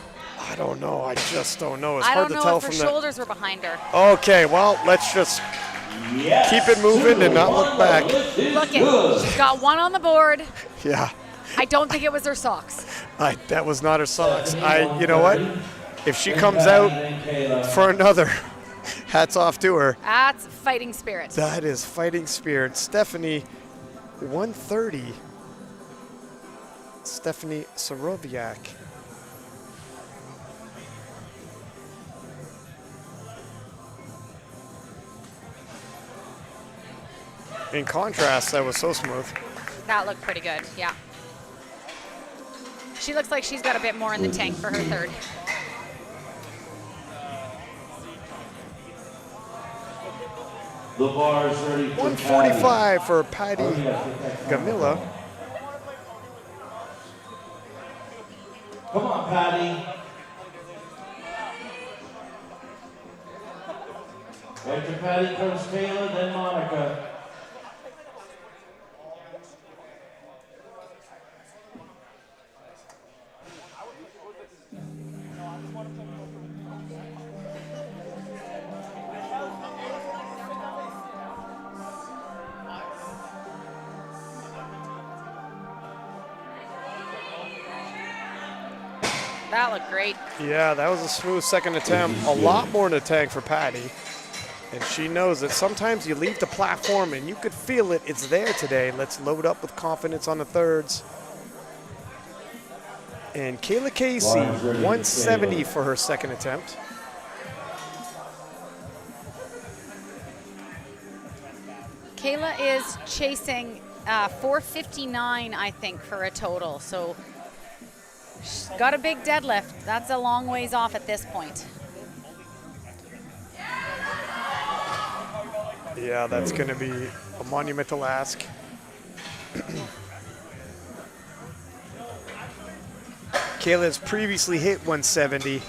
I don't know. I just don't know. It's I hard don't to know tell if her from the. shoulders were behind her. Okay, well, let's just Yes. keep it moving and not look back. Look it, she's got one on the board. Yeah, I don't think it was her socks. that was not her socks. You know what? If she comes out for another, hats off to her. That's fighting spirit. That is fighting spirit. Stephanie, 130. Stephanie Soroviak. In contrast, that was so smooth. That looked pretty good, yeah. She looks like she's got a bit more in the tank for her third. The bar is ready for 145 for Patty Gamilla. Come on, Patty. After Patty comes Kayla, then Monica. That looked great. Yeah, that was a smooth second attempt. A lot more in the tank for Patty. And she knows that sometimes you leave the platform and you could feel it. It's there today. Let's load up with confidence on the thirds. And Kayla Casey, 170 for her second attempt. Kayla is chasing 459, I think, for a total. So she's got a big deadlift. That's a long ways off at this point. Yeah, that's going to be a monumental ask. Kayla's previously hit 170,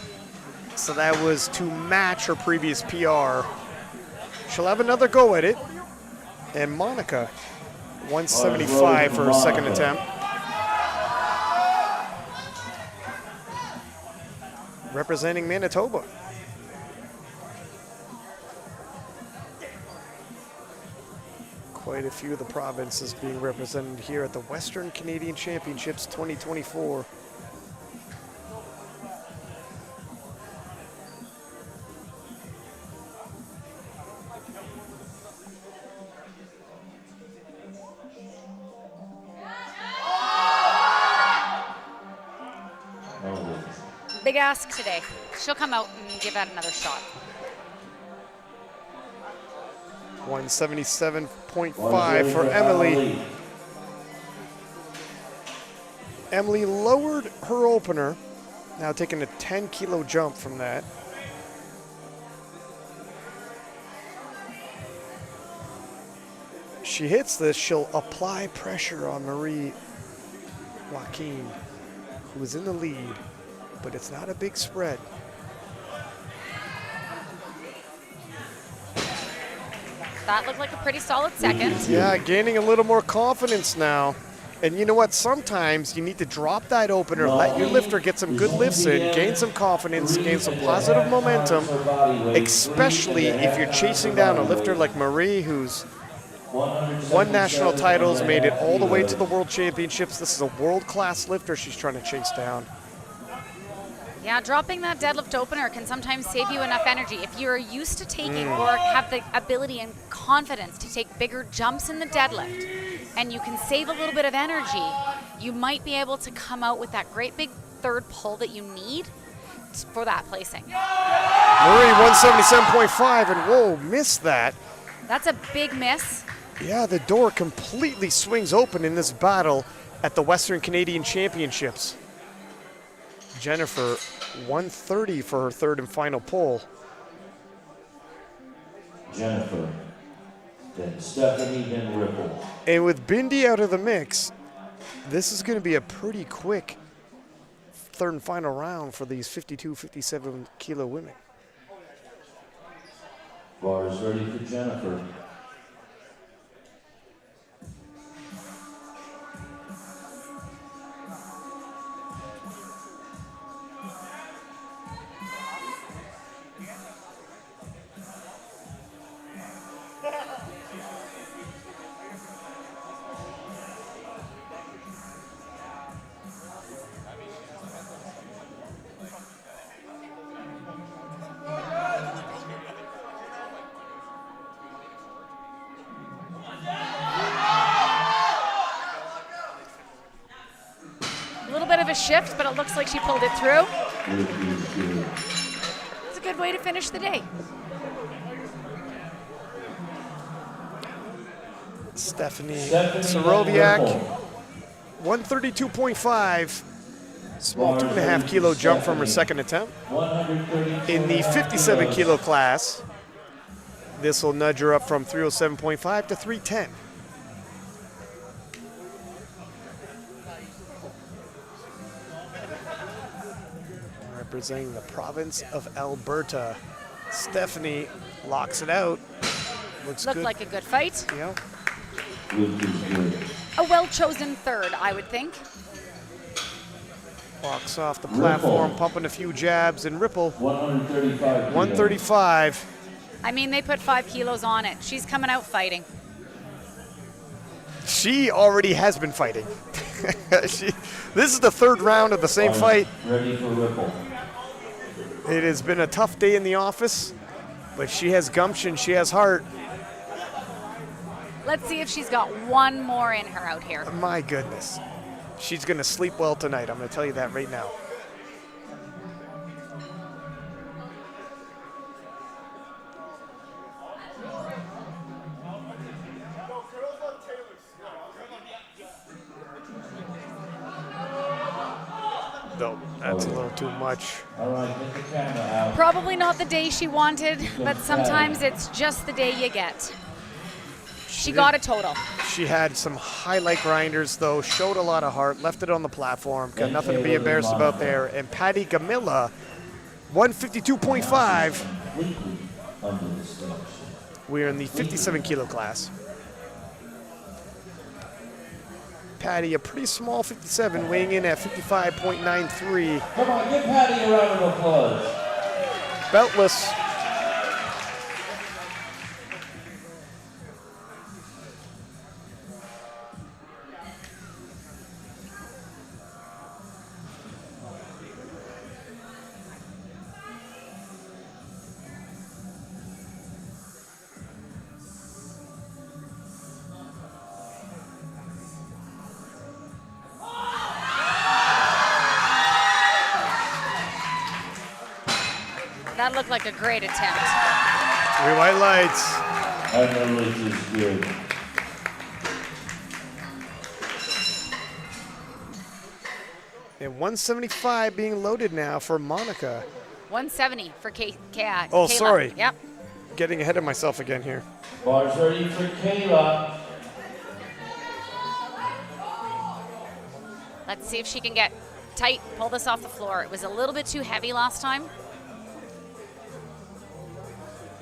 so that was to match her previous PR. She'll have another go at it. And Monica, 175 for her second attempt. Representing Manitoba. Quite a few of the provinces being represented here at the Western Canadian Championships 2024. Big ask today. She'll come out and give that another shot. 177.5 for Emily. Emily lowered her opener, now taking a 10-kilo jump from that. She hits this, she'll apply pressure on Marie Joaquin, who is in the lead, but it's not a big spread. That looked like a pretty solid second. Yeah, gaining a little more confidence now. And you know what? Sometimes you need to drop that opener, let your lifter get some good lifts in, gain some confidence, gain some positive momentum, especially if you're chasing down a lifter like Marie, who's won national titles, made it all the way to the World Championships. This is a world-class lifter she's trying to chase down. Yeah, dropping that deadlift opener can sometimes save you enough energy. If you're used to taking or have the ability and confidence to take bigger jumps in the deadlift, and you can save a little bit of energy, you might be able to come out with that great big third pull that you need for that placing. Marie, 177.5, and whoa, missed that. That's a big miss. Yeah, the door completely swings open in this battle at the Western Canadian Championships. Jennifer, 130 for her third and final pull. Jennifer, then Stephanie, then Ripple. And with Bindi out of the mix, this is going to be a pretty quick third and final round for these 52, 57 kilo women. Bar is ready for Jennifer. Shift, but it looks like she pulled it through. It's a good way to finish the day. Stephanie Stephanie Soroviak, Ripple. 132.5. Small 2.5 kilo jump from her second attempt. 132 In the 57 kilo class, this will nudge her up from 307.5 to 310. Representing the province of Alberta, Stephanie locks it out. Looks Looked good. like a good fight. Yeah. Which is good. A well-chosen third, I would think. Walks off the platform, pumping a few jabs, and Ripple, 135. 135. I mean, they put 5 kilos on it. She's coming out fighting. She already has been fighting. This is the third round of the same fight. Ready for Ripple. It has been a tough day in the office, but she has gumption, she has heart. Let's see if she's got one more in her out here. My goodness. She's going to sleep well tonight. I'm going to tell you that right now. No, that's a little too much. All right, get the camera out. Probably not the day she wanted, but sometimes it's just the day you get. She got a total. She had some highlight grinders, though, showed a lot of heart, left it on the platform, got nothing to be embarrassed about there. And Patty Gamilla, 152.5. Completely under the stage. We're in the 57 kilo class. Patty, a pretty small 57, weighing in at 55.93. Come on, give Patty a round of applause. Beltless. That looked like a great attempt. 3 white lights. I know this is good. And 175 being loaded now for Monica. 170 for Kayla. Oh, sorry. Yep. Getting ahead of myself again here. Bars ready for Kayla. Let's see if she can get tight, pull this off the floor. It was a little bit too heavy last time.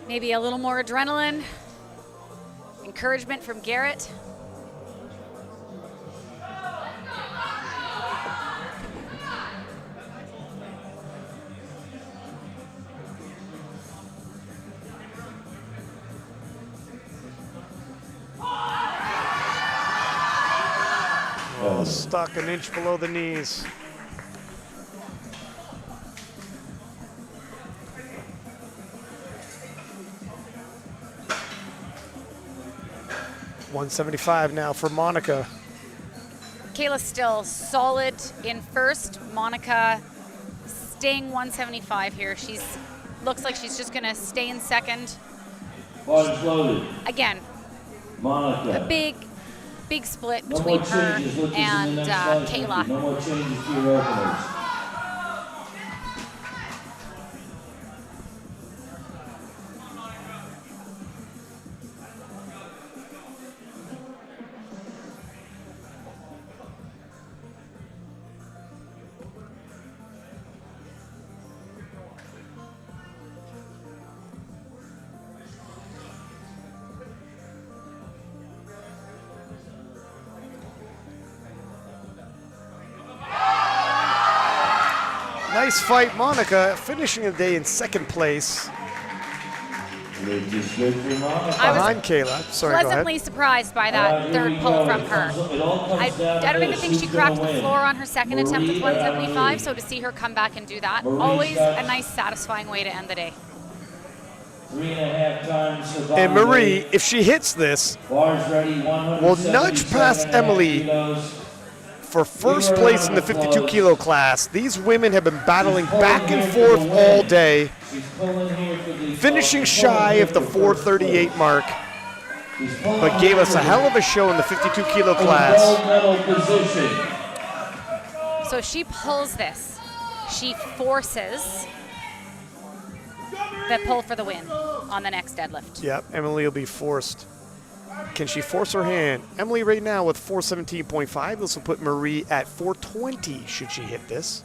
Maybe a little more adrenaline. Encouragement from Garrett. Oh, stuck an inch below the knees. $175 now for Monica. Kayla's still solid in first. Monica staying 175 here. She's looks like she's just gonna stay in second. Bars loaded. Again, Monica. a big split No between more her changes. Look, and this is the next fight. Kayla. No more changes to your openers. Nice fight, Monica, finishing the day in second place Which is good for Monica. behind Kayla. Sorry, go ahead. Pleasantly surprised by that third pull from her. I don't even think she cracked the floor on her second attempt with 175, so to see her come back and do that, always a nice, satisfying way to end the day. 3.5 times her And body Marie, weight. if she hits this, Bars ready, 177 will nudge past Emily kilos. for first place in the 52 kilo class. These women have been battling back and forth all day, She's pulling here for the finishing shy of the 438 mark. but gave us a hell of a show in the 52 kilo Gold class. medal position. So she pulls this. She forces the pull for the win on the next deadlift. Yep, Emily will be forced. Can she force her hand? Emily right now with 417.5. This will put Marie at 420 should she hit this.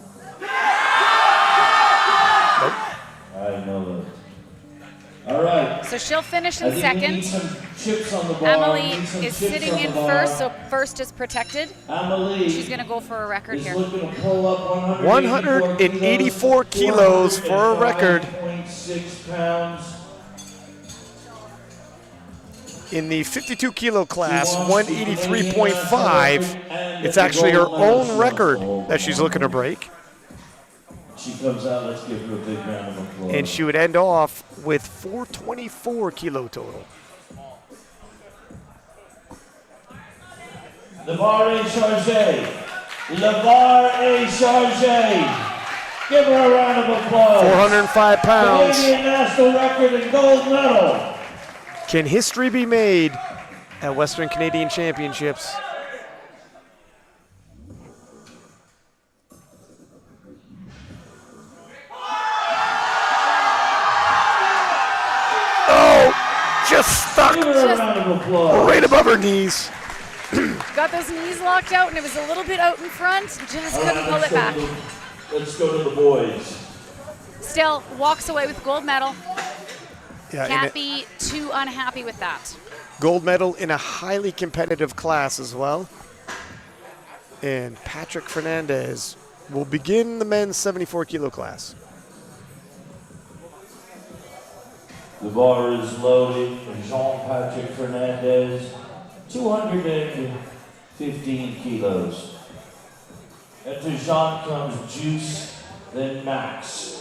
Nope. I know that. All right. So she'll finish I in think we second. need some chips on the bar. Emily We need some is chips sitting on the in bar. first, so first is protected. Emily She's going to go for a record is here. looking to pull up 184 kilos for a record. 185.6 pounds. In the 52 kilo class, 183.5. It's actually her own record that she's looking to break. She comes out, let's give her a big round of applause. And she would end off with 424 kilo total. The bar est chargé. Le bar est chargé. Give her a round of applause. 405 pounds. Canadian national record and gold medal. Can history be made at Western Canadian Championships? Oh, just stuck Give her a round of applause. right above her knees. Got those knees locked out, and it was a little bit out in front. Just All couldn't right, pull it back. Let's go to the boys. Still walks away with gold medal. Yeah, in Can't a be too unhappy with that. gold medal in a highly competitive class as well. And Patrick Fernandez will begin the men's 74 kilo class. The bar is loaded for Jean-Patrick Fernandez, 215 kilos. After Jean comes Juice, then Max.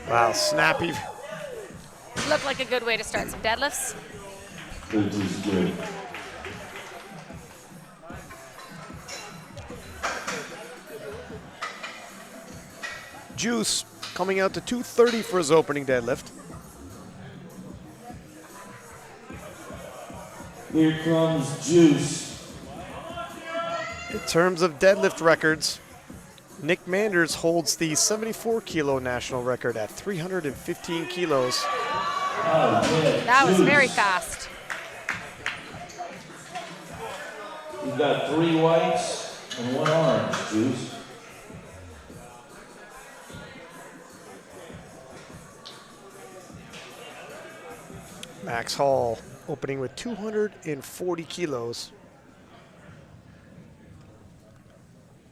Wow, snappy. Looked like a good way to start some deadlifts. This is good. Juice coming out to 230 for his opening deadlift. Here comes Juice. In terms of deadlift records, Nick Manders holds the 74 kilo national record at 315 kilos. Oh, yeah. That was Juice. very fast. You've got 3 whites and 1 orange, Juice. Max Hall opening with 240 kilos.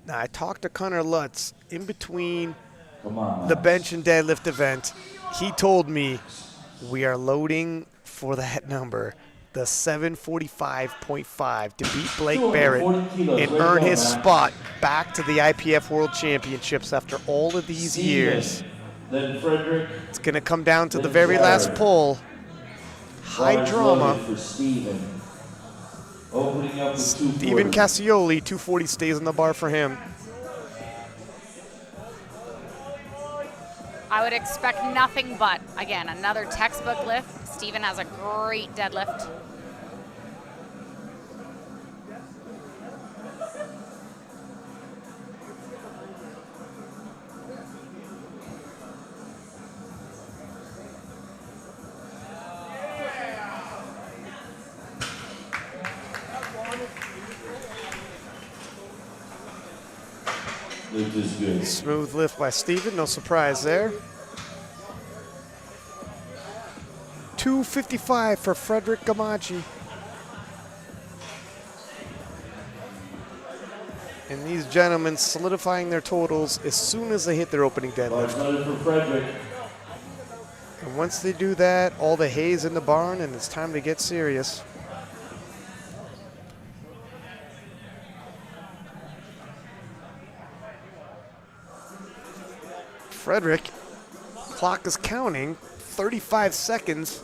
Now, I talked to Connor Lutz in between Come on, the Max. bench and deadlift event. He told me we are loading for that number, the 745.5, to beat Blake Barrett 240 kilos, and right earn there, his man. spot back to the IPF World Championships after all of these Steven, years. Then Frederick. It's going to come down to the Then very last Jared. pull. High Barnes drama. loaded for Steven. Opening up with 240. Steven Cassioli, 240 stays on the bar for him. I would expect nothing but, again, another textbook lift. Steven has a great deadlift. Lift is good. Smooth lift by Steven, no surprise there. 255 for Frederick Gamachi. And these gentlemen solidifying their totals as soon as they hit their opening Barnes deadlift. loaded for Frederick. And once they do that, all the hay's in the barn and it's time to get serious. Frederick, clock is counting, 35 seconds,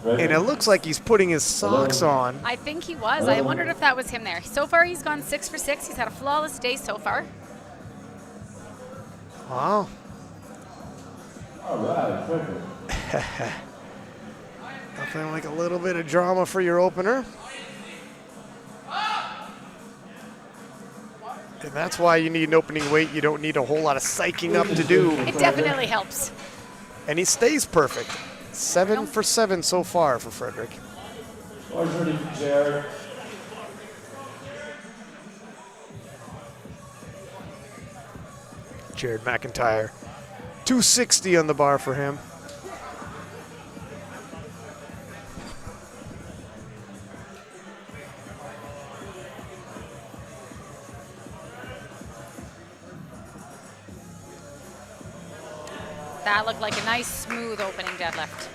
Ready? and it looks like he's putting his socks on. I think he was. I wondered if that was him there. So far, he's gone 6 for 6. He's had a flawless day so far. Wow. All right, Frederick. Nothing like a little bit of drama for your opener. And that's why you need an opening weight. You don't need a whole lot of psyching up to do. It definitely helps. And he stays perfect. 7 for 7 so far for Frederick. Bars ready for Jared. Jared McIntyre. 260 on the bar for him. That looked like a nice, smooth opening deadlift.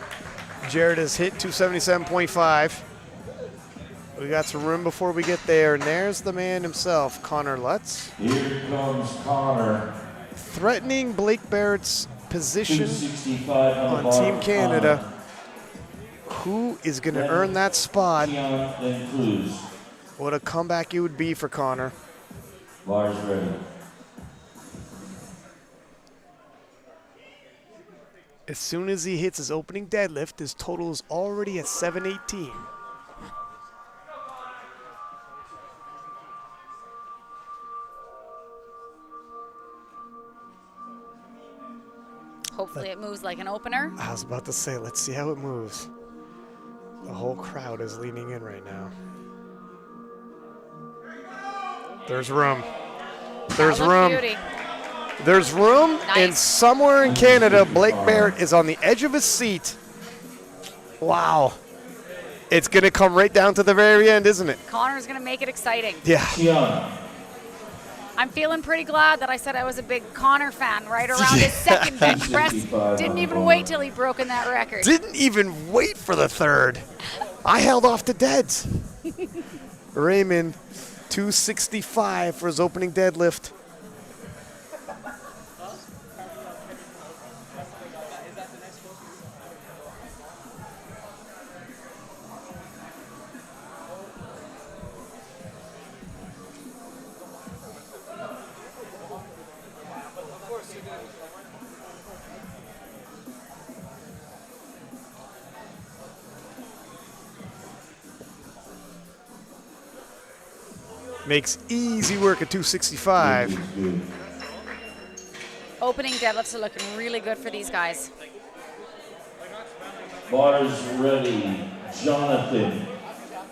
Jared has hit 277.5. We got some room before we get there, and there's the man himself, Connor Lutz. Here comes Connor. Threatening Blake Barrett's position 265 on the on bar. Team Canada. Who is going to earn that spot? Keon and Cruz. What a comeback it would be for Connor. Bars ready. As soon as he hits his opening deadlift, his total is already at 718. Hopefully it moves like an opener. I was about to say, let's see how it moves. The whole crowd is leaning in right now. There's room. There's That looked room. beauty. There's room, and Nice. somewhere in Canada, Blake Barrett is on the edge of his seat. Wow. It's going to come right down to the very end, isn't it? Connor's going to make it exciting. Yeah. Keon. I'm feeling pretty glad that I said I was a big Connor fan right around his second bench press. 65 Didn't on even the wait bar. till he broke in that record. Didn't even wait for the third. I held off to deads. Raymond, 265 for his opening deadlift. Makes easy work at 265. Opening deadlifts are looking really good for these guys. Bars ready. Jonathan.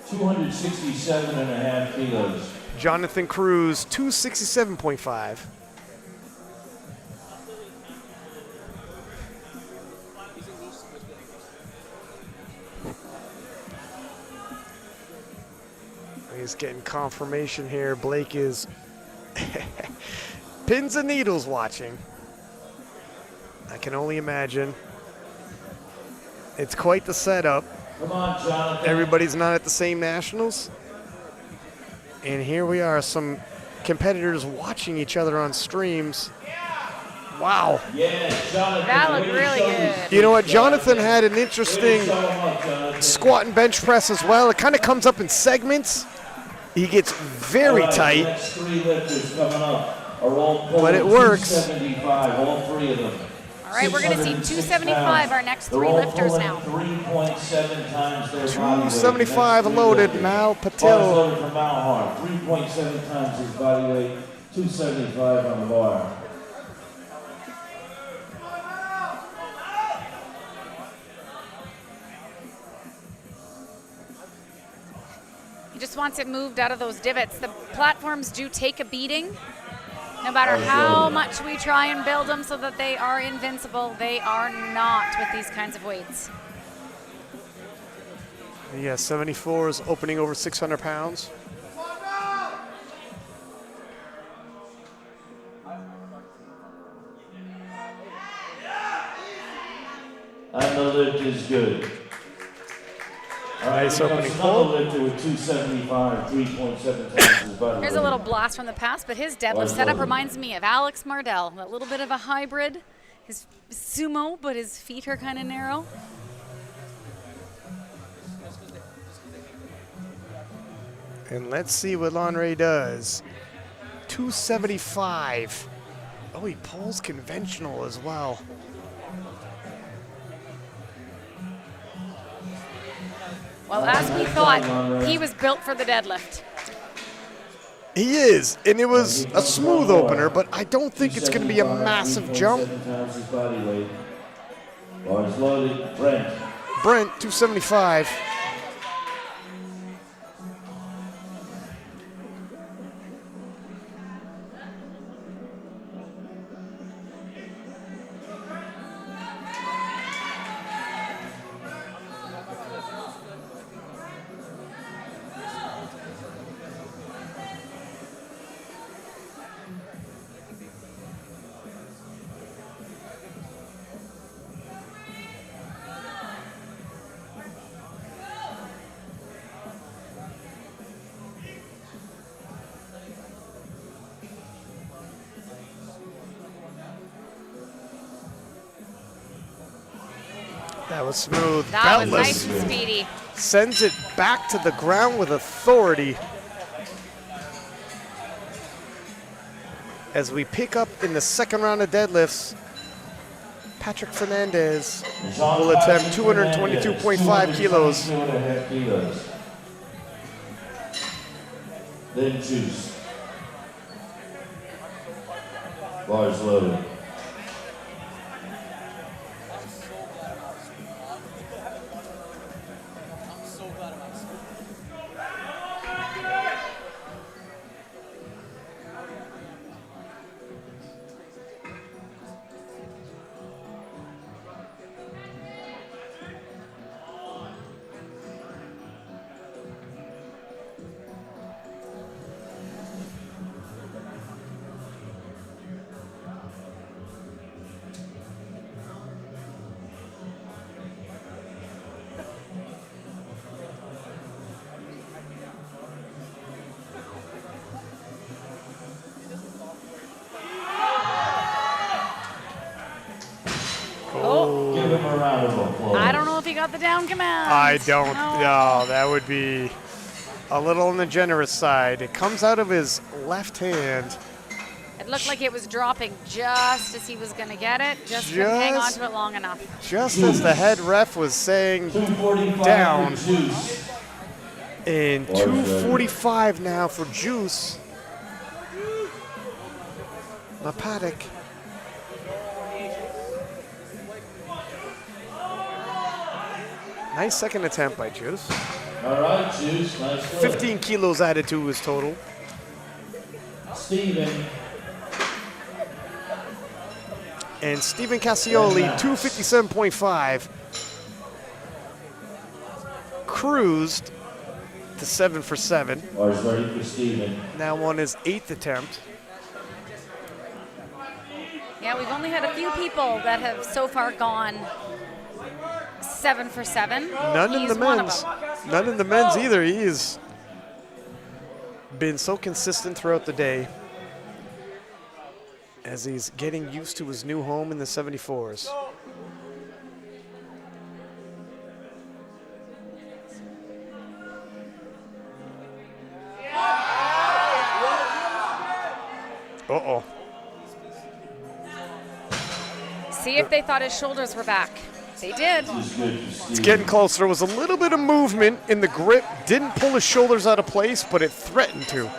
267 and a half kilos. Jonathan Cruz, 267.5. He's getting confirmation here. Blake is pins and needles watching. I can only imagine. It's quite the setup. Come on, Jonathan. Everybody's not at the same nationals. And here we are, some competitors watching each other on streams. Wow. Yeah, Jonathan. That looked really good. You know what? Jonathan had an interesting Show him up, Jonathan. squat and bench press as well. It kind of comes up in segments. He gets very All right, tight. The next three lifters coming up are all But it pulling works. 275, all three of them. All right, we're going to see 275, our next They're three all lifters pulling now. 3.7 times their body weight. 275 Next three loaded, lifters. Mal Bars Patil. loaded from Malhart, 3.7 times his body weight, 275 on the bar. He just wants it moved out of those divots. The platforms do take a beating. No matter how much we try and build them so that they are invincible, they are not with these kinds of weights. Yeah, 74 is opening over 600 pounds. And the lift is good. All right, Nice here comes opening another pull. lifter with 275, 3.7 times his body Here's weight. a little blast from the past, but his deadlift Wide setup loaded. reminds me of Alex Mardell, a little bit of a hybrid. his sumo, but his feet are kind of narrow. And let's see what Lonray does. 275. Oh, he pulls conventional as well. Well, as we thought, he was built for the deadlift. He is, and it was a smooth opener, but I don't think it's going to be a massive jump. Bars loaded, Brent. Brent, 275. That was smooth. That was Beltless nice and speedy. sends it back to the ground with authority. As we pick up in the second round of deadlifts, Patrick Fernandez will attempt 222.5 kilos. 2.5 kilos. Then juice. Bars loaded. Give him a round of applause. I don't know if he got the down command. I don't. No. No, that would be a little on the generous side. It comes out of his left hand. It looked like it was dropping just as he was going to get it. Just couldn't hang on to it long enough. Just as the head ref was saying 245 down. for juice. And 245 now for Juice. Paddock. Nice second attempt by Juice. All right, Juice. Nice work. 15 kilos added to his total. Steven. And Stephen Cassioli, 257.5. Cruised to 7 for 7. Bars ready for Steven. Now on his 8th attempt. Yeah, we've only had a few people that have so far gone 7 for 7. None in He's the one of men's. them. None in the men's either. He's been so consistent throughout the day as he's getting used to his new home in the 74s. Uh-oh. See if they thought his shoulders were back. They did. It's getting closer. There was a little bit of movement in the grip. Didn't pull his shoulders out of place, but it threatened to.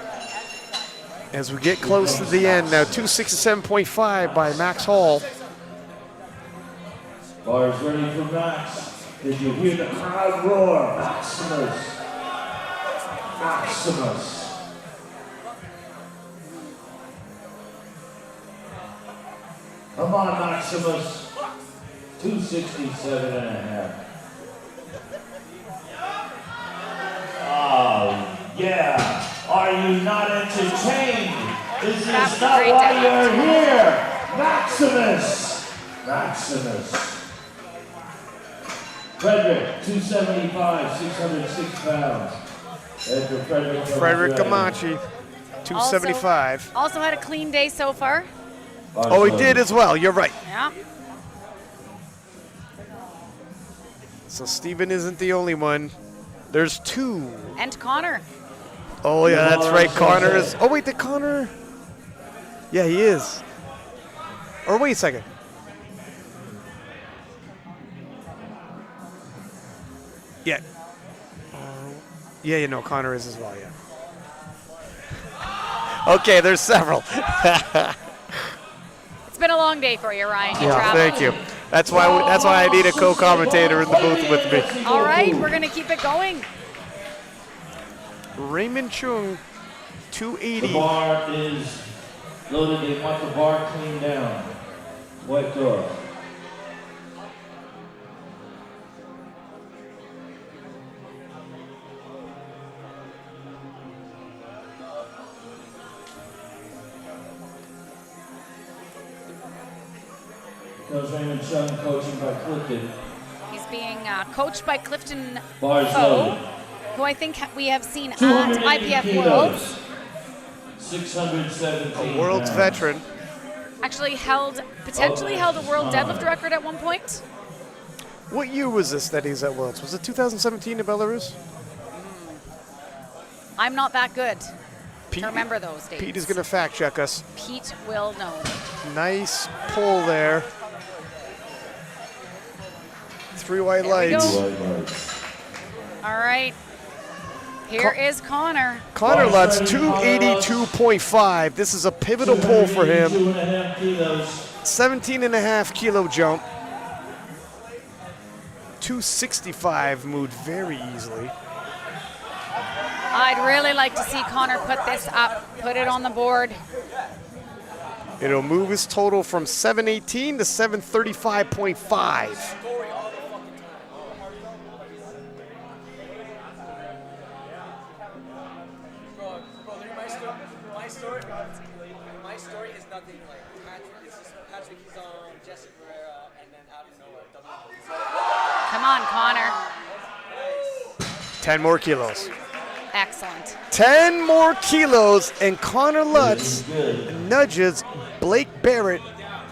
As we get close to the end now, 267.5 by Max Hall. Bars ready for Max. Did you hear the crowd roar? Maximus. Maximus. Come on, Maximus. 267 and a half. Oh, yeah. Are you not entertained? This is That's not great why deadlift. you're here. Maximus. Maximus. Frederick, 275, 606 pounds. Edgar Frederick Gamache, 275. Also had a clean day so far. Oh, he did as well. You're right. Yeah. So Steven isn't the only one. There's 2. And Connor. Oh, yeah, that's right. Connor is. Oh, wait, did Connor? Yeah, he is. Or wait a second. Yeah. Yeah, you know, Connor is as well, yeah. Okay, there's several. It's been a long day for you, Ryan. You Yeah, traveled. thank you. That's why I need a co-commentator in the booth with me. All right, we're going to keep it going. Raymond Chung, 280. The bar is loaded. They want the bar cleaned down. White door. Coach Raymond Chung, coaching by Clifton. He's being coached by Clifton Bars Foe, loaded. who I think we have seen at 280 IPF kilos. Worlds. 617 A world's pounds. veteran. Actually potentially held a world deadlift record at one point. What year was this that he's at Worlds? Was it 2017 in Belarus? I'm not that good Pete, to remember those dates. Pete is going to fact check us. Pete will know. Nice pull there. 3 white There we lights. go. All right. Here is Connor. Connor Lutz, 282.5. This is a pivotal pull for him. 2.5 kilos. 17.5 kilo jump. 265 moved very easily. I'd really like to see Connor put this up, put it on the board. It'll move his total from 718 to 735.5. My story is nothing like Patrick. It's just Patrick. He's on Jesse Guerrero, and then out of nowhere, Come on, Connor. 10 more kilos. Excellent. 10 more kilos, and Connor Lutz nudges Blake Barrett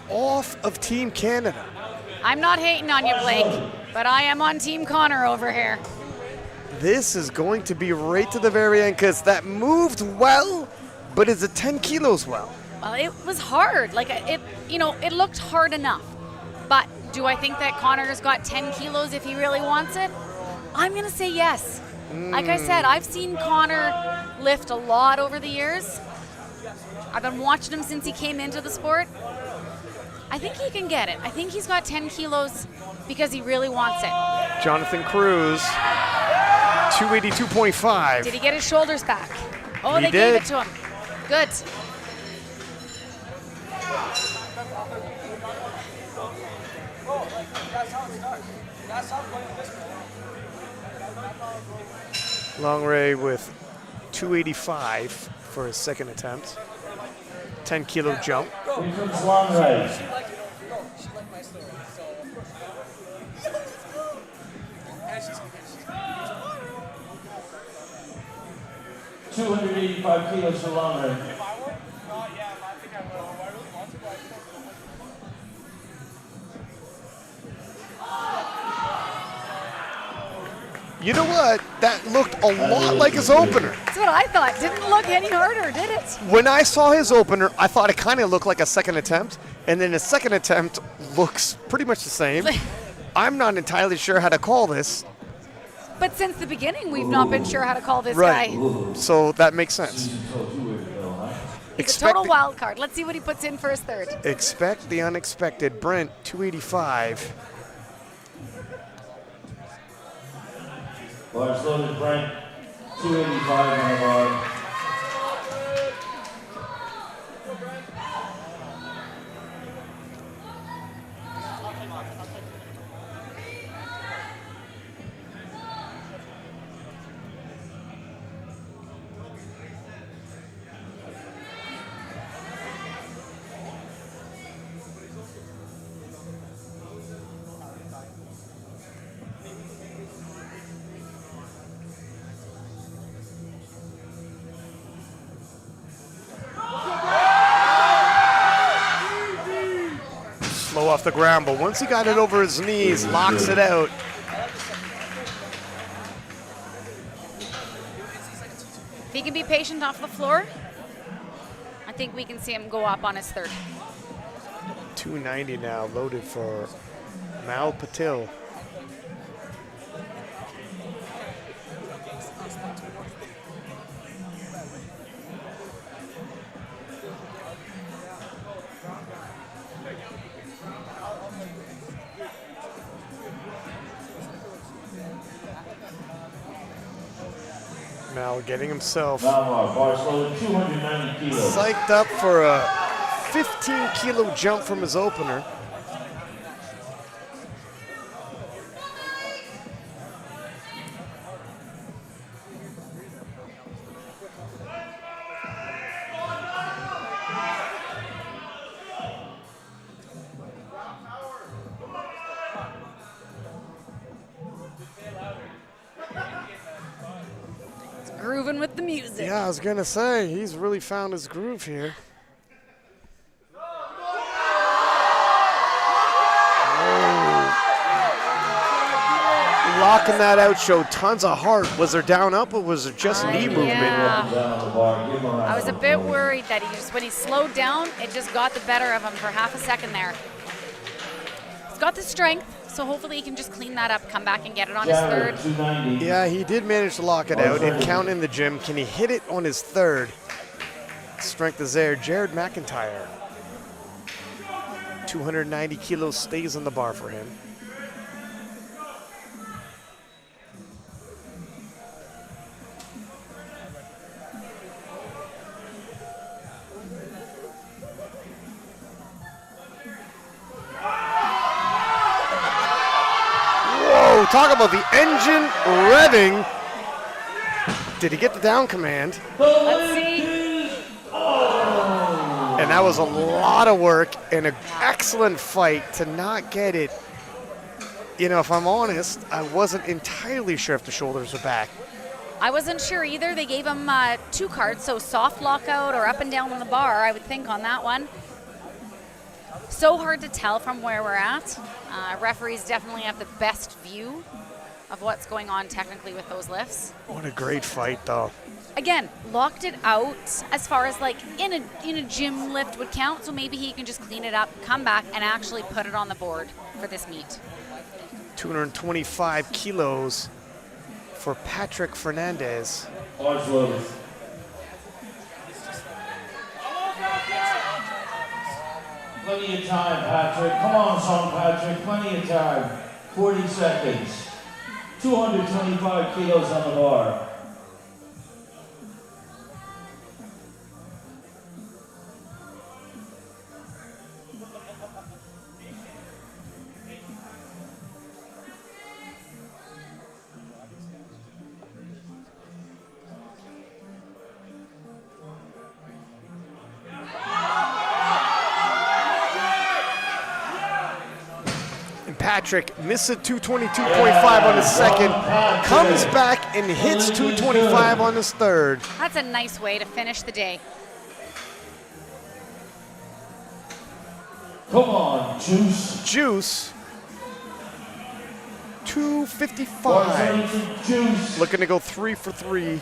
off of Team Canada. I'm not hating on you, Blake, but I am on Team Connor over here. This is going to be right to the very end because that moved well, but is it 10 kilos well? Well, it was hard. Like it looked hard enough. But do I think that Connor's got 10 kilos if he really wants it? I'm going to say yes. Like I said, I've seen Connor lift a lot over the years. I've been watching him since he came into the sport. I think he can get it. I think he's got 10 kilos because he really wants it. Jonathan Cruz, 282.5. Did he get his shoulders back? Oh, He they gave did. it to him. Good. that's how it starts. That's how going this way. Long Ray with 285 for his second attempt. 10 kilo jump. Here comes Long Ray. She liked my story. So, and she's 285 kilos for Long Ray. if I were, yeah, I think I will. I really want to, but You know what? That looked a lot like his opener. That's what I thought. Didn't look any harder, did it? When I saw his opener, I thought it kind of looked like a second attempt, and then his second attempt looks pretty much the same. I'm not entirely sure how to call this. But since the beginning, we've not been sure how to call this Right. guy. So that makes sense. He's a total wild card. Let's see what he puts in for his third. Expect the unexpected. Brent, 285. Bars loaded, Brent. 285 on the bar. off the ground, but once he got it over his knees, locks it out. If he can be patient off the floor, I think we can see him go up on his third. 290 now, loaded for Mal Patil. Mal getting himself Bar loaded 290 kilos. psyched up for a 15-kilo jump from his opener. Grooving with the music. Yeah, I was gonna say, he's really found his groove here. Locking that out showed tons of heart. Was there down up or was it just knee movement? Yeah. Down on the bar. Give him a round I was a of bit applause. worried that when he slowed down, it just got the better of him for half a second there. He's got the strength, so hopefully he can just clean that up, come back and get it on his Jared, third. 290. Yeah, he did manage to lock it out and count in the gym. Can he hit it on his third? Strength is there. Jared McIntyre. 290 kilos stays on the bar for him. Whoa, talk about the engine revving. Did he get the down command? Let's see. And that was a lot of work and an excellent fight to not get it. You know, if I'm honest, I wasn't entirely sure if the shoulders were back. I wasn't sure either. They gave him 2 cards, so soft lockout or up and down on the bar, I would think on that one. So hard to tell from where we're at. Referees definitely have the best view of what's going on technically with those lifts. What a great fight, though. Again, locked it out as far as like in a gym lift would count, so maybe he can just clean it up, come back, and actually put it on the board for this meet. 225 kilos for Patrick Fernandez. Bars loaded. Plenty of time, Patrick. Come on, son, Patrick. Plenty of time. 40 seconds. 225 kilos on the bar. Patrick misses 222.5 on his second, comes back and hits 225 on his third. That's a nice way to finish the day. Come on, Juice. Juice, Bars 255. loaded to Juice. Looking to go 3 for 3.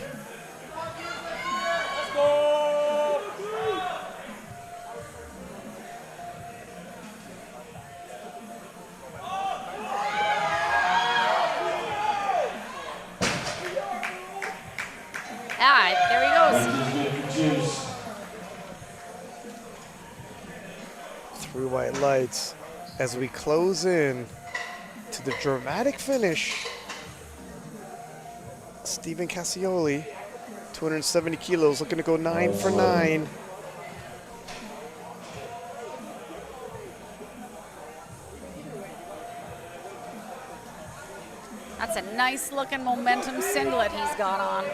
Ah, there he goes. This is good for Juice. Through white lights as we close in to the dramatic finish. Stephen Cassioli, 270 kilos, looking to go 9 for 9. That's a nice looking momentum singlet he's got on.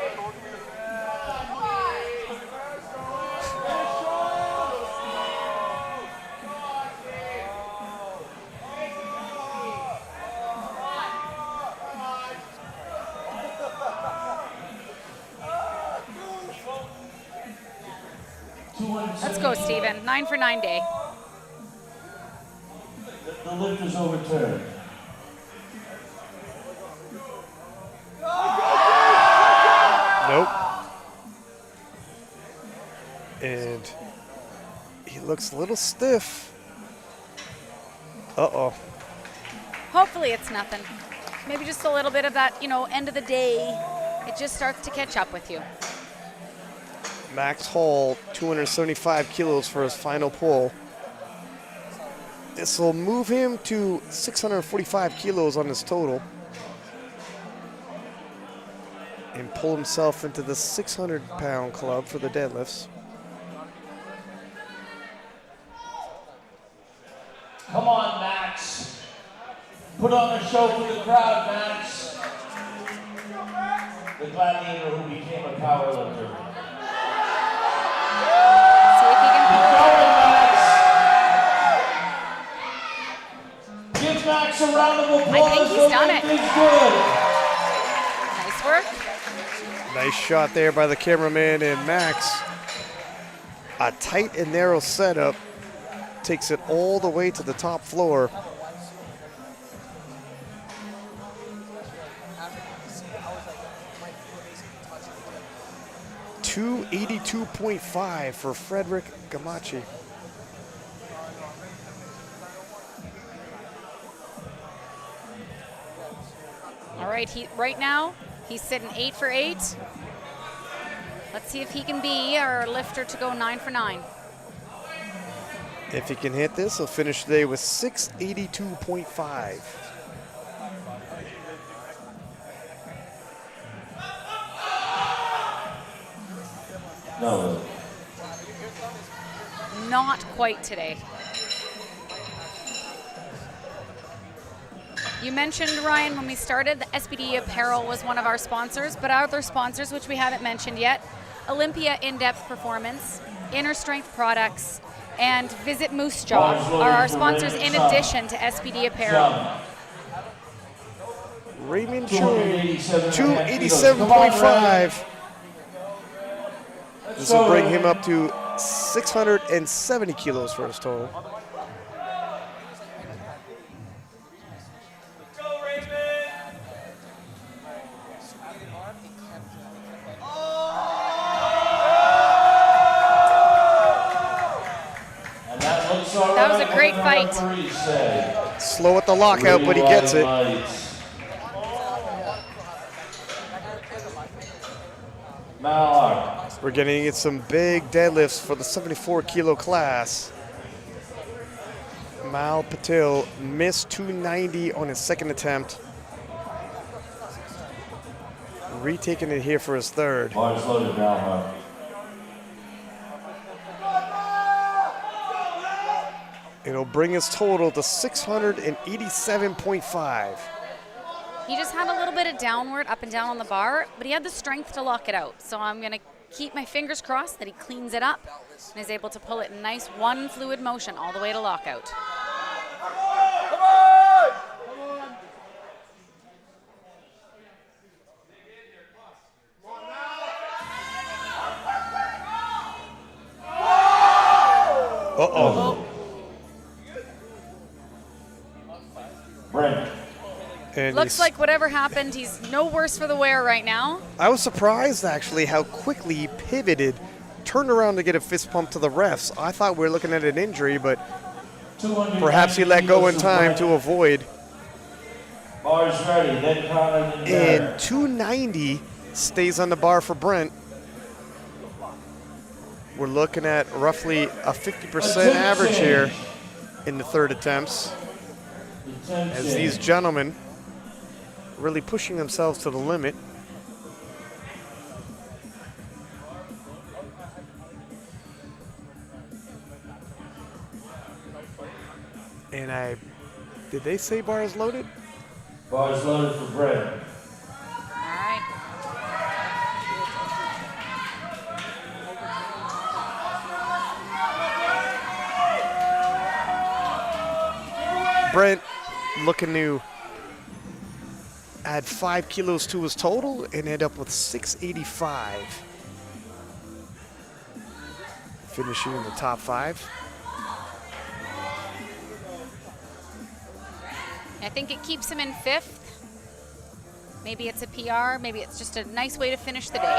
Let's go, Steven. 9 for 9 day. The lift is overturned. Nope. And he looks a little stiff. Uh-oh. Hopefully it's nothing. Maybe just a little bit of that, end of the day. It just starts to catch up with you. Max Hall, 275 kilos for his final pull. This will move him to 645 kilos on his total. And pull himself into the 600-pound club for the deadlifts. Come on, Max. Put on a show for the crowd, Max. The gladiator who became a powerlifter. See if he can pull it. Max. Give Max a round of applause. I think he's done it. Good. Nice work. Nice shot there by the cameraman, and Max, a tight and narrow setup, takes it all the way to the top floor. 282.5 for Frederick Gamache. All right, right now, he's sitting 8 for 8. Let's see if he can be our lifter to go 9 for 9. If he can hit this, he'll finish today with 682.5. No. Not quite today. You mentioned, Ryan, when we started, the SBD Apparel was one of our sponsors, but our other sponsors, which we haven't mentioned yet, Olympia In-Depth Performance, Inner Strength Products, and Visit Moose Jaw are our sponsors in addition to SBD Apparel. Raymond Chung, 287.5. This will bring him up to 670 kilos for his total. That was a great fight. Slow at the lockout, but he gets it. We're getting in some big deadlifts for the 74-kilo class. Mal Patel missed 290 on his second attempt. Retaking it here for his third. Bars loaded now, huh? It'll bring his total to 687.5. He just had a little bit of downward, up and down on the bar, but he had the strength to lock it out. So I'm going to keep my fingers crossed that he cleans it up and is able to pull it in nice one fluid motion all the way to lockout. Come on! Uh-oh. Brent. And Looks like whatever happened, he's no worse for the wear right now. I was surprised, actually, how quickly he pivoted, turned around to get a fist pump to the refs. I thought we were looking at an injury, but perhaps he let go in time to avoid. Bars ready, then counted and And 290 stays on the bar for Brent. We're looking at roughly a 50% average here in the third attempts, as these gentlemen really pushing themselves to the limit. And did they say bars loaded? Bars loaded for Brent. All right. Brent looking to add 5 kilos to his total and end up with 685. Finishing in the top 5. I think it keeps him in 5th. Maybe it's a PR. Maybe it's just a nice way to finish the day.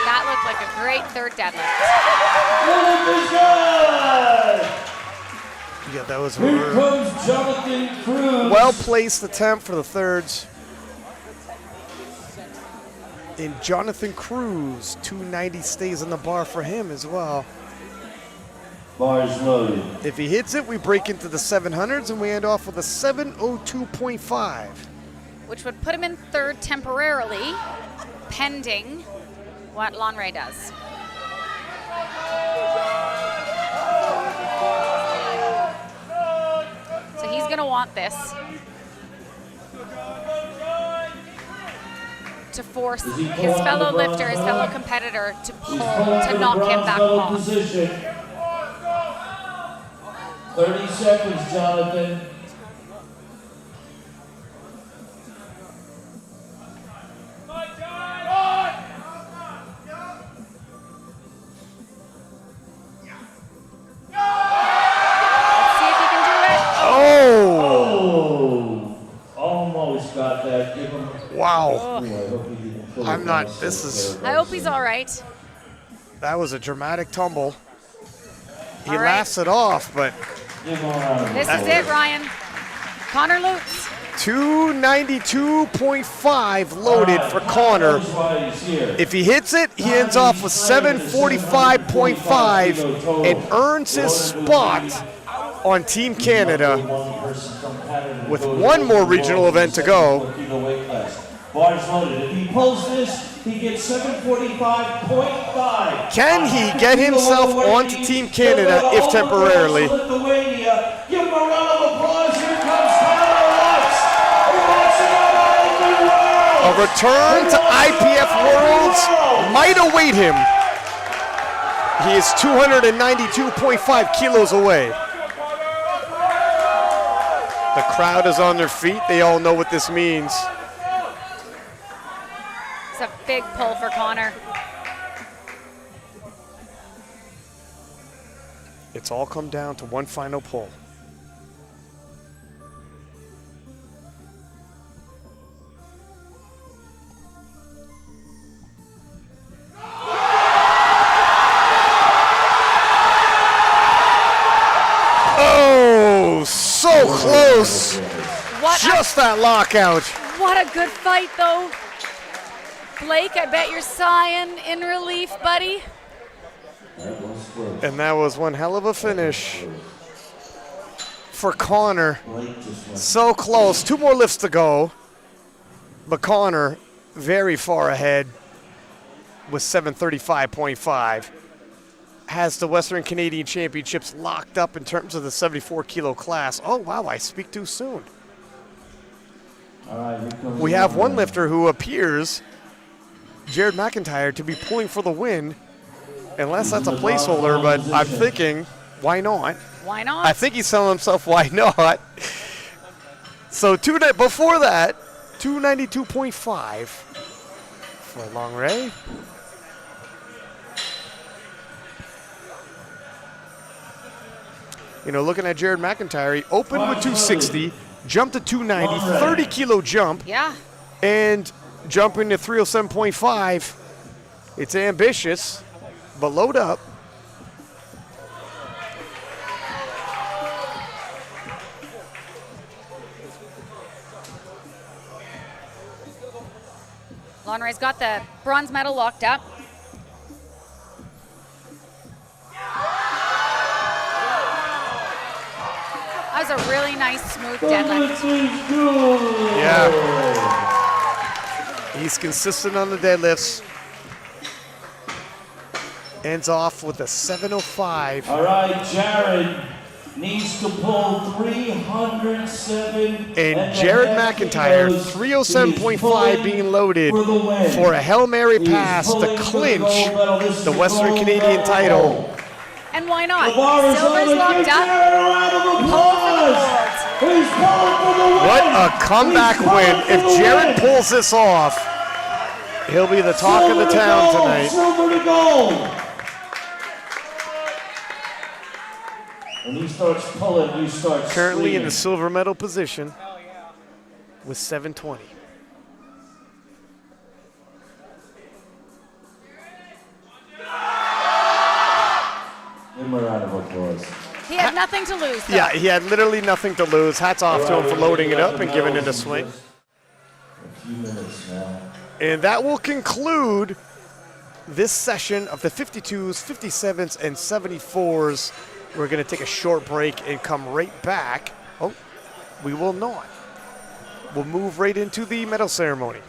That looked like a great 3rd deadlift. Yeah, that was Here comes Jonathan Cruz. well-placed attempt for the 3rds. And Jonathan Cruz, 290 stays on the bar for him as well. Bars loaded. If he hits it, we break into the 700s and we end off with a 702.5. Which would put him in 3rd temporarily, pending what Lonray does. So he's going to want this to force his fellow lifter, his fellow competitor to pull, to knock him back off. Position. 30 seconds, Jonathan. Let's see if he can do it. Oh! Almost got that. Give him. Wow. Ooh, I hope he didn't pull I'm it not- down this so is- good. I hope he's all right. That was a dramatic tumble. He All right. laughs it off, but Give him a round of This is applause. it, Ryan. Connor Lutz. 292.5 loaded for Connor. That's why he's here. If he hits it, he ends off with 745.5 and earns his spot on Team Canada with one more regional event to go. Bars loaded. If he pulls this, he gets 745.5. Can he get himself onto Team Canada, if temporarily? Lithuania. Give him a round of applause. Here comes Tyler Lutz. A return to IPF Worlds might await him. He is 292.5 kilos away. The crowd is on their feet. They all know what this means. It's a big pull for Connor. It's all come down to one final pull. Oh, so close. Just that lockout. What a good fight, though. Blake, I bet you're sighing in relief, buddy. And that was one hell of a finish for Connor. So close. 2 more lifts to go. But Connor very far ahead with 735.5. Has the Western Canadian Championships locked up in terms of the 74 kilo class. Oh, wow, I speak too soon. All right, here comes We have one Lonray. lifter who appears, Jared McIntyre, to be pulling for the win. Unless that's a placeholder, but I'm thinking, why not? Why not? I think he's telling himself, why not? So before that, 292.5 for Lonray. You know, looking at Jared McIntyre, he opened with 260, jumped to 290, 30 kilo jump, Yeah. and jumping to 307.5. It's ambitious, but load up. Lonray's got the bronze medal locked up. That was a really nice, smooth deadlift. Yeah. He's consistent on the deadlifts. Ends off with a 705. All right, Jared needs to pull 307. And Jared McIntyre, 307.5 being loaded for a Hail Mary pass to clinch the Western Canadian title. And why not? Silver's locked up. Pull for the gold. What a comeback win. If Jared pulls this off, he'll be the talk of the town tonight. Silver to gold. When he starts pulling, you start Currently in the screaming. silver medal position Hell yeah. with 720. Give him a round of applause. He had nothing to lose, though. Yeah, he had literally nothing to lose. Hats off to him for loading it up and giving it a Medals swing. in just a few minutes now. And that will conclude this session of the 52s, 57s, and 74s. We're going to take a short break and come right back. Oh, we will not. We'll move right into the medal ceremony.